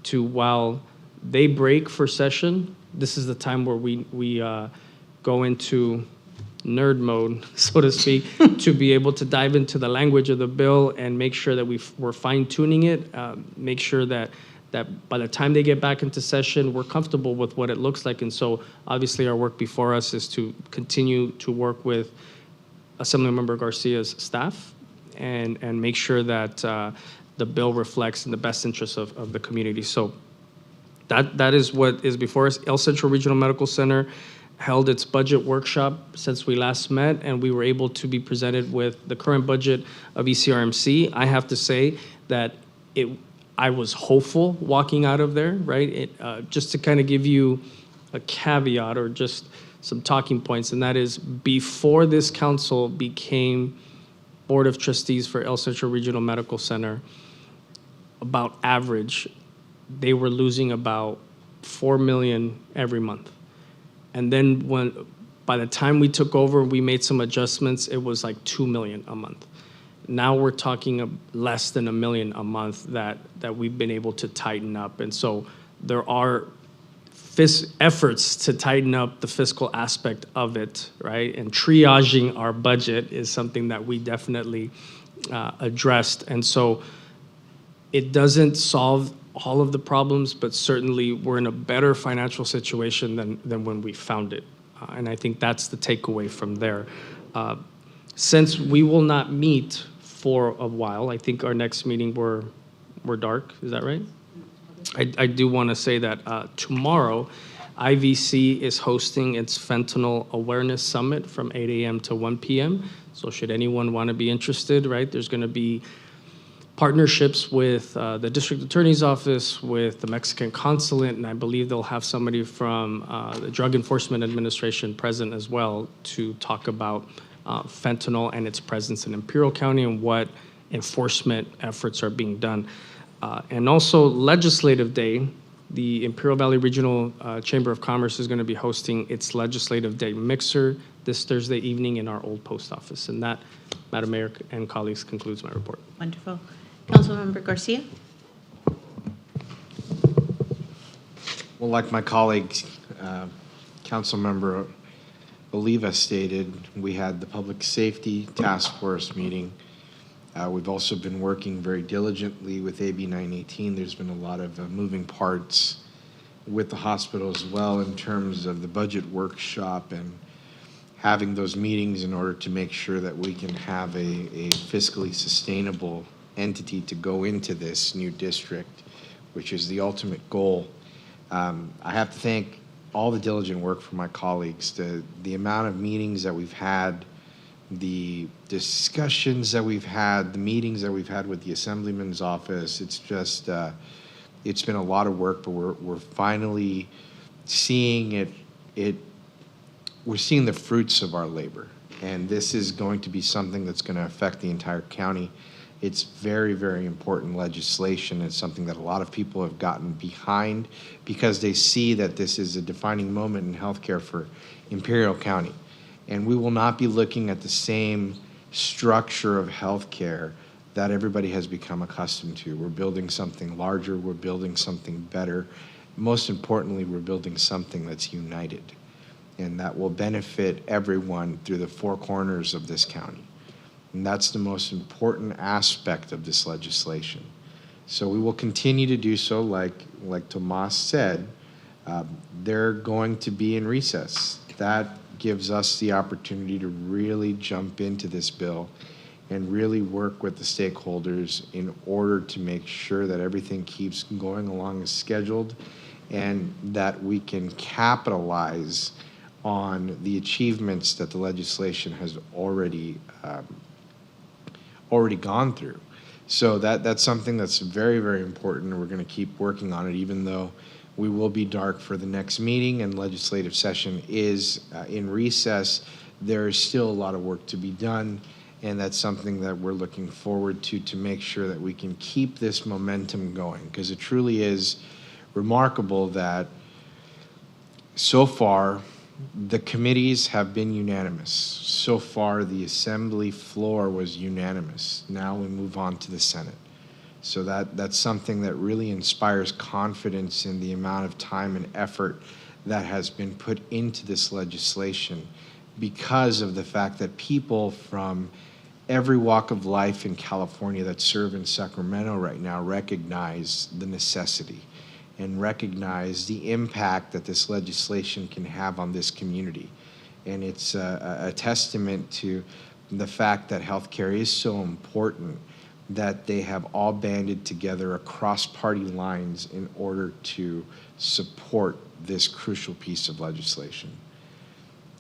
to, while they break for session, this is the time where we go into nerd mode, so to speak, to be able to dive into the language of the bill and make sure that we're fine-tuning it, make sure that by the time they get back into session, we're comfortable with what it looks like. And so obviously our work before us is to continue to work with Assemblymember Garcia's staff and make sure that the bill reflects in the best interests of the community. So that is what is before us. El Centro Regional Medical Center held its budget workshop since we last met, and we were able to be presented with the current budget of ECRMC. I have to say that I was hopeful walking out of there, right? Just to kind of give you a caveat or just some talking points, and that is before this council became Board of Trustees for El Centro Regional Medical Center, about average, they were losing about $4 million every month. And then by the time we took over, we made some adjustments, it was like $2 million a month. Now we're talking of less than $1 million a month that we've been able to tighten up. And so there are efforts to tighten up the fiscal aspect of it, right? And triaging our budget is something that we definitely addressed. And so it doesn't solve all of the problems, but certainly we're in a better financial situation than when we found it. And I think that's the takeaway from there. Since we will not meet for a while, I think our next meeting we're dark, is that right? I do want to say that tomorrow, IVC is hosting its Fentanyl Awareness Summit from 8 a.m. to 1 p.m. So should anyone want to be interested, right, there's going to be partnerships with the District Attorney's Office, with the Mexican Consulate, and I believe they'll have somebody from the Drug Enforcement Administration present as well to talk about fentanyl and its presence in Imperial County and what enforcement efforts are being done. And also Legislative Day, the Imperial Valley Regional Chamber of Commerce is going to be hosting its Legislative Day Mixer this Thursday evening in our old post office. And that, Madam Mayor and colleagues, concludes my report. Wonderful. Councilmember Garcia? Well, like my colleague, Councilmember Oliva stated, we had the Public Safety Task Force meeting. We've also been working very diligently with AB 918. There's been a lot of moving parts with the hospital as well in terms of the budget workshop and having those meetings in order to make sure that we can have a fiscally sustainable entity to go into this new district, which is the ultimate goal. I have to thank all the diligent work from my colleagues, the amount of meetings that we've had, the discussions that we've had, the meetings that we've had with the Assemblyman's office. It's just, It's been a lot of work, but we're finally seeing we're seeing the fruits of our labor. And this is going to be something that's going to affect the entire county. It's very, very important legislation. It's something that a lot of people have gotten behind because they see that this is a defining moment in healthcare for Imperial County. And we will not be looking at the same structure of healthcare that everybody has become accustomed to. We're building something larger, we're building something better. Most importantly, we're building something that's united and that will benefit everyone through the four corners of this county. And that's the most important aspect of this legislation. So we will continue to do so, like Tomas said, they're going to be in recess. That gives us the opportunity to really jump into this bill and really work with the stakeholders in order to make sure that everything keeps going along as scheduled and that we can capitalize on the achievements that the legislation has already gone through. So that's something that's very, very important, and we're going to keep working on it, even though we will be dark for the next meeting and legislative session is in recess. There is still a lot of work to be done, and that's something that we're looking forward to make sure that we can keep this momentum going, because it truly is remarkable that so far the committees have been unanimous. So far the assembly floor was unanimous. Now we move on to the Senate. So that's something that really inspires confidence in the amount of time and effort that has been put into this legislation because of the fact that people from every walk of life in California that serve in Sacramento right now recognize the necessity and recognize the impact that this legislation can have on this community. And it's a testament to the fact that healthcare is so important that they have all banded together across party lines in order to support this crucial piece of legislation.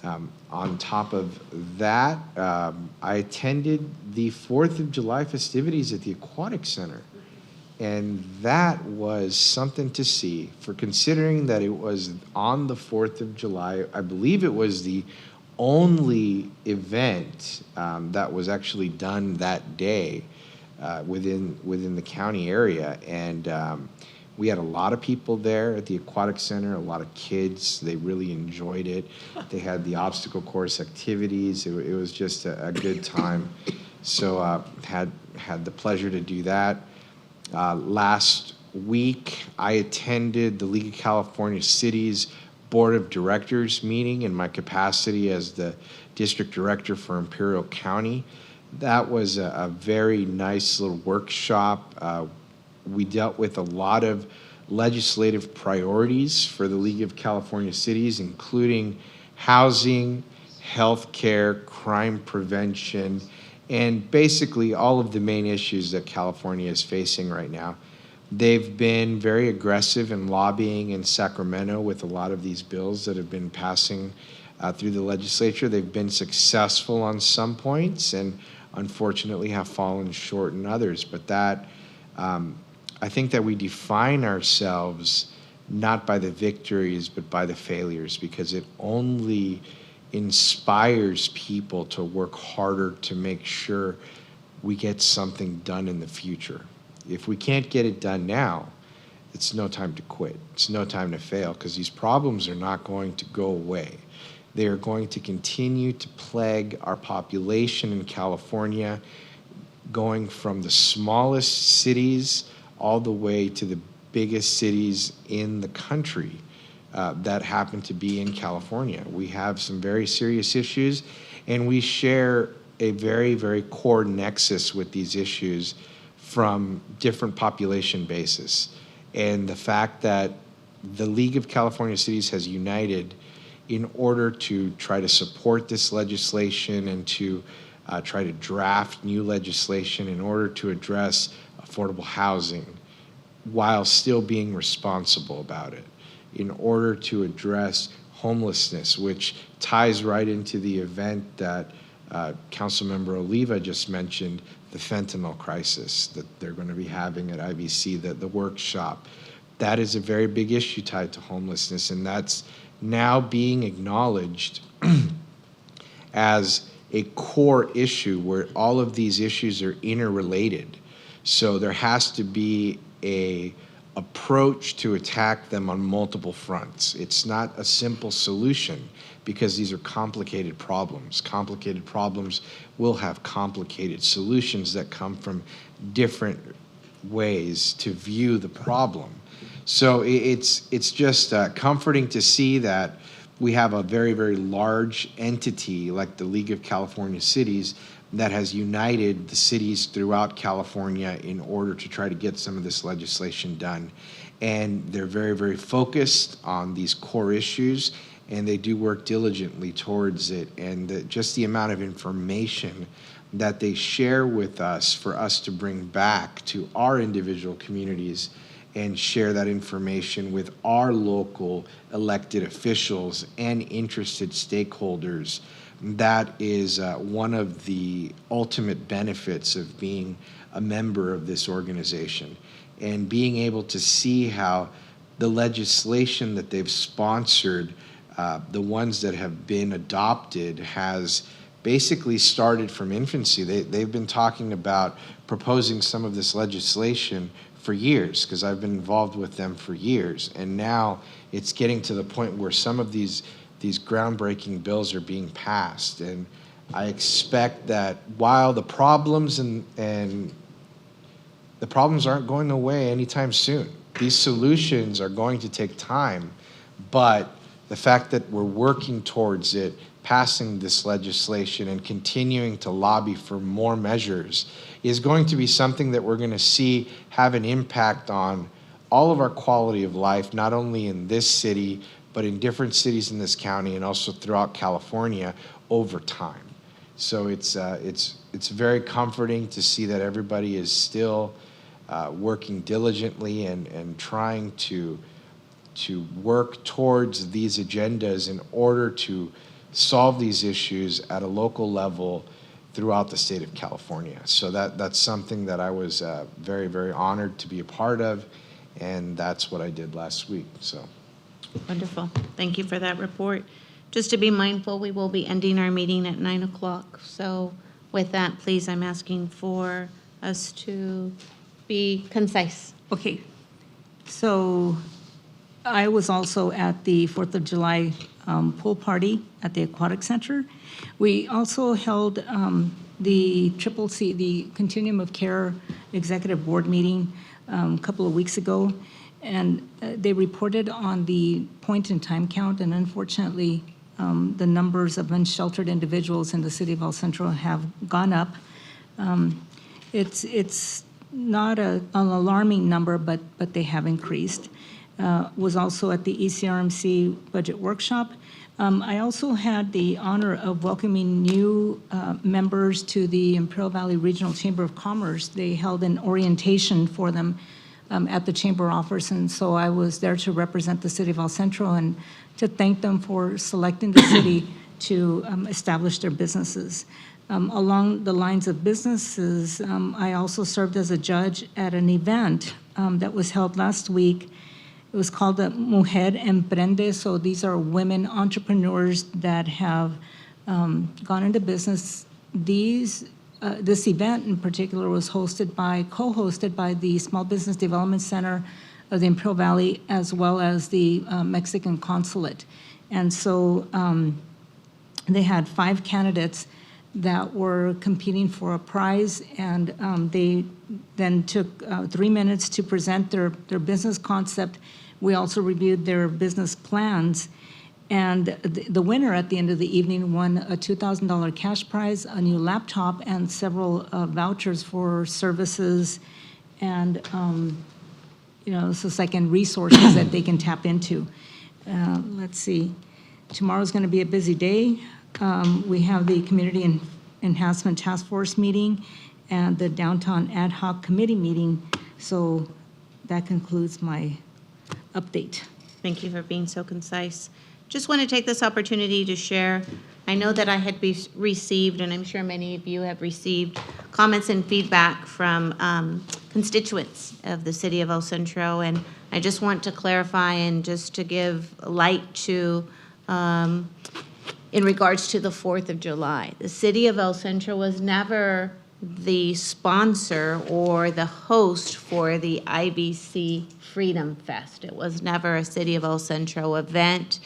On top of that, I attended the 4th of July festivities at the Aquatic Center. And that was something to see, for considering that it was on the 4th of July. I believe it was the only event that was actually done that day within the county area. And we had a lot of people there at the Aquatic Center, a lot of kids. They really enjoyed it. They had the obstacle course activities. It was just a good time. So had the pleasure to do that. Last week, I attended the League of California Cities Board of Directors meeting in my capacity as the District Director for Imperial County. That was a very nice little workshop. We dealt with a lot of legislative priorities for the League of California Cities, including housing, healthcare, crime prevention, and basically all of the main issues that California is facing right now. They've been very aggressive in lobbying in Sacramento with a lot of these bills that have been passing through the legislature. They've been successful on some points and unfortunately have fallen short in others. But that, I think that we define ourselves not by the victories but by the failures, because it only inspires people to work harder to make sure we get something done in the future. If we can't get it done now, it's no time to quit. It's no time to fail, because these problems are not going to go away. They are going to continue to plague our population in California, going from the smallest cities all the way to the biggest cities in the country. That happen to be in California. We have some very serious issues, and we share a very, very core nexus with these issues from different population bases. And the fact that the League of California Cities has united in order to try to support this legislation and to try to draft new legislation in order to address affordable housing while still being responsible about it, in order to address homelessness, which ties right into the event that Councilmember Oliva just mentioned, the fentanyl crisis that they're going to be having at IBC, the workshop that is a very big issue tied to homelessness, and that's now being acknowledged as a core issue where all of these issues are interrelated. So there has to be a approach to attack them on multiple fronts. It's not a simple solution because these are complicated problems. Complicated problems will have complicated solutions that come from different ways to view the problem. So it's just comforting to see that we have a very, very large entity like the League of California Cities that has united the cities throughout California in order to try to get some of this legislation done. And they're very, very focused on these core issues, and they do work diligently towards it. And just the amount of information that they share with us for us to bring back to our individual communities and share that information with our local elected officials and interested stakeholders. That is one of the ultimate benefits of being a member of this organization, and being able to see how the legislation that they've sponsored, the ones that have been adopted, has basically started from infancy. They've been talking about proposing some of this legislation for years, because I've been involved with them for years, and now it's getting to the point where some of these groundbreaking bills are being passed. And I expect that while the problems and the problems aren't going away anytime soon, these solutions are going to take time, but the fact that we're working towards it, passing this legislation and continuing to lobby for more measures is going to be something that we're going to see have an impact on all of our quality of life, not only in this city, but in different cities in this county and also throughout California over time. So it's very comforting to see that everybody is still working diligently and trying to work towards these agendas in order to solve these issues at a local level throughout the state of California. So that's something that I was very, very honored to be a part of, and that's what I did last week. So. Wonderful. Thank you for that report. Just to be mindful, we will be ending our meeting at 9 o'clock. So with that, please, I'm asking for us to be concise. Okay, so I was also at the 4th of July pool party at the Aquatic Center. We also held the CCC, the Continuum of Care Executive Board meeting a couple of weeks ago, and they reported on the point-in-time count, and unfortunately, the numbers of unsheltered individuals in the city of El Centro have gone up. It's not an alarming number, but they have increased. Was also at the ECRMC budget workshop. I also had the honor of welcoming new members to the Imperial Valley Regional Chamber of Commerce. They held an orientation for them at the chamber office, and so I was there to represent the city of El Centro and to thank them for selecting the city to establish their businesses. Along the lines of businesses, I also served as a judge at an event that was held last week. It was called the Mujer Emprende, so these are women entrepreneurs that have gone into business. This event in particular was co-hosted by the Small Business Development Center of the Imperial Valley, as well as the Mexican Consulate. And so they had 5 candidates that were competing for a prize, and they then took 3 minutes to present their business concept. We also reviewed their business plans, and the winner at the end of the evening won a $2,000 cash prize, a new laptop, and several vouchers for services and second resources that they can tap into. Let's see, tomorrow's going to be a busy day. We have the Community Enhancement Task Force meeting and the Downtown Ad Hoc Committee meeting. So that concludes my update. Thank you for being so concise. Just want to take this opportunity to share. I know that I had received, and I'm sure many of you have received, comments and feedback from constituents of the city of El Centro, and I just want to clarify and just to give light to, in regards to the 4th of July. The city of El Centro was never the sponsor or the host for the IBC Freedom Fest. It was never a City of El Centro event.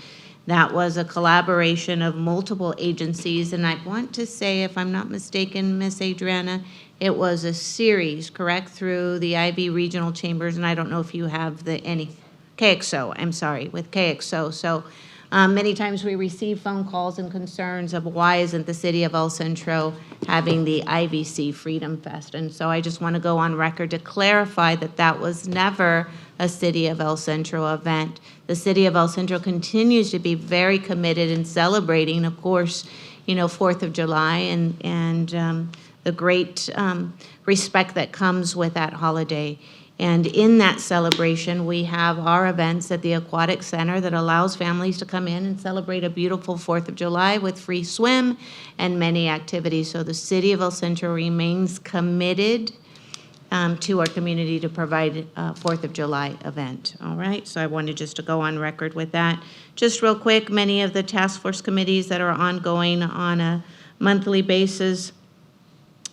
That was a collaboration of multiple agencies, and I want to say, if I'm not mistaken, Miss Adriana, it was a series, correct, through the IB regional chambers, and I don't know if you have KXO, I'm sorry, with KXO. So many times we receive phone calls and concerns of why isn't the city of El Centro having the IBC Freedom Fest? And so I just want to go on record to clarify that that was never a city of El Centro event. The city of El Centro continues to be very committed in celebrating, of course, 4th of July and the great respect that comes with that holiday. And in that celebration, we have our events at the Aquatic Center that allows families to come in and celebrate a beautiful 4th of July with free swim and many activities. So the city of El Centro remains committed to our community to provide a 4th of July event. All right, so I wanted just to go on record with that. Just real quick, many of the task force committees that are ongoing on a monthly basis,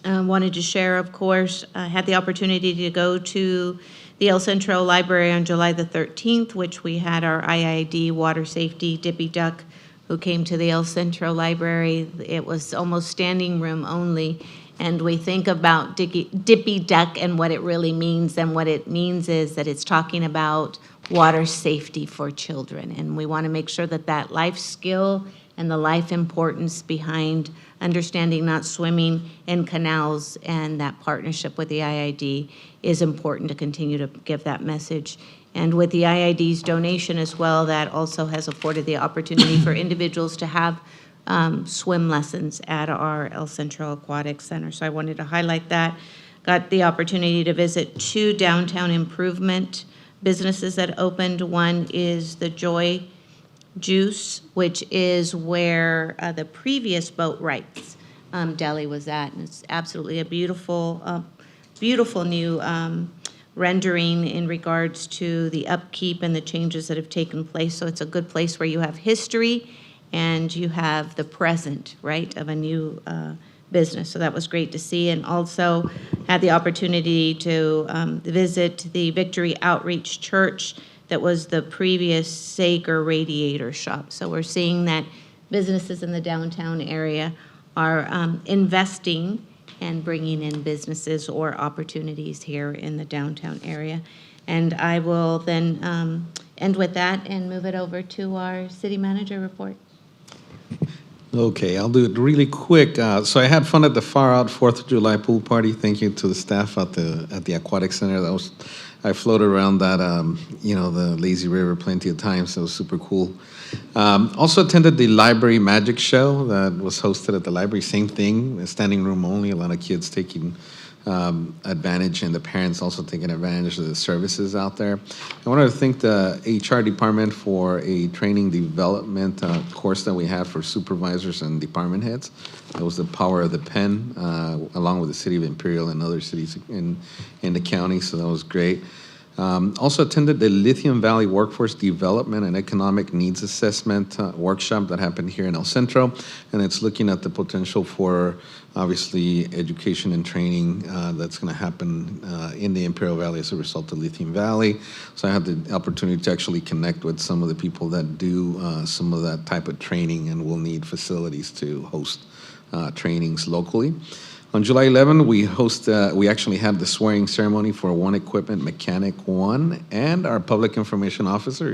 wanted to share, of course, had the opportunity to go to the El Centro Library on July the 13th, which we had our IID water safety Dippy Duck who came to the El Centro Library. It was almost standing room only. And we think about Dippy Duck and what it really means. And what it means is that it's talking about water safety for children. And we want to make sure that that life skill and the life importance behind understanding not swimming in canals and that partnership with the IID is important to continue to give that message. And with the IID's donation as well, that also has afforded the opportunity for individuals to have swim lessons at our El Centro Aquatic Center. So I wanted to highlight that. Got the opportunity to visit 2 downtown improvement businesses that opened. One is the Joy Juice, which is where the previous Boat Rights deli was at. And it's absolutely a beautiful, beautiful new rendering in regards to the upkeep and the changes that have taken place. So it's a good place where you have history and you have the present, right, of a new business. So that was great to see. And also had the opportunity to visit the Victory Outreach Church that was the previous Sager radiator shop. So we're seeing that businesses in the downtown area are investing and bringing in businesses or opportunities here in the downtown area. And I will then end with that and move it over to our city manager report. Okay, I'll do it really quick. So I had fun at the Far Out 4th of July pool party. Thank you to the staff at the Aquatic Center. I floated around that, the lazy river plenty of times. So it was super cool. Also attended the Library Magic Show that was hosted at the library. Same thing, standing room only. A lot of kids taking advantage, and the parents also taking advantage of the services out there. I wanted to thank the HR department for a training development course that we had for supervisors and department heads. It was the power of the pen, along with the city of Imperial and other cities in the county, so that was great. Also attended the Lithium Valley Workforce Development and Economic Needs Assessment workshop that happened here in El Centro, and it's looking at the potential for, obviously, education and training that's going to happen in the Imperial Valley as a result of Lithium Valley. So I had the opportunity to actually connect with some of the people that do some of that type of training and will need facilities to host trainings locally. On July 11, we actually had the swearing ceremony for One Equipment Mechanic 1 and our public information officer,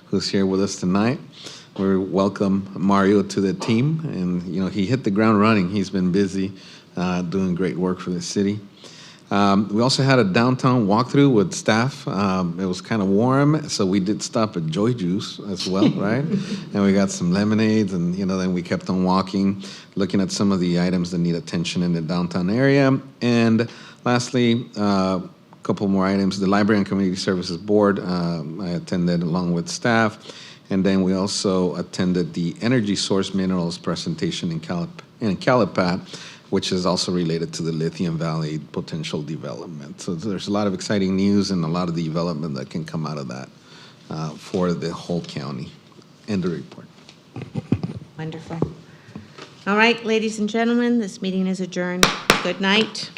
who's here with us tonight. We welcome Mario to the team, and he hit the ground running. He's been busy doing great work for the city. We also had a downtown walkthrough with staff. It was kind of warm, so we did stop at Joy Juice as well, right? And we got some lemonades, and then we kept on walking, looking at some of the items that need attention in the downtown area. And lastly, a couple more items. The Library and Community Services Board, I attended along with staff. And then we also attended the Energy Source Minerals presentation in Calipat, which is also related to the Lithium Valley potential development. So there's a lot of exciting news and a lot of development that can come out of that for the whole county. End of report. Wonderful. All right, ladies and gentlemen, this meeting is adjourned. Good night.